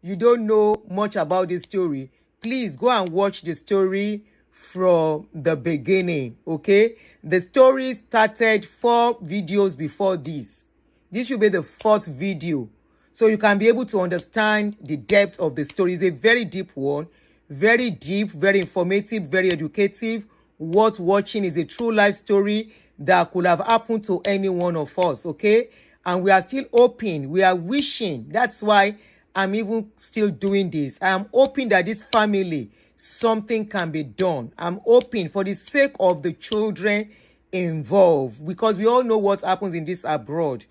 you don't know much about this story, please go and watch the story from the beginning, okay? The story started 4 videos before this. This should be the 4th video. So you can be able to understand the depth of the story. It's a very deep one, very deep, very informative, very educative. Worth watching. Is a true life story that could have happened to any one of us, okay? And we are still hoping, we are wishing. That's why I'm even still doing this. I am hoping that this family, something can be done. I'm hoping for the sake of the children involved, because we all know what happens in this abroad,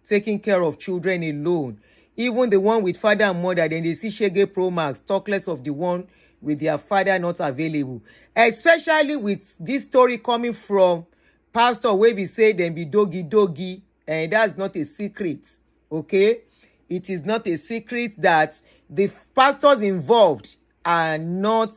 taking care of children alone. Even the one with father and mother, then they see Shege Pro Max, talk less of the one with their father not available. Especially with this story coming from pastor where we say them be doggy, and that's not a secret, okay? It is not a secret that the pastors involved are not,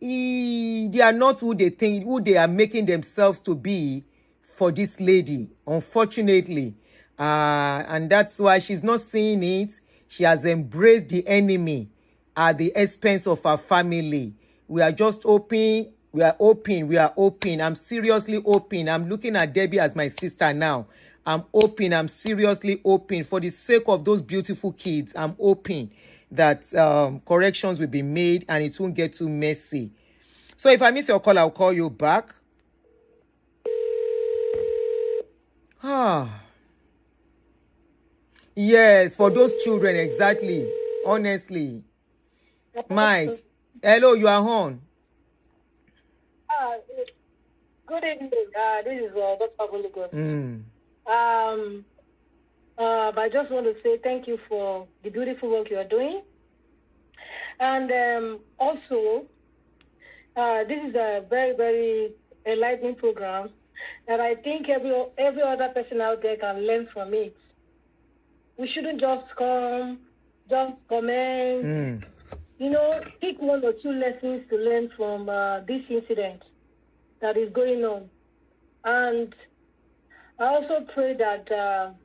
they are not who they think, who they are making themselves to be for this lady, unfortunately. And that's why she's not seeing it. She has embraced the enemy at the expense of her family. We are just hoping. We are hoping. I'm seriously hoping. I'm looking at Debbie as my sister now. I'm hoping. I'm seriously hoping for the sake of those beautiful kids. I'm hoping that corrections will be made and it won't get too messy. So if I miss your call, I'll call you back. Yes, for those children, exactly. Honestly. Mike, hello, you are on. Good evening. This is Dr. Bulugo. I just want to say thank you for the beautiful work you are doing. And also, this is a very, very enlightening program that I think every other person out there can learn from it. We shouldn't just comment, you know, pick 1 or 2 lessons to learn from this incident that is going on. And I also pray that God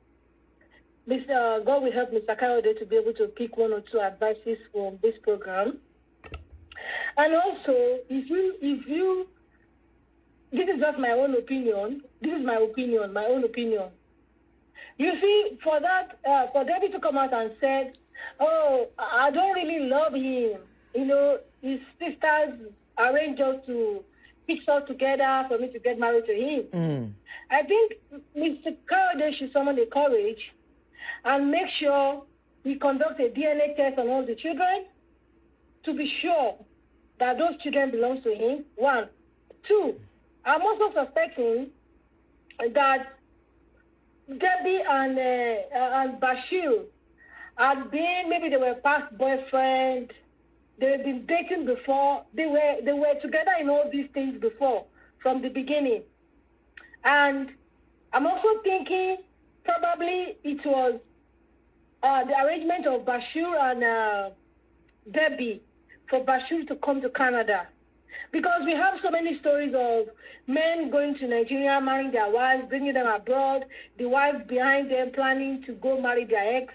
will help Mr. Kayode to be able to pick 1 or 2 advices from this program. And also, if you, this is just my own opinion. This is my own opinion. You see, for Debbie to come out and said, "Oh, I don't really love him. You know, his sisters arranged us to fix us together for me to get married to him." I think Mr. Kayode should summon the courage and make sure he conducts a DNA test on all the children to be sure that those children belong to him. 1. 2, I'm also suspecting that Debbie and Bashiru had been, maybe they were past boyfriend, they've been dating before, they were together in all these things before, from the beginning. And I'm also thinking probably it was the arrangement of Bashiru and Debbie for Bashiru to come to Canada. Because we have so many stories of men going to Nigeria, marrying their wives, bringing them abroad, the wives behind them planning to go marry their ex,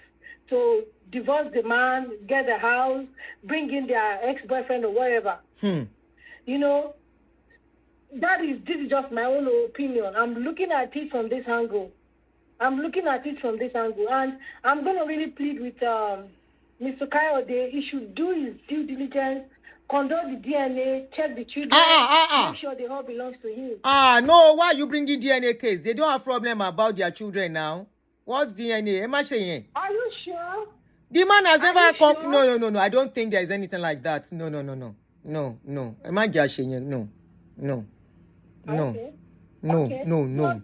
to divorce the man, get a house, bring in their ex-boyfriend or whatever. You know, this is just my own opinion. I'm looking at it from this angle. And I'm going to really plead with Mr. Kayode. He should do his due diligence, conduct the DNA, check the children, make sure they all belongs to him. No, why are you bringing DNA case? They don't have problem about their children now. What's DNA? Am I saying? Are you sure? The man has never come. Sure? No. I don't think there is anything like that. No. Am I just saying? No. Okay. No.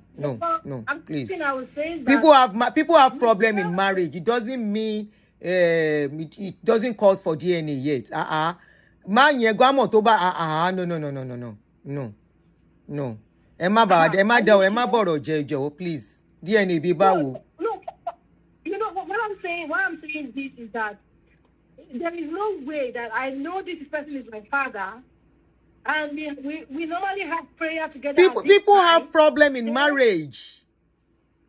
I'm Please. thinking I was saying that People have problem in marriage. It doesn't mean it doesn't cause for DNA yet. Man, you go to no. Emma Boro Jejo, please. DNA be bawo. No, you know what I'm saying. What I'm saying this is that there is no way that I know this person is my father, and we normally have prayer together. People have problem in marriage.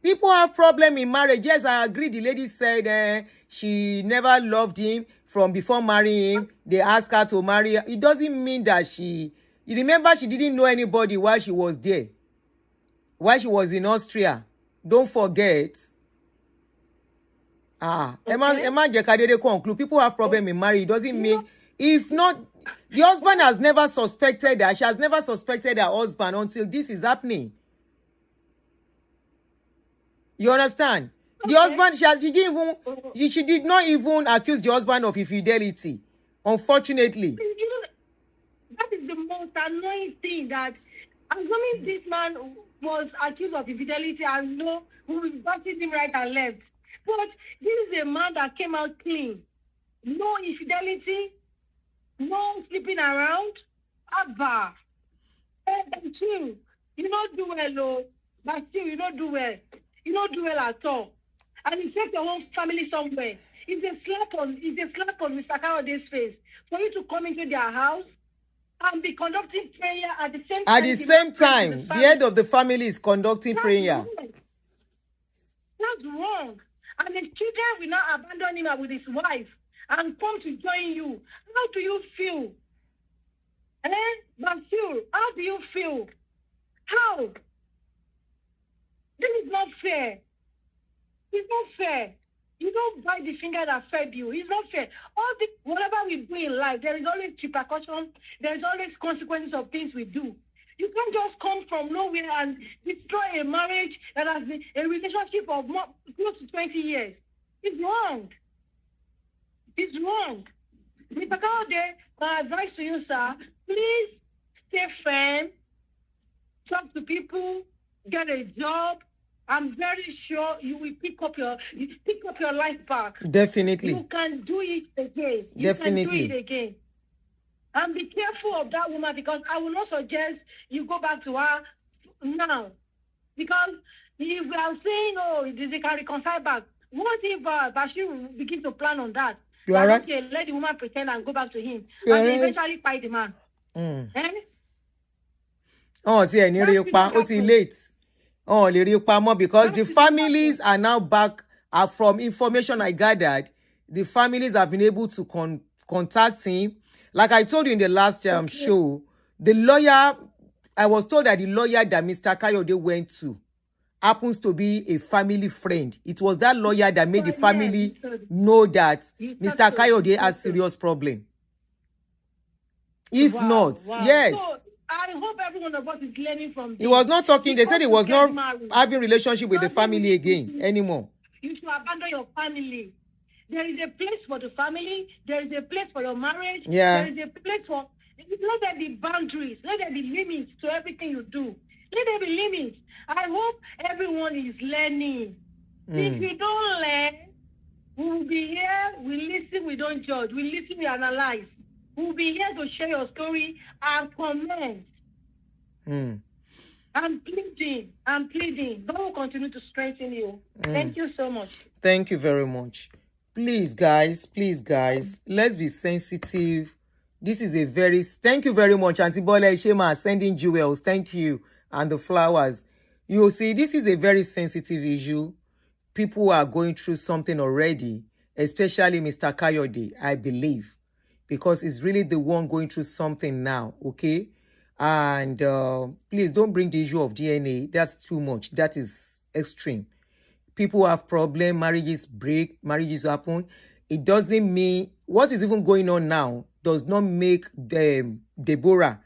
People have problem in marriage. Yes, I agree. The lady said she never loved him from before marrying him. They asked her to marry her. It doesn't mean that you remember she didn't know anybody while she was there. While she was in Austria. Don't forget. Emma Jekadede conclude. People have problem in marriage. It doesn't mean, if not, the husband has never suspected that. She has never suspected her husband until this is happening. You understand? The husband, she did not even accuse the husband of infidelity. Unfortunately. You know, that is the most annoying thing, that assuming this man was accused of infidelity, I know we will gossip him right and left. But this is a man that came out clean. No infidelity, no sleeping around. Abba. And you don't do well, though. But still, you don't do well. You don't do well at all. And you take your whole family somewhere. It's a slap on Mr. Kayode's face for you to come into their house and be conducting prayer at the same time. At the same time, the head of the family is conducting prayer. Wrong. That's wrong. And the children will not abandon him with his wife and come to join you. How do you feel? Bashiru, how do you feel? How? This is not fair. It's not fair. You don't bite the finger that fed you. It's not fair. Whatever we do in life, there is always repercussions. There is always consequences of things we do. You can't just come from nowhere and destroy a marriage that has been a relationship of close to 20 years. It's wrong. It's wrong. Mr. Kayode, my advice to you, sir, please stay firm, talk to people, get a job. I'm very sure you will pick up your life back. Definitely. You can do it again. Definitely. You can do it again. And be careful of that woman, because I will not suggest you go back to her now. Because if we are saying, they can reconcile back, what if Bashiru begin to plan on that? You are right. Okay, let the woman pretend and go back to him. You and are eventually fight the man. It's late. Because the families are now back. From information I gathered, the families have been able to contact him. Like I told you in the last show, the lawyer, I was told that the lawyer that Mr. Kayode went to happens to be a family friend. It was that lawyer that made the family know that Mr. Kayode has serious problem. If not, yes. So, I hope every one of us is learning from this. He was not talking. They said he was not having relationship with the family again anymore. You should abandon your family. There is a place for the family. There is a place for your marriage. Yeah. There is a place for... Let there be boundaries. Let there be limits to everything you do. Let there be limits. I hope everyone is learning. If you don't learn, we will be here. We listen. We don't judge. We listen. We analyze. We will be here to share your story and comment. I'm pleading. God will continue to strengthen you. Thank you so much. Thank you very much. Please, guys, let's be sensitive. This is a very... Thank you very much, Aunty Bola Ishema, sending jewels. Thank you. And the flowers. You see, this is a very sensitive issue. People are going through something already, especially Mr. Kayode, I believe, because he's really the one going through something now, okay? And please don't bring the issue of DNA. That's too much. That is extreme. People have problems, marriages break, marriages happen. It doesn't mean what is even going on now does not make Deborah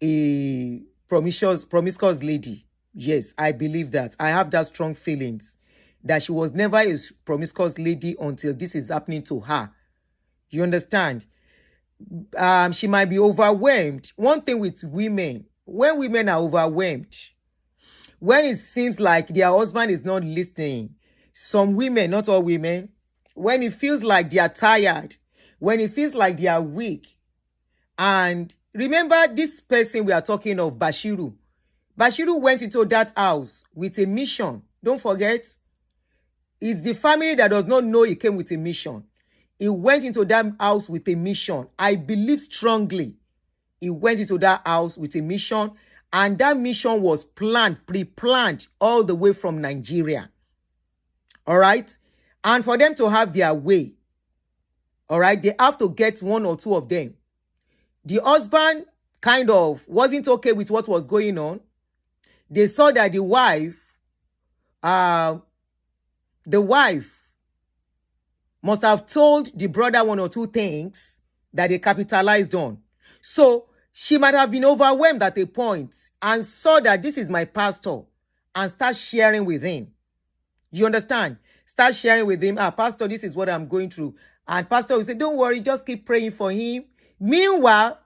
a promiscuous lady. Yes, I believe that. I have that strong feelings that she was never a promiscuous lady until this is happening to her. You understand? She might be overwhelmed. One thing with women, when women are overwhelmed, when it seems like their husband is not listening, some women, not all women, when it feels like they are tired, when it feels like they are weak. And remember this person we are talking of, Bashiru. Bashiru went into that house with a mission. Don't forget, it's the family that does not know he came with a mission. He went into that house with a mission. I believe strongly he went into that house with a mission, and that mission was planned, pre-planned all the way from Nigeria. All right? And for them to have their way, all right, they have to get one or two of them. The husband kind of wasn't okay with what was going on. They saw that the wife must have told the brother one or two things that they capitalized on. So she might have been overwhelmed at a point and saw that this is my pastor and start sharing with him. You understand? Start sharing with him, pastor, this is what I'm going through. And pastor will say, don't worry, just keep praying for him. Meanwhile,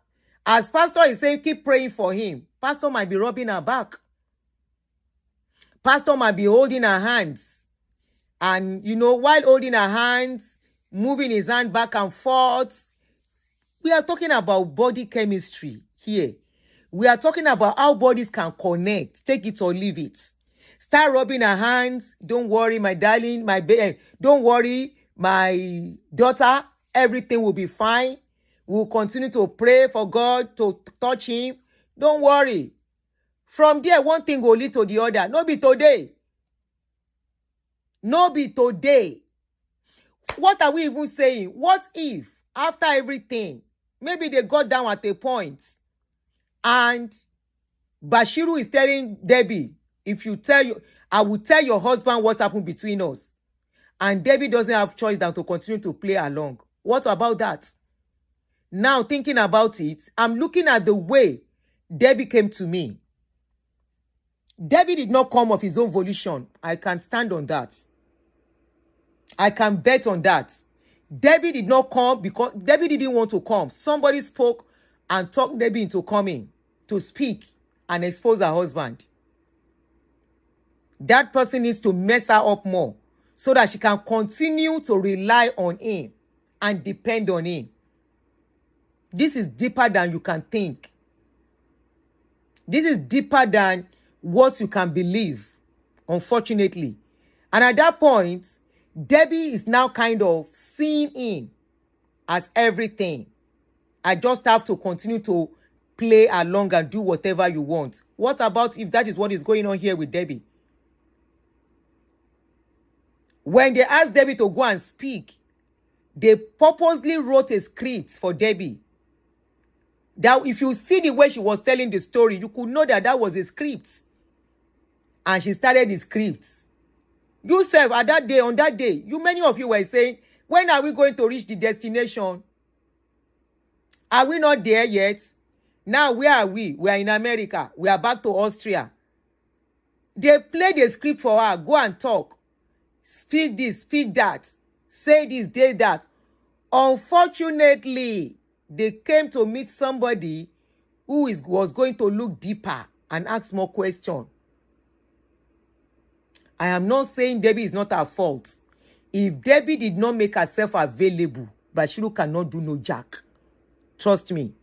as pastor is saying, keep praying for him, pastor might be rubbing her back. Pastor might be holding her hands. And, while holding her hands, moving his hand back and forth, we are talking about body chemistry here. We are talking about how bodies can connect. Take it or leave it. Start rubbing her hands. Don't worry, my darling, my baby. Don't worry, my daughter. Everything will be fine. We'll continue to pray for God to touch him. Don't worry. From there, one thing will lead to the other. No be today. No be today. What are we even saying? What if, after everything, maybe they got down at a point and Bashiru is telling Debbie, I will tell your husband what happened between us. And Debbie doesn't have choice than to continue to play along. What about that? Now, thinking about it, I'm looking at the way Debbie came to me. Debbie did not come of his own volition. I can stand on that. I can bet on that. Debbie did not come because Debbie didn't want to come. Somebody spoke and talked Debbie into coming to speak and expose her husband. That person needs to mess her up more so that she can continue to rely on him and depend on him. This is deeper than you can think. This is deeper than what you can believe, unfortunately. And at that point, Debbie is now kind of seeing him as everything. I just have to continue to play along and do whatever you want. What about if that is what is going on here with Debbie? When they asked Debbie to go and speak, they purposely wrote a script for Debbie. That if you see the way she was telling the story, you could know that that was a script. And she started the script. You self, on that day, many of you were saying, when are we going to reach the destination? Are we not there yet? Now, where are we? We are in America. We are back to Austria. They played a script for her. Go and talk. Speak this, speak that. say this, day that. Unfortunately, they came to meet somebody who was going to look deeper and ask more questions. I am not saying Debbie is not her fault. If Debbie did not make herself available, Bashiru cannot do no jack. Trust me.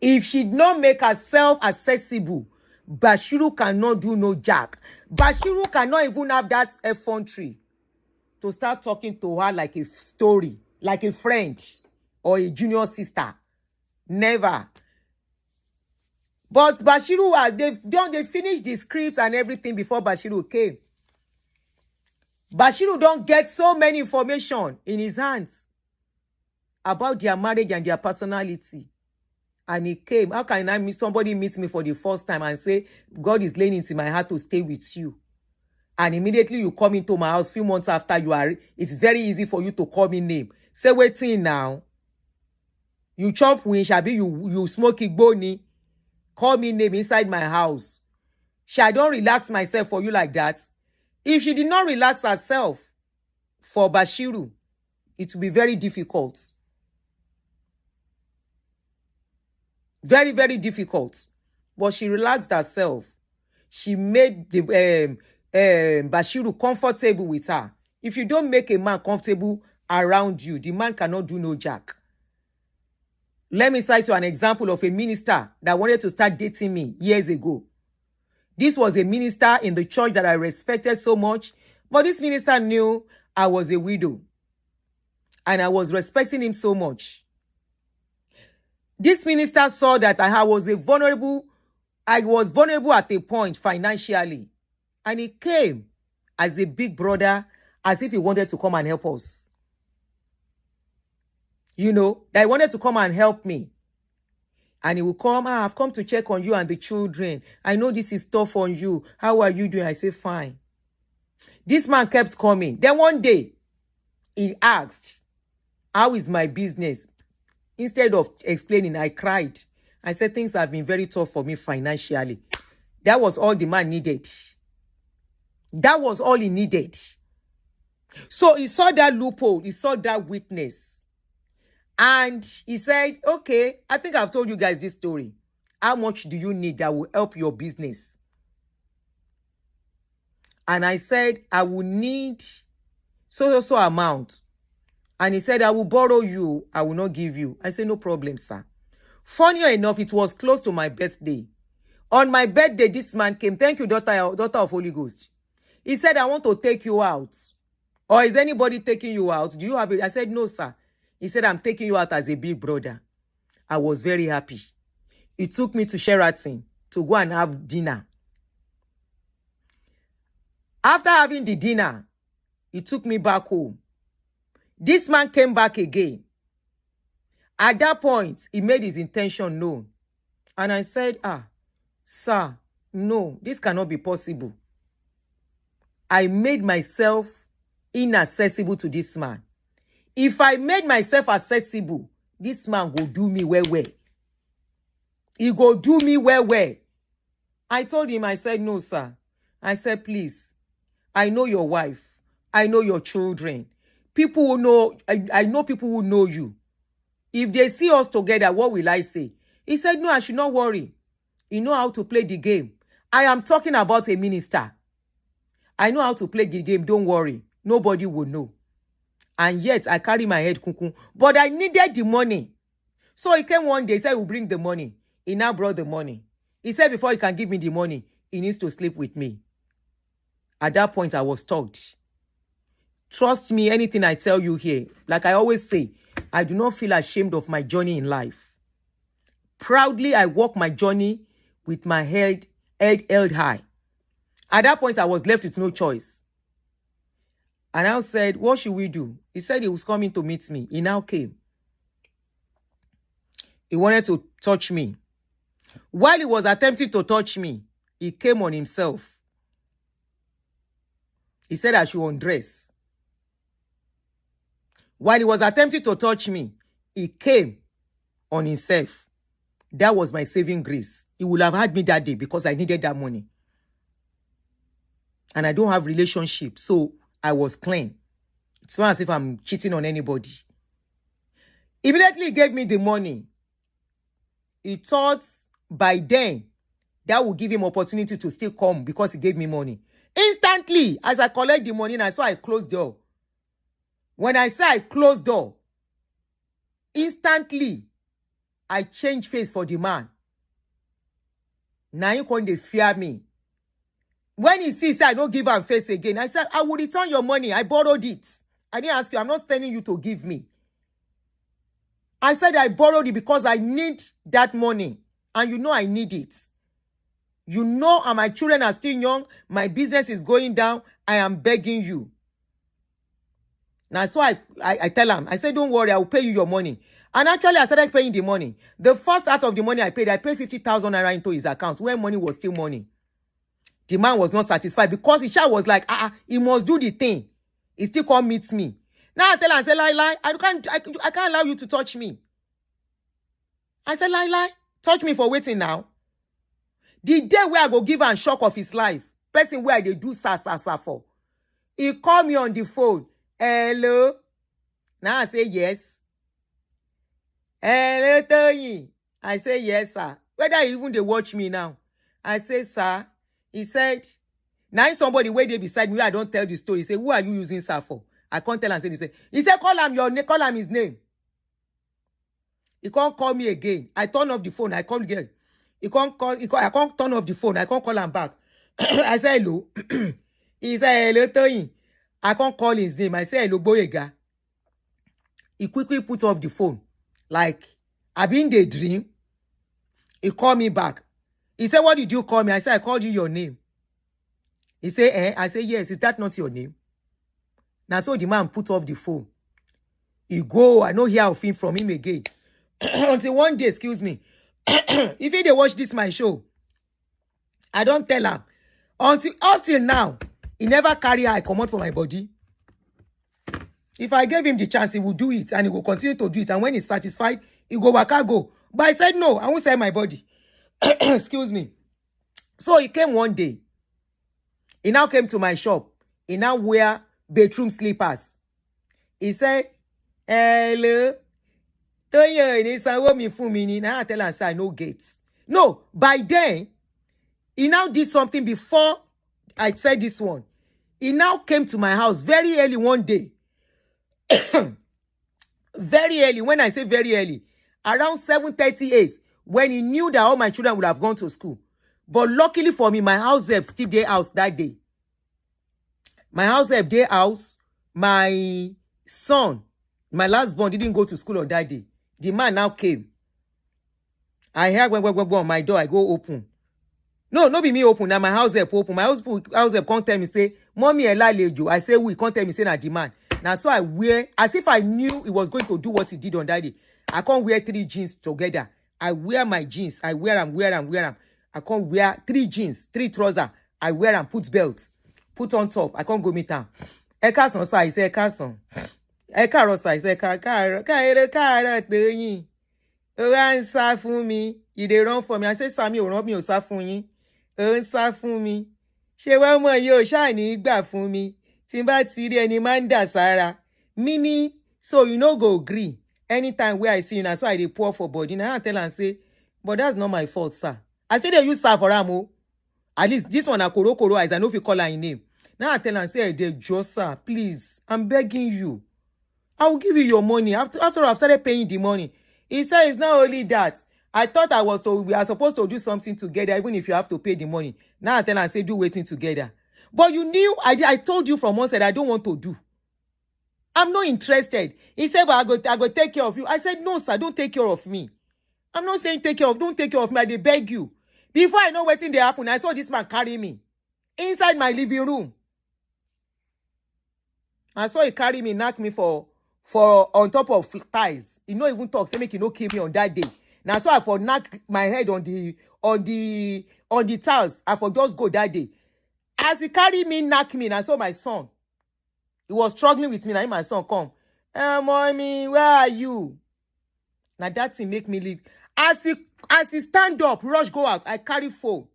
If she did not make herself accessible, Bashiru cannot do no jack. Bashiru cannot even have that effrontery to start talking to her like a story, like a friend or a junior sister. Never. But Bashiru, they finished the script and everything before Bashiru came. Bashiru don't get so many information in his hands about their marriage and their personality. And he came. How can somebody meet me for the first time and say, God is laying it in my heart to stay with you? And immediately you come into my house, few months after it is very easy for you to call me name. Say, waiting now. You chop win, shabi, you smoke igboni. Call me name inside my house. I don't relax myself for you like that. If she did not relax herself for Bashiru, it will be very difficult. Very, very difficult. But she relaxed herself. She made the Bashiru comfortable with her. If you don't make a man comfortable around you, the man cannot do no jack. Let me cite you an example of a minister that wanted to start dating me years ago. This was a minister in the church that I respected so much, but this minister knew I was a widow, and I was respecting him so much. This minister saw that I was vulnerable at a point financially, and he came as a big brother, as if he wanted to come and help us. You know, that he wanted to come and help me. And he will come, I've come to check on you and the children. I know this is tough on you. How are you doing? I say, fine. This man kept coming. Then one day, he asked, how is my business? Instead of explaining, I cried. I said, things have been very tough for me financially. That was all the man needed. That was all he needed. So he saw that loophole. He saw that weakness. And he said, okay, I think I've told you guys this story. How much do you need that will help your business? And I said, I will need so amount. And he said, I will borrow you. I will not give you. I said, no problem, sir. Funny enough, it was close to my birthday. On my birthday, this man came. Thank you, daughter of Holy Ghost. He said, I want to take you out. Or is anybody taking you out? Do you have it? I said, no, sir. He said, I'm taking you out as a big brother. I was very happy. He took me to Sheraton to go and have dinner. After having the dinner, he took me back home. This man came back again. At that point, he made his intention known. And I said, sir, no, this cannot be possible. I made myself inaccessible to this man. If I made myself accessible, this man will do me well. He go do me well. I told him, I said, no, sir. I said, please, I know your wife. I know your children. People who know, I know people who know you. If they see us together, what will I say? He said, no, I should not worry. You know how to play the game. I am talking about a minister. I know how to play the game. Don't worry. Nobody will know. And yet, I carry my head kunkun. But I needed the money. So he came one day, he said, we'll bring the money. He now brought the money. He said, before he can give me the money, he needs to sleep with me. At that point, I was touched. Trust me, anything I tell you here, like I always say, I do not feel ashamed of my journey in life. Proudly, I walk my journey with my head held high. At that point, I was left with no choice. And I said, what should we do? He said he was coming to meet me. He now came. He wanted to touch me. While he was attempting to touch me, he came on himself. He said I should undress. While he was attempting to touch me, he came on himself. That was my saving grace. He would have had me that day because I needed that money. And I don't have relationship, so I was clean. It's not as if I'm cheating on anybody. Immediately he gave me the money. He thought by then that would give him opportunity to still come because he gave me money. Instantly, as I collect the money, and I saw I closed door. When I say I closed door, instantly, I changed face for the man. Now you can't fear me. When he sees I don't give him face again, I said, I will return your money. I borrowed it. I didn't ask you. I'm not telling you to give me. I said I borrowed it because I need that money. And you know I need it. You know, and my children are still young. My business is going down. I am begging you. Now, so I tell him, I said, don't worry, I will pay you your money. And actually, I started paying the money. The first out of the money I paid 50,000 naira into his account when money was still money. The man was not satisfied because the child was like, he must do the thing. He still can't meet me. Now I tell him, I say, lie, I can't allow you to touch me. I said, lie, touch me for waiting now. The day where I go give him shock of his life, person where they do sa for. He called me on the phone. Hello. Now I say yes. Hello, Tony. I say yes, sir. Whether even they watch me now. I say, sir. He said, now somebody where they beside me, I don't tell the story. He say, who are you using sir for? I can't tell and say, he said, call him your name, call him his name. He can't call me again. I turn off the phone. I call again. I can't turn off the phone. I can't call him back. I say hello. He said, hello, Tony. I can't call his name. I say hello, Boyega. He quickly put off the phone. Like, I've been in the dream. He called me back. He said, what did you call me? I said, I called you your name. He said, eh? I said, yes. Is that not your name? Now, so the man put off the phone. He go, I no hear of him from him again. Until one day, excuse me. If he dey watch this my show, I don't tell him. Until now, he never carry eye come out from my body. If I gave him the chance, he would do it and he will continue to do it. And when he's satisfied, he go back and go. But I said, no, I won't sell my body. Excuse me. So he came one day. He now came to my shop. He now wear bedroom slippers. He said, hello. Now I tell him, I no gates. No, by then, he now did something before I said this one. He now came to my house very early one day. Very early. When I say very early, around 7:38, when he knew that all my children would have gone to school. But luckily for me, my house help still day house that day. My house help day house. My son, my last born, didn't go to school on that day. The man now came. I hear when on my door, I go open. No be me open. Now my house help open. My house help can't tell me say, mommy Elijah. I say we can't tell me say na the man. Now so I wear as if I knew he was going to do what he did on that day. I can't wear 3 jeans together. I wear my jeans. I wear them. I can't wear 3 jeans, 3 trousers. I wear and put belts. Put on top. I can't go meet him. Eka son sa, I say Eka son. Eka rosa, I say Eka Tony. Run for me. You dey run for me. I say Sammy, you run me, you for me. Run for me. She wa mo yo shiny gba fún mi. Timba ti ri eni man da Sara. Mini, so you no go green. Anytime where I see you now, so I dey pour for body. Now I tell and say, but that's not my fault, sir. I say they use sir for am. At least this one a koro eyes. I know if you call her in name. Now I tell and say, they just sir, please, I'm begging you. I will give you your money. After I've started paying the money. He said it's not only that. I thought we are supposed to do something together, even if you have to pay the money. Now I tell and say, do waiting together. But you knew, I told you from one side, I don't want to do. I'm not interested. He said, but I go take care of you. I said, no, sir, don't take care of me. I'm not saying don't take care of me. I beg you. Before I know what's in the happen, I saw this man carry me inside my living room. I saw he carry me, knock me for on top of tiles. He no even talk, say make he no kill me on that day. Now so I for knock my head on the tiles. I for just go that day. As he carry me, knock me, and I saw my son. He was struggling with me. Now my son come. Mommy, where are you? Now that thing make me leave. As he stand up, rush go out. I carry phone.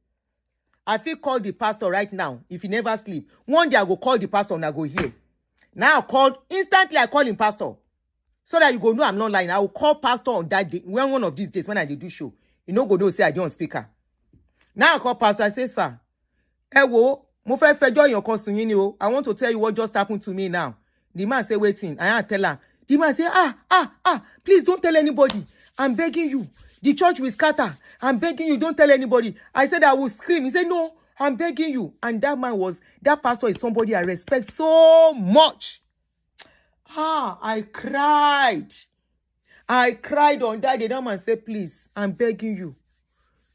I feel call the pastor right now. If he never sleep, one day I go call the pastor and I go here. Now instantly I call him pastor. So that you go know I'm not lying. I will call pastor on that day. When one of these days when I do show, you know go know say I dey on speaker. Now I call pastor, I say, sir, mo fẹ́ fẹjọ́ èèyàn kan sùn yín ni o. I want to tell you what just happened to me now. The man say, waiting. I tell her. The man say, please don't tell anybody. I'm begging you. The church will scatter. I'm begging you, don't tell anybody. I said I will scream. He said, no, I'm begging you. And that pastor is somebody I respect so much. I cried. I cried on that day. That man said, please, I'm begging you.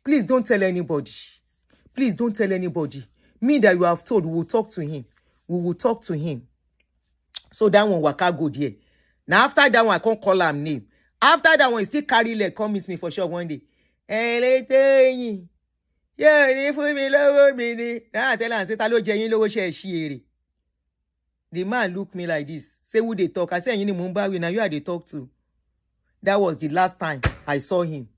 Please don't tell anybody. Please don't tell anybody. Me that you have told, we will talk to him. We will talk to him. So that one waka go there. Now after that one, I can't call him name. After that one, he still carry leg, come meet me for sure one day. Yeah, now I tell him, say, the man look me like this. Say who they talk. I say, you Mumbai, now you are they talk to. That was the last time I saw him.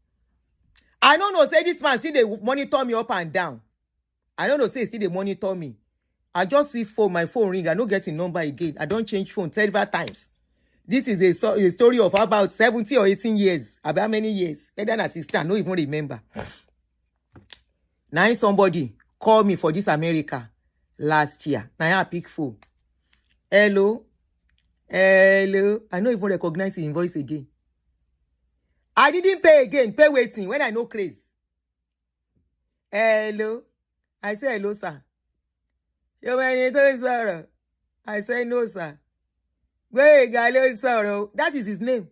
I don't know, say this man see they monitor me up and down. I don't know, say still they monitor me. I just see my phone ring. I don't get a number again. I don't change phone several times. This is a story of about 17 or 18 years. About many years? Better than 16. I don't even remember. Now somebody called me for this America last year. Now I pick phone. Hello. I don't even recognize his voice again. I didn't pay again. Pay waiting when I know craze. Hello. I say hello, sir. I say no, sir. That is his name.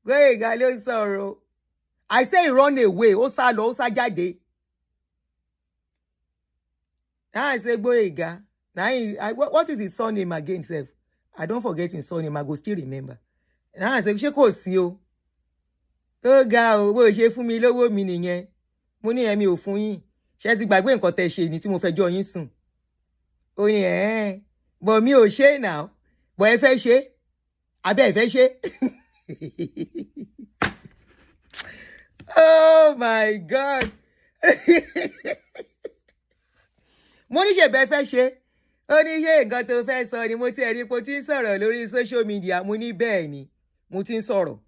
I say he run away. Jade. Now I say Boyega. Now what is his surname again, self? I don't forget his surname. I go still remember. Now I say Sheko Sio. Bó ṣe fún mi lówó mi nìyẹn. Mo ní èmi ò fún yín. Ṣé ti gbàgbé nǹkan tẹ́ ṣe ni tí mo fẹ́ jọ yín sùn. Ó ní but mi ò ṣe now. But ẹ fẹ́ ṣe. Àbẹ́ ẹ fẹ́ ṣe. Oh my God. Mo ní ṣe bẹ́ẹ̀ fẹ́ ṣe. Ó ní ṣe nǹkan tó fẹ́ sọ ni mo ti rí pé ó ti ń sọ̀rọ̀ lórí social media. Mo ní bẹ́ẹ̀ ni. Mo ti ń sọ̀rọ̀.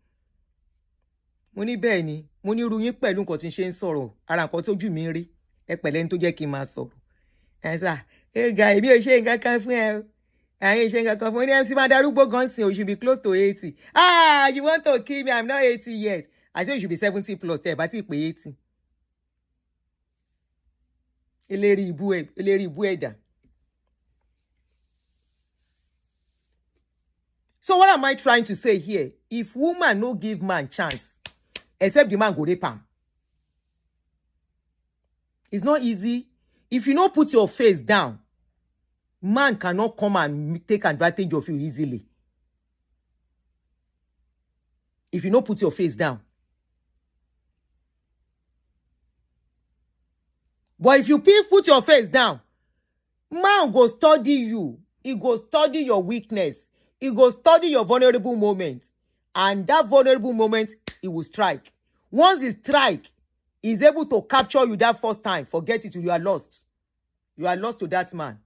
Mo ní bẹ́ẹ̀ ni. Mo ní irú yín pẹ̀lú nǹkan tí ń ṣe ń sọ̀rọ̀. Ara nǹkan tó jù mí rí. Ẹ pẹ̀lẹ́ ní tó jẹ́ kí n máa sọ̀rọ̀. Ẹ sà, ga èmi ò ṣe nǹkan kan fún ẹ o. Àyìn ṣe nǹkan kan fún ẹ. Ní MC máa darúgbó gan sin o, you should be close to 80. You want to kill me? I'm not 80 yet. I say you should be 70 plus. Tẹ́ ẹ bá ti pé 80. Eléri ìbú ẹ̀dá. So what am I trying to say here? If woman no give man chance, except the man go rape am. It's not easy. If you don't put your face down, man cannot come and take advantage of you easily. If you don't put your face down. But if you put your face down, man go study you. He go study your weakness. He go study your vulnerable moment. And that vulnerable moment, he will strike. Once he strike, he's able to capture you that first time. Forget it, you are lost. You are lost to that man.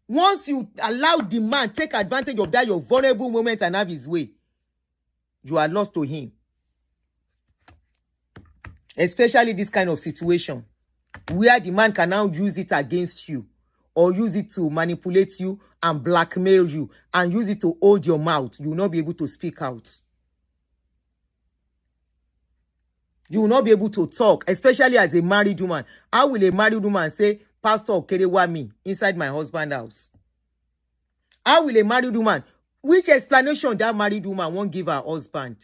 Once you allow the man take advantage of that your vulnerable moment and have his way, you are lost to him. Especially this kind of situation where the man can now use it against you or use it to manipulate you and blackmail you and use it to hold your mouth. You will not be able to speak out. You will not be able to talk, especially as a married woman. How will a married woman say, Pastor Kerewa me inside my husband's house? How will a married woman, which explanation that married woman won't give her husband?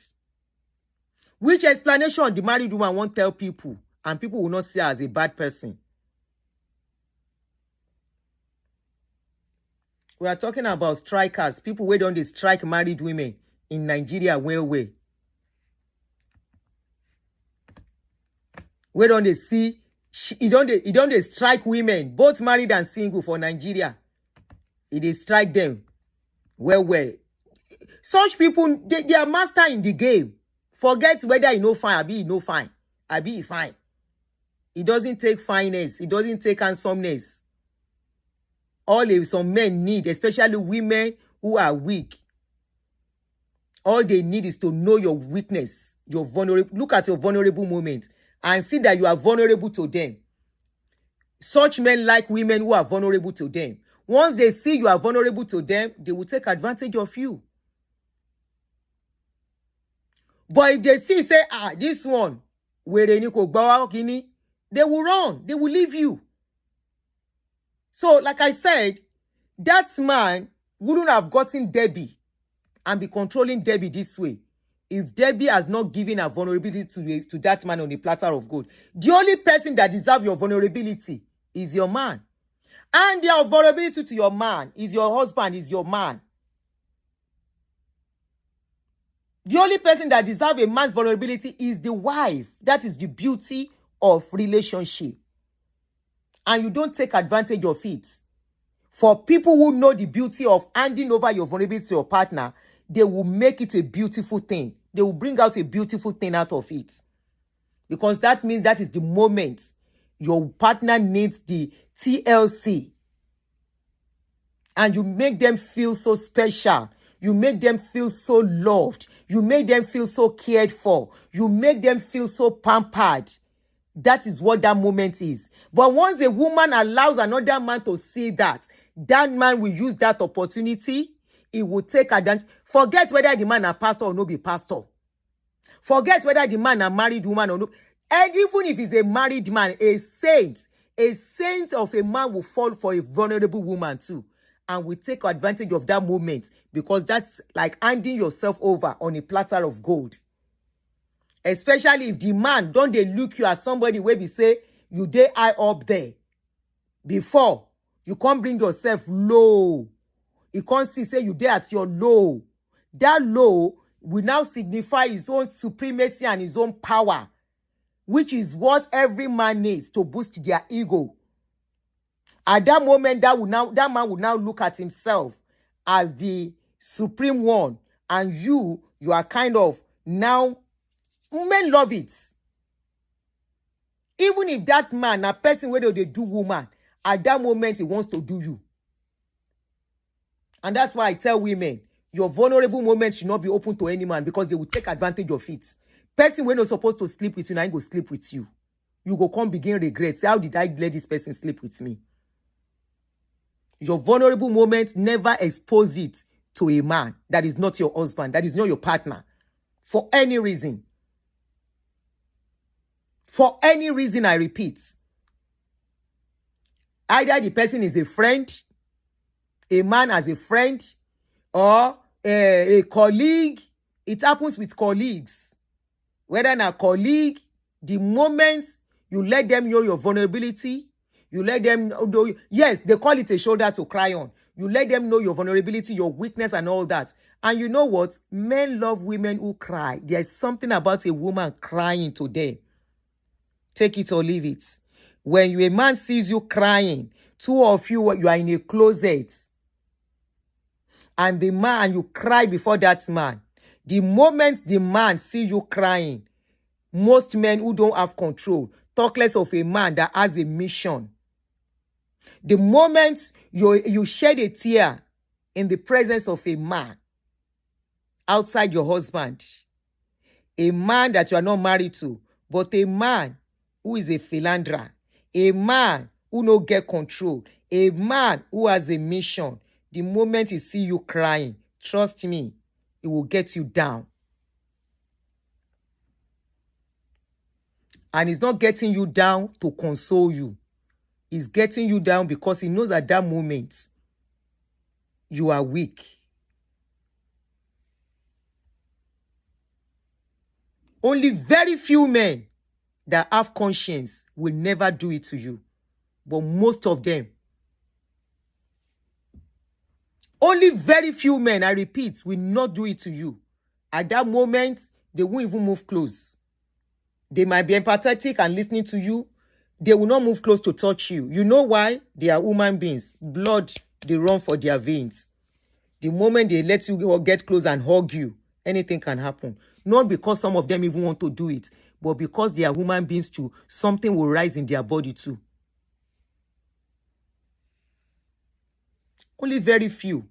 Which explanation the married woman won't tell people and people will not see her as a bad person? We are talking about strikers, people who don't strike married women in Nigeria well. Where don't they see? He don't strike women, both married and single for Nigeria. They strike them well. Such people, they are master in the game. Forget whether he no fine, he no fine. He fine. He doesn't take fineness. He doesn't take handsomeness. some men need, especially women who are weak, all they need is to know your weakness, your vulnerable. Look at your vulnerable moment and see that you are vulnerable to them. Such men like women who are vulnerable to them. Once they see you are vulnerable to them, they will take advantage of you. But if they see, say, this one, they will run. They will leave you. So, like I said, that man wouldn't have gotten Debbie and be controlling Debbie this way if Debbie has not given her vulnerability to that man on a platter of gold. The only person that deserves your vulnerability is your man. And your vulnerability to your man is your husband, is your man. The only person that deserves a man's vulnerability is the wife. That is the beauty of relationship. And you don't take advantage of it. For people who know the beauty of handing over your vulnerability to your partner, they will make it a beautiful thing. They will bring out a beautiful thing out of it. Because that means that is the moment your partner needs the TLC. And you make them feel so special. You make them feel so loved. You make them feel so cared for. You make them feel so pampered. That is what that moment is. But once a woman allows another man to see that, that man will use that opportunity. He will take advantage. Forget whether the man a pastor or no be pastor. Forget whether the man a married woman or no. And even if he's a married man, a saint of a man will fall for a vulnerable woman too. And will take advantage of that moment, because that's like handing yourself over on a platter of gold. Especially if the man don't they look you as somebody where we say you dey high up there. Before you can't bring yourself low. You can't see say you dey at your low. That low will now signify his own supremacy and his own power, which is what every man needs to boost their ego. At that moment, that man would now look at himself as the supreme one, and you are kind of now. Men love it. Even if that man, a person where they do woman, at that moment he wants to do you. And that's why I tell women, your vulnerable moment should not be open to any man, because they will take advantage of it. Person when you're supposed to sleep with you, now ain't go sleep with you. You go come begin regret. Say, how did I let this person sleep with me? Your vulnerable moment, never expose it to a man that is not your husband, that is not your partner, for any reason. For any reason, I repeat. Either the person is a friend, a man as a friend, or a colleague. It happens with colleagues. Whether a colleague, the moment you let them know your vulnerability, you let them know, yes, they call it a shoulder to cry on. You let them know your vulnerability, your weakness, and all that. And you know what? Men love women who cry. There's something about a woman crying to them. Take it or leave it. When a man sees you crying, two of you are in a closet, and the man, you cry before that man. The moment the man sees you crying, most men who don't have control, talk less of a man that has a mission. The moment you shed a tear in the presence of a man outside your husband, a man that you are not married to, but a man who is a philanderer, a man who no get control, a man who has a mission, the moment he see you crying, trust me, it will get you down. And he's not getting you down to console you. He's getting you down because he knows at that moment you are weak. Only very few men that have conscience will never do it to you. But most of them, only very few men, I repeat, will not do it to you. At that moment, they won't even move close. They might be empathetic and listening to you. They will not move close to touch you. You know why? They are human beings. Blood, they run for their veins. The moment they let you get close and hug you, anything can happen. Not because some of them even want to do it, but because they are human beings too. Something will rise in their body too. Only very few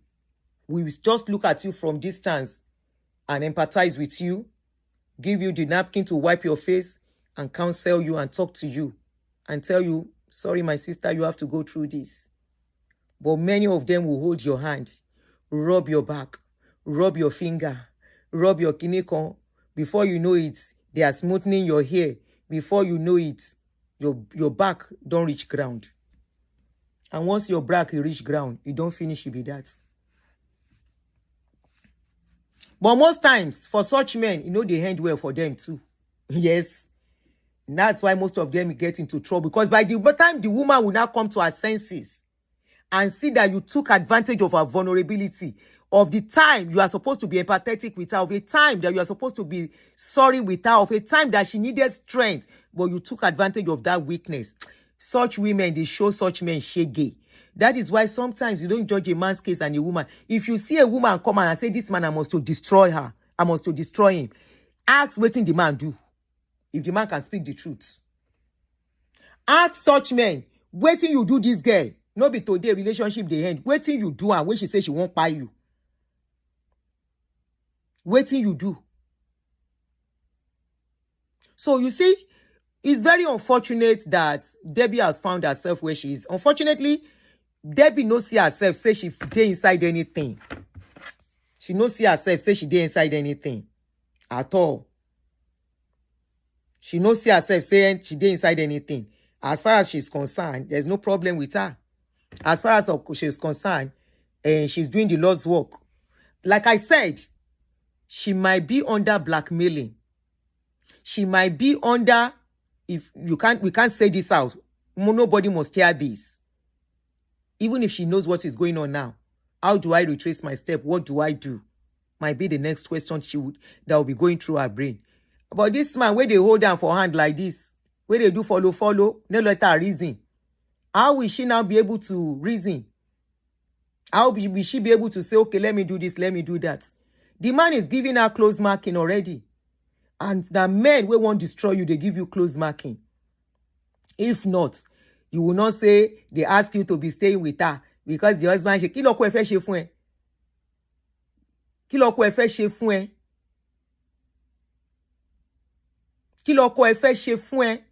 will just look at you from distance and empathize with you, give you the napkin to wipe your face, and counsel you and talk to you and tell you, sorry, my sister, you have to go through this. But many of them will hold your hand, rub your back, rub your finger, rub your kinekon. Before you know it, they are smoothing your hair. Before you know it, your back don't reach ground. And once your back reach ground, you don't finish with that. But most times, for such men, they end well for them too. Yes. And that's why most of them get into trouble. Because by the time the woman will now come to her senses and see that you took advantage of her vulnerability, of the time you are supposed to be empathetic with her, of a time that you are supposed to be sorry with her, of a time that she needed strength, but you took advantage of that weakness. Such women, they show such men shege. That is why sometimes you don't judge a man's case and a woman. If you see a woman come and say, this man, I must to destroy her, I must to destroy him, ask what the man do. If the man can speak the truth. Ask such men, waiting you do this girl, no be today relationship they end. Waiting you do and when she says she won't buy you. Waiting you do. So you see, it's very unfortunate that Debbie has found herself where she is. Unfortunately, Debbie no see herself say she dey inside anything. She no see herself say she dey inside anything at all. She no see herself saying she dey inside anything. As far as she's concerned, there's no problem with her. As far as she's concerned, she's doing the Lord's work. Like I said, she might be under blackmailing. She might be under, we can't say this out. Nobody must hear this. Even if she knows what is going on now. How do I retrace my step? What do I do? Might be the next question that will be going through her brain. But this man, where they hold down for hand like this, where they do follow, no let her reason. How will she now be able to reason? How will she be able to say, okay, let me do this, let me do that? The man is giving her close marking already. And the men who won't destroy you, they give you close marking. If not, you will not say they ask you to be staying with her because the husband say, Kí ló kó ẹ fẹ́ ṣe fún ẹ? Kí ló kó ẹ fẹ́ ṣe fún ẹ? Kí ló kó ẹ fẹ́ ṣe fún ẹ?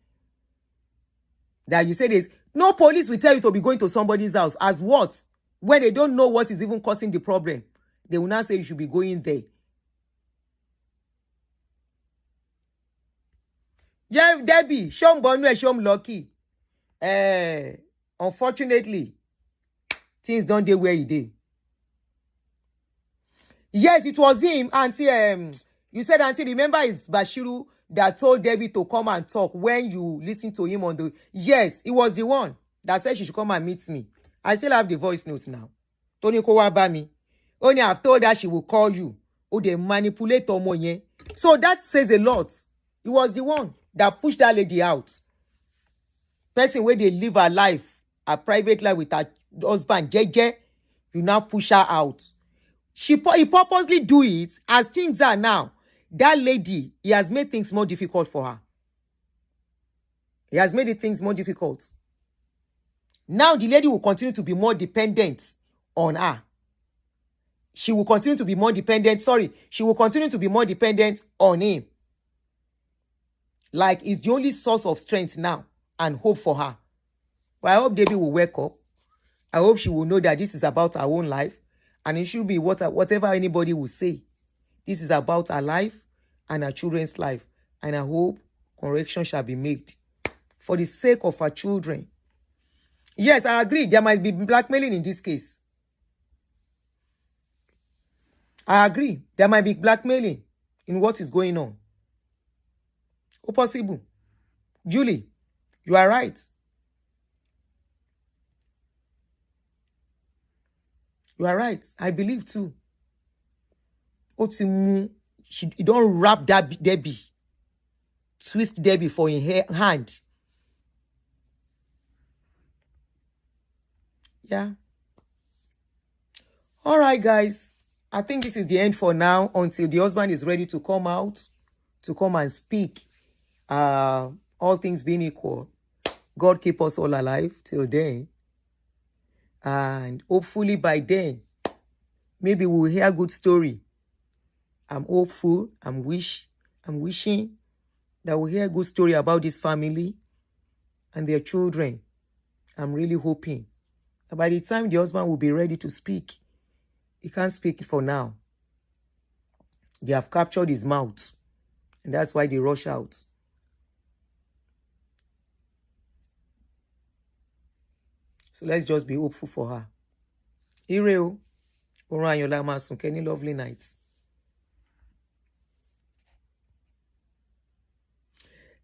That you say this. No police will tell you to be going to somebody's house. As what? When they don't know what is even causing the problem. They will not say you should be going there. Yeah, Debbie, show me show me lucky. Unfortunately, things don't dey where he did. Yes, it was him, Aunty. You said, Aunty, remember it's Bashiru that told Debbie to come and talk when you listen to him on the... Yes, it was the one that said she should come and meet me. I still have the voice notes now. Tony Kowabami. Only I've told her she will call you. Oh, they manipulate Omoye. So that says a lot. It was the one that pushed that lady out. Person where they live her life, a private life with her husband, JJ, you now push her out. He purposely do it as things are now. That lady, he has made things more difficult for her. He has made things more difficult. Now the lady will continue to be more dependent on her. She will continue to be more dependent. She will continue to be more dependent on him. Like it's the only source of strength now and hope for her. But I hope Debbie will wake up. I hope she will know that this is about her own life. And it should be whatever anybody will say. This is about her life and her children's life. And I hope correction shall be made. For the sake of her children. Yes, I agree. There might be blackmailing in this case. I agree. There might be blackmailing in what is going on. Oh, possible. Julie, you are right. You are right. I believe too. Otimu, you don't wrap that Debbie. Twist Debbie for in her hand. Yeah. All right, guys. I think this is the end for now until the husband is ready to come out, to come and speak. All things being equal. God keep us all alive till then. And hopefully by then, maybe we'll hear a good story. I'm hopeful. I'm wishing that we'll hear a good story about this family and their children. I'm really hoping that by the time the husband will be ready to speak, he can't speak for now. They have captured his mouth, and that's why they rush out. So let's just be hopeful for her. Ireo, Oranyola Masun, Kenny, lovely nights.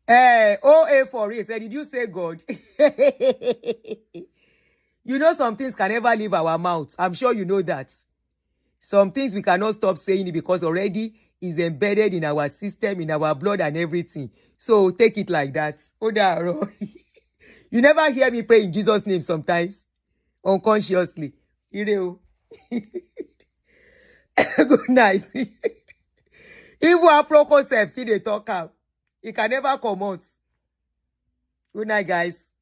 OA for real. Said, did you say God? You know some things can never leave our mouth. I'm sure you know that. Some things we cannot stop saying it because already is embedded in our system, in our blood and everything. So take it like that. Odaro. You never hear me pray in Jesus' name sometimes. Unconsciously. Ireo. Good night. Even our pro concept still they talk out. It can never come out. Good night, guys.